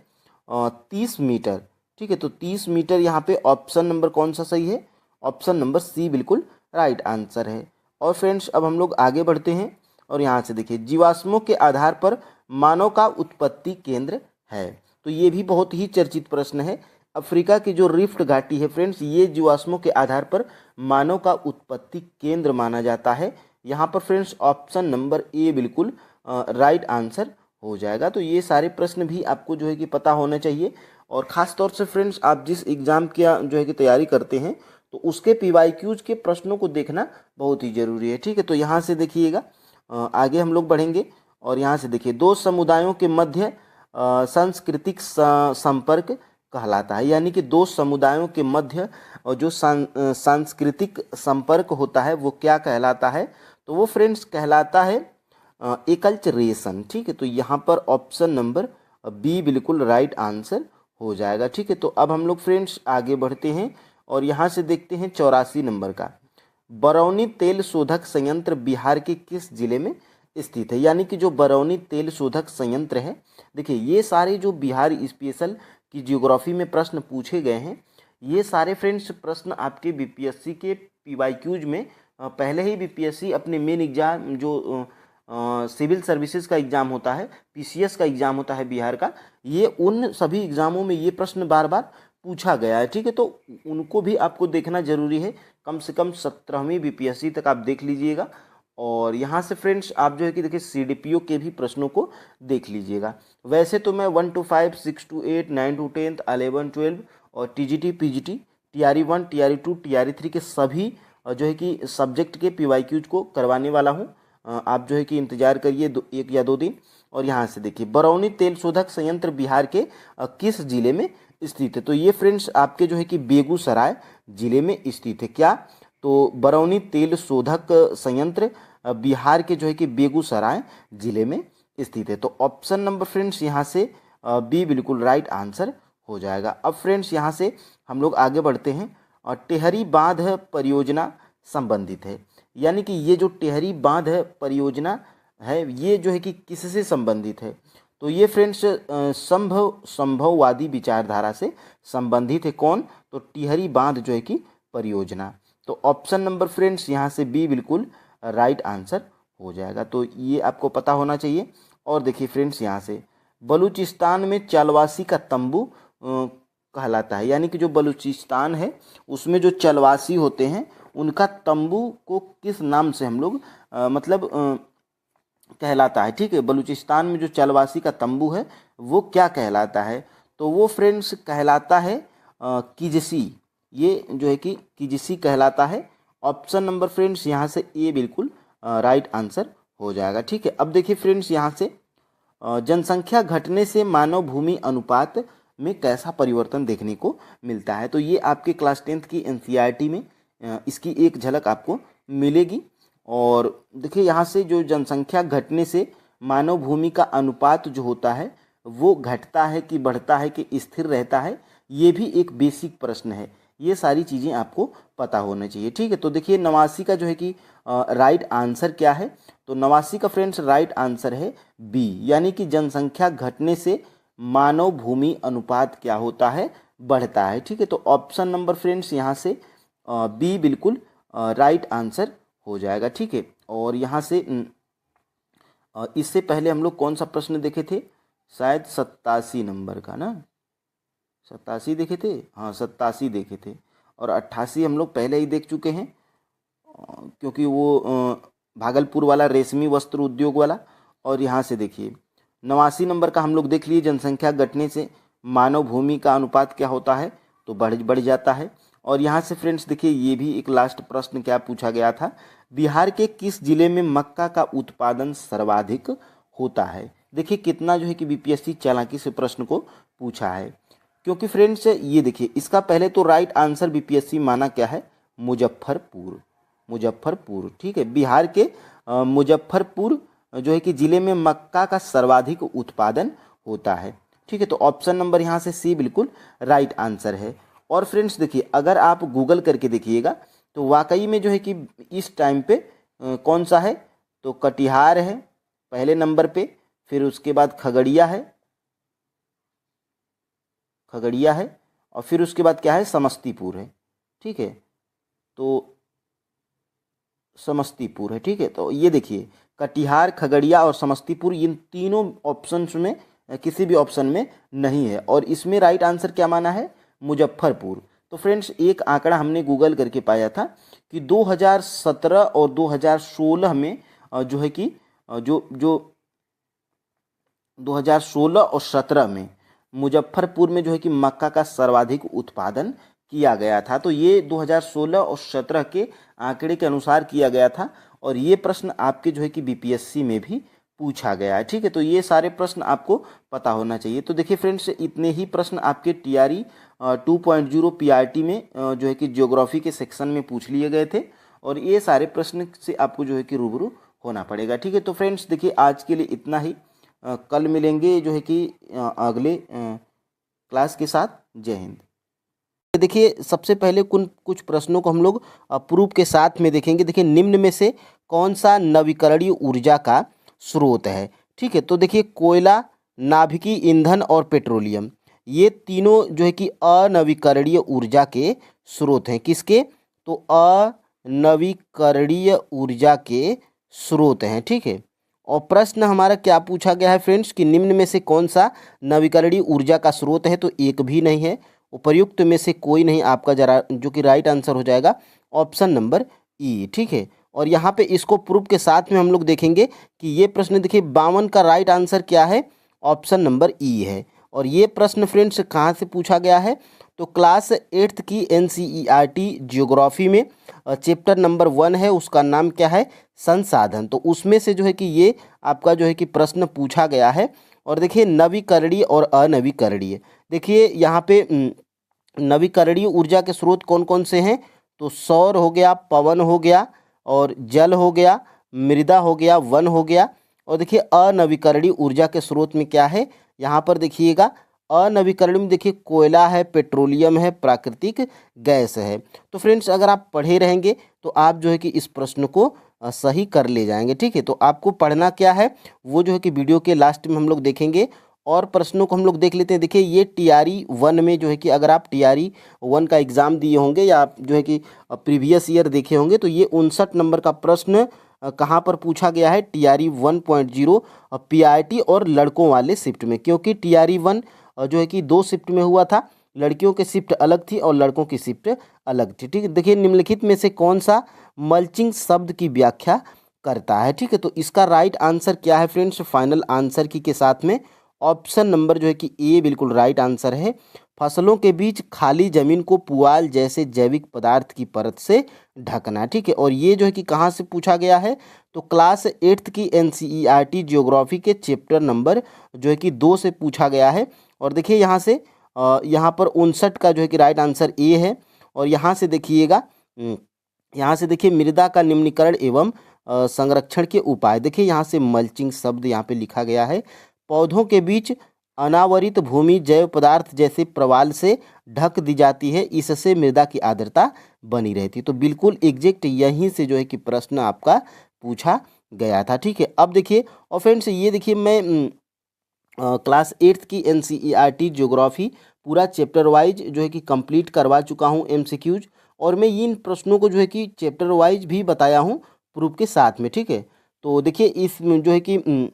B: 30 मीटर, ठीक है। तो 30 मीटर यहाँ पे ऑप्शन नंबर कौन सा सही है? ऑप्शन नंबर सी बिल्कुल राइट आंसर है। और फ्रेंड्स अब हम लोग आगे बढ़ते हैं और यहाँ से देखिए जीवाश्मों के आधार पर मानव का उत्पत्ति केंद्र है। तो ये भी बहुत ही चर्चित प्रश्न है। अफ्रीका की जो रिफ्ट घाटी है फ्रेंड्स, ये जीवाश्मों के आधार पर मानव का उत्पत्ति केंद्र माना जाता है। यहाँ पर फ्रेंड्स ऑप्शन नंबर ए बिल्कुल राइट आंसर हो जाएगा। तो ये सारे प्रश्न भी आपको जो है कि पता होना चाहिए। और ख़ास तौर से फ्रेंड्स आप जिस एग्ज़ाम की जो है कि तैयारी करते हैं तो उसके पीवाईक्यूज के प्रश्नों को देखना बहुत ही ज़रूरी है, ठीक है। तो यहाँ से देखिएगा आगे हम लोग बढ़ेंगे और यहाँ से देखिए दो समुदायों के मध्य सांस्कृतिक संपर्क कहलाता है, यानी कि दो समुदायों के मध्य जो सांस्कृतिक संपर्क होता है वो क्या कहलाता है? तो वो फ्रेंड्स कहलाता है एकल्चरेशन, ठीक है। तो यहाँ पर ऑप्शन नंबर बी बिल्कुल राइट आंसर हो जाएगा, ठीक है। तो अब हम लोग फ्रेंड्स आगे बढ़ते हैं और यहाँ से देखते हैं 84 नंबर का, बरौनी तेल शोधक संयंत्र बिहार के किस जिले में स्थित है? यानी कि जो बरौनी तेल शोधक संयंत्र है, देखिए ये सारे जो बिहार स्पेशल की ज्योग्राफी में प्रश्न पूछे गए हैं, ये सारे फ्रेंड्स प्रश्न आपके बीपीएससी के पीवाईक्यूज में पहले ही बीपीएससी अपने मेन एग्जाम जो सिविल सर्विसेज का एग्ज़ाम होता है, पीसीएस का एग्ज़ाम होता है बिहार का, ये उन सभी एग्ज़ामों में ये प्रश्न बार बार पूछा गया है, ठीक है। तो उनको भी आपको देखना जरूरी है, कम से कम 17वीं बीपीएससी तक आप देख लीजिएगा। और यहाँ से फ्रेंड्स आप जो है कि देखिए सीडीपीओ के भी प्रश्नों को देख लीजिएगा। वैसे तो मैं 1 to 5, 6 to 8, 9 to 10, 11, 12 और TGT, PGT, TRE1, TRE2, TRE3 के सभी जो है कि सब्जेक्ट के पीवाईक्यूज को करवाने वाला हूँ। आप जो है कि इंतजार करिए 1 या 2 दिन। और यहाँ से देखिए बरौनी तेल शोधक संयंत्र बिहार के किस जिले में स्थित है? तो ये फ्रेंड्स आपके जो है कि बेगूसराय जिले में स्थित है। क्या? तो बरौनी तेल शोधक संयंत्र बिहार के जो है कि बेगूसराय जिले में स्थित है। तो ऑप्शन नंबर फ्रेंड्स यहाँ से बी बिल्कुल राइट आंसर हो जाएगा। अब फ्रेंड्स यहाँ से हम लोग आगे बढ़ते हैं और टेहरी बांध परियोजना संबंधित है, यानी कि ये जो टेहरी बांध परियोजना है ये जो है कि किससे संबंधित है, तो ये फ्रेंड्स संभववादी विचारधारा से संबंधित है। कौन, तो टिहरी बांध जो है कि परियोजना। तो ऑप्शन नंबर फ्रेंड्स यहाँ से बी बिल्कुल राइट आंसर हो जाएगा। तो ये आपको पता होना चाहिए। और देखिए फ्रेंड्स यहाँ से बलूचिस्तान में चलवासी का तंबू कहलाता है, यानी कि जो बलूचिस्तान है उसमें जो चलवासी होते हैं उनका तंबू को किस नाम से हम लोग कहलाता है। ठीक है, बलूचिस्तान में जो चलवासी का तंबू है वो क्या कहलाता है, तो वो फ्रेंड्स कहलाता है किजसी। ये जो है कि किजसी कहलाता है। ऑप्शन नंबर फ्रेंड्स यहाँ से ए बिल्कुल राइट आंसर हो जाएगा। ठीक है, अब देखिए फ्रेंड्स यहाँ से जनसंख्या घटने से मानव भूमि अनुपात में कैसा परिवर्तन देखने को मिलता है, तो ये आपके क्लास 10th की एनसीईआरटी में इसकी एक झलक आपको मिलेगी। और देखिए यहाँ से जो जनसंख्या घटने से मानव भूमि का अनुपात जो होता है वो घटता है कि बढ़ता है कि स्थिर रहता है, ये भी एक बेसिक प्रश्न है। ये सारी चीज़ें आपको पता होना चाहिए। ठीक है, तो देखिए 89 का जो है कि राइट आंसर क्या है, तो 89 का फ्रेंड्स राइट आंसर है बी, यानी कि जनसंख्या घटने से मानव भूमि अनुपात क्या होता है, बढ़ता है। ठीक है, तो ऑप्शन नंबर फ्रेंड्स यहाँ से बी बिल्कुल राइट आंसर हो जाएगा। ठीक है, और यहाँ से इससे पहले हम लोग कौन सा प्रश्न देखे थे, शायद 87 नंबर का ना, 87 देखे थे, हाँ 87 देखे थे, और 88 हम लोग पहले ही देख चुके हैं क्योंकि वो भागलपुर वाला रेशमी वस्त्र उद्योग वाला। और यहाँ से देखिए 89 नंबर का हम लोग देख लिए, जनसंख्या घटने से मानव भूमि का अनुपात क्या होता है, तो बढ़ जाता है। और यहाँ से फ्रेंड्स देखिए ये भी एक लास्ट प्रश्न क्या पूछा गया था, बिहार के किस जिले में मक्का का उत्पादन सर्वाधिक होता है। देखिए कितना जो है कि बीपीएससी चालाकी से प्रश्न को पूछा है, क्योंकि फ्रेंड्स ये देखिए इसका पहले तो राइट आंसर बीपीएससी माना क्या है, मुजफ्फरपुर। ठीक है, बिहार के मुजफ्फरपुर जो है कि जिले में मक्का का सर्वाधिक उत्पादन होता है। ठीक है, तो ऑप्शन नंबर यहाँ से सी बिल्कुल राइट आंसर है। और फ्रेंड्स देखिए अगर आप गूगल करके देखिएगा तो वाकई में जो है कि इस टाइम पे कौन सा है, तो कटिहार है पहले नंबर पे, फिर उसके बाद खगड़िया है और फिर उसके बाद क्या है, समस्तीपुर है। ठीक है, तो समस्तीपुर है। ठीक है, तो ये देखिए कटिहार, खगड़िया और समस्तीपुर, इन तीनों ऑप्शंस में किसी भी ऑप्शन में नहीं है, और इसमें राइट आंसर क्या माना है, मुजफ्फरपुर। तो फ्रेंड्स एक आंकड़ा हमने गूगल करके पाया था कि 2017 और 2016 में जो है कि जो 2016 और 17 में मुजफ्फरपुर में जो है कि मक्का का सर्वाधिक उत्पादन किया गया था। तो ये 2016 और 17 के आंकड़े के अनुसार किया गया था, और ये प्रश्न आपके जो है कि बीपीएससी में भी पूछा गया है। ठीक है, तो ये सारे प्रश्न आपको पता होना चाहिए। तो देखिए फ्रेंड्स इतने ही प्रश्न आपके टीआरई 2.0 पीआरटी में जो है कि ज्योग्राफी के सेक्शन में पूछ लिए गए थे, और ये सारे प्रश्न से आपको जो है कि रूबरू होना पड़ेगा। ठीक है, तो फ्रेंड्स देखिए आज के लिए इतना ही, कल मिलेंगे जो है कि अगले क्लास के साथ। जय हिंद। देखिए सबसे पहले कुछ प्रश्नों को हम लोग प्रूफ के साथ में देखेंगे। देखिए निम्न में से कौन सा नवीकरणीय ऊर्जा का स्रोत है। ठीक है, तो देखिए कोयला, नाभिकीय ईंधन और पेट्रोलियम, ये तीनों जो है कि अनवीकरणीय ऊर्जा के स्रोत हैं। किसके, तो अनवीकरणीय ऊर्जा के स्रोत हैं। ठीक है, और प्रश्न हमारा क्या पूछा गया है फ्रेंड्स कि निम्न में से कौन सा नवीकरणीय ऊर्जा का स्रोत है, तो एक भी नहीं है, उपर्युक्त में से कोई नहीं आपका जरा जो कि राइट आंसर हो जाएगा ऑप्शन नंबर ई। ठीक है, और यहाँ पे इसको प्रूफ के साथ में हम लोग देखेंगे कि ये प्रश्न देखिए 52 का राइट आंसर क्या है, ऑप्शन नंबर ई है। और ये प्रश्न फ्रेंड्स कहाँ से पूछा गया है, तो क्लास 8th की एनसीईआरटी ज्योग्राफी में चैप्टर नंबर 1 है, उसका नाम क्या है, संसाधन। तो उसमें से जो है कि ये आपका जो है कि प्रश्न पूछा गया है। और देखिए नवीकरणीय और अनवीकरणीय, देखिए यहाँ पे नवीकरणीय ऊर्जा के स्रोत कौन कौन से हैं, तो सौर हो गया, पवन हो गया, और जल हो गया, मृदा हो गया, वन हो गया,
A: और देखिए अनवीकरणीय ऊर्जा के स्रोत में क्या है, यहाँ पर देखिएगा अनवीकरणीय में देखिए कोयला है, पेट्रोलियम है, प्राकृतिक गैस है। तो फ्रेंड्स अगर आप पढ़े रहेंगे तो आप जो है कि इस प्रश्न को सही कर ले जाएंगे। ठीक है, तो आपको पढ़ना क्या है वो जो है कि वीडियो के लास्ट में हम लोग देखेंगे और प्रश्नों को हम लोग देख लेते हैं। देखिए ये टीआरई 1 में जो है कि अगर आप टीआरई 1 का एग्ज़ाम दिए होंगे या आप जो है कि प्रीवियस ईयर देखे होंगे तो ये 59 नंबर का प्रश्न कहाँ पर पूछा गया है, टीआरई 1.0 पीआईटी और लड़कों वाले शिफ्ट में। क्योंकि टीआरई 1 जो है कि 2 शिफ्ट में हुआ था, लड़कियों की शिफ्ट अलग थी और लड़कों की शिफ्ट अलग थी। ठीक है, देखिए निम्नलिखित में से कौन सा मल्चिंग शब्द की व्याख्या करता है। ठीक है, तो इसका राइट आंसर क्या है फ्रेंड्स, फाइनल आंसर की के साथ में ऑप्शन नंबर जो है कि ए बिल्कुल राइट आंसर है। फसलों के बीच खाली जमीन को पुआल जैसे जैविक पदार्थ की परत से ढकना। ठीक है, और ये जो है कि कहाँ से पूछा गया है, तो क्लास 8th की एनसीईआरटी ज्योग्राफी के चैप्टर नंबर जो है कि 2 से पूछा गया है। और देखिए यहाँ से यहाँ पर 59 का जो है कि राइट आंसर ए है। और यहाँ से देखिएगा, यहाँ से देखिए मृदा का निम्नीकरण एवं संरक्षण के उपाय। देखिए यहाँ से मल्चिंग शब्द यहाँ पे लिखा गया है। पौधों के बीच अनावरित भूमि जैव पदार्थ जैसे प्रवाल से ढक दी जाती है, इससे मृदा की आर्द्रता बनी रहती है। तो बिल्कुल एग्जैक्ट यहीं से जो है कि प्रश्न आपका पूछा गया था। ठीक है, अब देखिए और फ्रेंड्स ये देखिए मैं क्लास 8th की एनसीईआरटी ज्योग्राफी पूरा चैप्टर वाइज जो है कि कंप्लीट करवा चुका हूँ एमसीक्यूज, और मैं इन प्रश्नों को जो है कि चैप्टर वाइज भी बताया हूँ प्रूफ के साथ में। ठीक है, तो देखिए इस जो है कि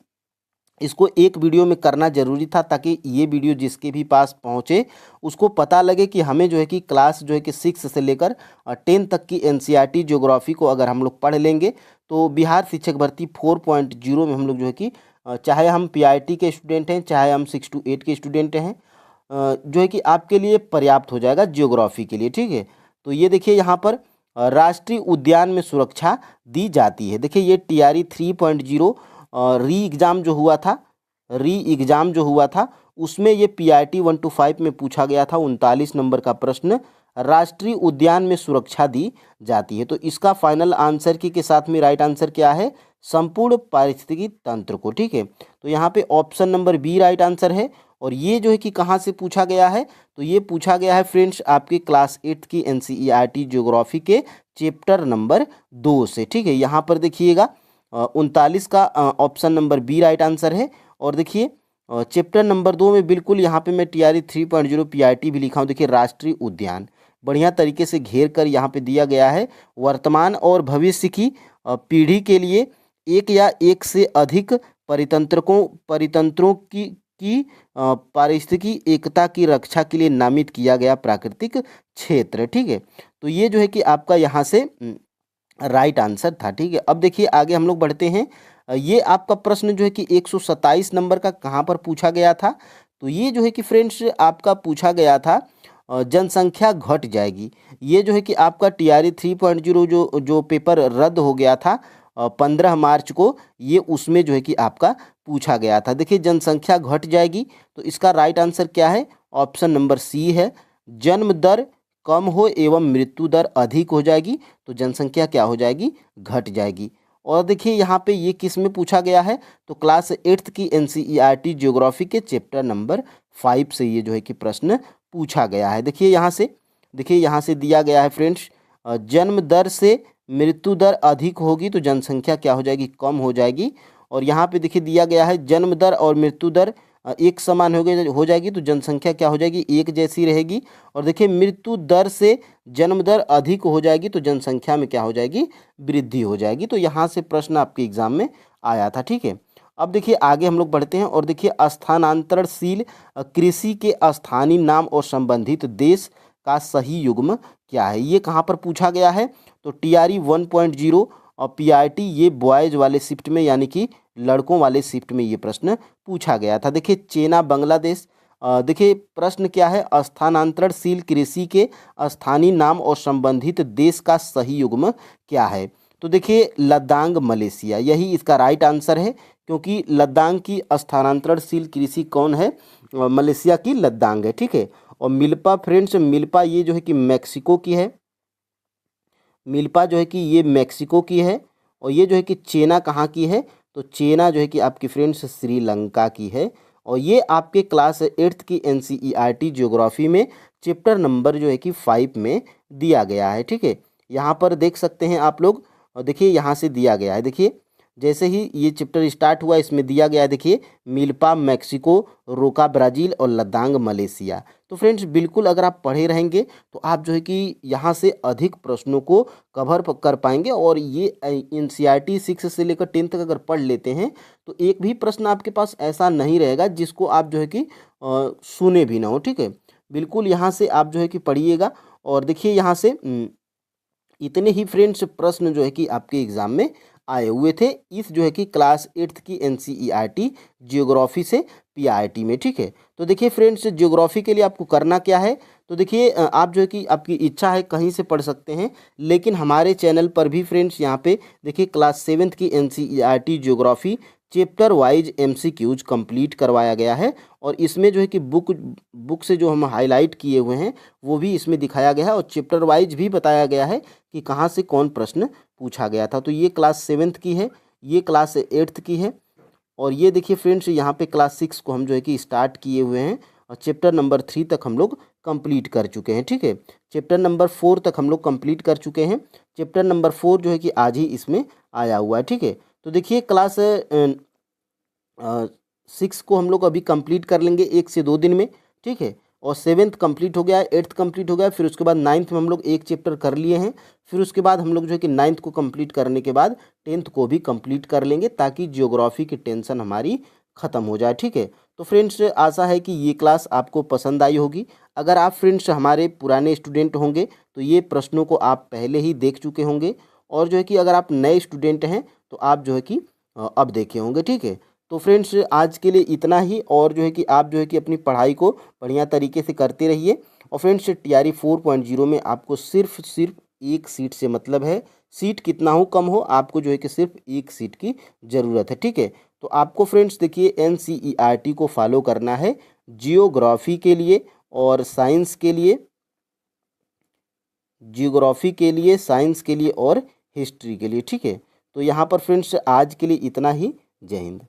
A: इसको एक वीडियो में करना ज़रूरी था ताकि ये वीडियो जिसके भी पास पहुँचे उसको पता लगे कि हमें जो है कि क्लास जो है कि 6 से लेकर 10 तक की एनसीईआरटी ज्योग्राफी को अगर हम लोग पढ़ लेंगे तो बिहार शिक्षक भर्ती 4.0 में हम लोग जो है कि चाहे हम पीआईटी के स्टूडेंट हैं, चाहे हम 6 to 8 के स्टूडेंट हैं, जो है कि आपके लिए पर्याप्त हो जाएगा ज्योग्राफी के लिए। ठीक है, तो ये देखिए यहाँ पर राष्ट्रीय उद्यान में सुरक्षा दी जाती है। देखिए ये टीआरई 3.0 री एग्ज़ाम जो हुआ था उसमें ये पीआईटी 1 to 5 में पूछा गया था। 39 नंबर का प्रश्न, राष्ट्रीय उद्यान में सुरक्षा दी जाती है। तो इसका फाइनल आंसर की के साथ में राइट आंसर क्या है, संपूर्ण पारिस्थितिकी तंत्र को। ठीक है, तो यहाँ पे option number B right answer है। और ये जो है कि कहाँ से पूछा गया है, तो ये पूछा गया है फ्रेंड्स आपके क्लास 8 की एनसीईआरटी ज्योग्राफी के चैप्टर नंबर 2 से। ठीक है, यहाँ पर देखिएगा 39 का option number B right answer है। और देखिए चैप्टर नंबर 2 में बिल्कुल यहाँ पे मैं टीआरई 3.0 पीआईटी भी लिखा हूँ। देखिए राष्ट्रीय उद्यान बढ़िया तरीके से घेर कर यहाँ पे दिया गया है, वर्तमान और भविष्य की पीढ़ी के लिए एक या एक से अधिक परितंत्रों की पारिस्थितिकी एकता की रक्षा के लिए नामित किया गया प्राकृतिक क्षेत्र। ठीक है, तो ये जो है कि आपका यहाँ से राइट आंसर था। ठीक है, अब देखिए आगे हम लोग बढ़ते हैं। ये आपका प्रश्न जो है कि 127 नंबर का कहाँ पर पूछा गया था, तो ये जो है कि फ्रेंड्स आपका पूछा गया था जनसंख्या घट जाएगी। ये जो है कि आपका टीआरई 3.0 जो पेपर रद्द हो गया था 15 मार्च को, ये उसमें जो है कि आपका पूछा गया था। देखिए जनसंख्या घट जाएगी तो इसका राइट आंसर क्या है, ऑप्शन नंबर सी है। जन्म दर कम हो एवं मृत्यु दर अधिक हो जाएगी तो जनसंख्या क्या हो जाएगी, घट जाएगी। और देखिए यहाँ पे ये किस में पूछा गया है, तो क्लास 8th की एनसीईआरटी ज्योग्राफी के चैप्टर नंबर 5 से ये जो है कि प्रश्न पूछा गया है। देखिए यहाँ से दिया गया है फ्रेंड्स, जन्म दर से मृत्यु दर अधिक होगी तो जनसंख्या क्या हो जाएगी, कम हो जाएगी। और यहाँ पे देखिए दिया गया है जन्म दर और मृत्यु दर एक समान हो जाएगी तो जनसंख्या क्या हो जाएगी, एक जैसी रहेगी। और देखिए मृत्यु दर से जन्म दर अधिक हो जाएगी तो जनसंख्या में क्या हो जाएगी, वृद्धि हो जाएगी। तो यहाँ से प्रश्न आपके एग्जाम में आया था। ठीक है, अब देखिए आगे हम लोग बढ़ते हैं और देखिए स्थानांतरणशील कृषि के स्थानीय नाम और संबंधित देश का सही युग्म क्या है, ये कहाँ पर पूछा गया है, तो टीआरई 1.0 और पीआईटी ये बॉयज वाले शिफ्ट में यानी कि लड़कों वाले शिफ्ट में ये प्रश्न पूछा गया था। देखिए चेना बांग्लादेश, देखिए प्रश्न क्या है, स्थानांतरणशील कृषि के स्थानीय नाम और संबंधित देश का सही युग्म क्या है, तो देखिए लद्दाख मलेशिया, यही इसका राइट आंसर है। क्योंकि लद्दाख की स्थानांतरणशील कृषि कौन है, मलेशिया की लद्दाख है। ठीक है, और मिल्पा फ्रेंड्स, मिल्पा ये जो है कि मैक्सिको की है, मिल्पा जो है कि ये मैक्सिको की है। और ये जो है कि चेना कहाँ की है, तो चेना जो है कि आपकी फ्रेंड्स श्रीलंका की है। और ये आपके क्लास 8th की NCERT ज्योग्राफी में चैप्टर नंबर जो है कि 5 में दिया गया है। ठीक है, यहाँ पर देख सकते हैं आप लोग, और देखिए यहाँ से दिया गया है। देखिए जैसे ही ये चैप्टर स्टार्ट हुआ इसमें दिया गया है, देखिए मिल्पा मैक्सिको, रोका ब्राज़ील और लद्दाख मलेशिया। तो फ्रेंड्स बिल्कुल अगर आप पढ़े रहेंगे तो आप जो है कि यहाँ से अधिक प्रश्नों को कवर कर पाएंगे। और ये NCERT 6 से लेकर 10 तक अगर पढ़ लेते हैं तो एक भी प्रश्न आपके पास ऐसा नहीं रहेगा जिसको आप जो है कि सुने भी ना हो। ठीक है, बिल्कुल यहाँ से आप जो है कि पढ़िएगा। और देखिए यहाँ से इतने ही फ्रेंड्स प्रश्न जो है कि आपके एग्जाम में आए हुए थे इस जो है कि क्लास 8th की NCERT जियोग्राफी से PRT में। ठीक है, तो देखिए फ्रेंड्स जियोग्राफी के लिए आपको करना क्या है, तो देखिए आप जो है कि आपकी इच्छा है कहीं से पढ़ सकते हैं, लेकिन हमारे चैनल पर भी फ्रेंड्स यहाँ पे देखिए क्लास 7th की NCERT geography chapter wise MCQs complete करवाया गया है। और इसमें जो है कि बुक से जो हम हाईलाइट किए हुए हैं वो भी इसमें दिखाया गया है, और चैप्टर वाइज भी बताया गया है कि कहाँ से कौन प्रश्न पूछा गया था। तो ये क्लास 7th की है, ये क्लास 8th की है, और ये देखिए फ्रेंड्स यहाँ पे क्लास 6 को हम जो है कि स्टार्ट किए हुए हैं, और चैप्टर नंबर 3 तक हम लोग कंप्लीट कर चुके हैं। ठीक है, चैप्टर नंबर 4 तक हम लोग कंप्लीट कर चुके हैं। चैप्टर नंबर 4 जो है कि आज ही इसमें आया हुआ है। ठीक है, तो देखिए क्लास 6 को हम लोग अभी कंप्लीट कर लेंगे 1 से 2 दिन में। ठीक है, और 7th कंप्लीट हो गया है, 8th कंप्लीट हो गया है, फिर उसके बाद 9th में हम लोग एक चैप्टर कर लिए हैं। फिर उसके बाद हम लोग जो है कि 9th को कंप्लीट करने के बाद 10th को भी कंप्लीट कर लेंगे, ताकि जियोग्राफी की टेंशन हमारी ख़त्म हो जाए। ठीक है, तो फ्रेंड्स आशा है कि ये क्लास आपको पसंद आई होगी। अगर आप फ्रेंड्स हमारे पुराने स्टूडेंट होंगे तो ये प्रश्नों को आप पहले ही देख चुके होंगे, और जो है कि अगर आप नए स्टूडेंट हैं तो आप जो है कि अब देखे होंगे। ठीक है, तो फ्रेंड्स आज के लिए इतना ही, और जो है कि आप जो है कि अपनी पढ़ाई को बढ़िया तरीके से करते रहिए। और फ्रेंड्स TRE 4.0 में आपको सिर्फ एक सीट से मतलब है, सीट कितना हो कम हो, आपको जो है कि सिर्फ एक सीट की ज़रूरत है। ठीक है, तो आपको फ्रेंड्स देखिए NCERT को फॉलो करना है जियोग्राफी के लिए और साइंस के लिए, जियोग्राफी के लिए, साइंस के लिए और हिस्ट्री के लिए। ठीक है, तो यहाँ पर फ्रेंड्स आज के लिए इतना ही। जय हिंद।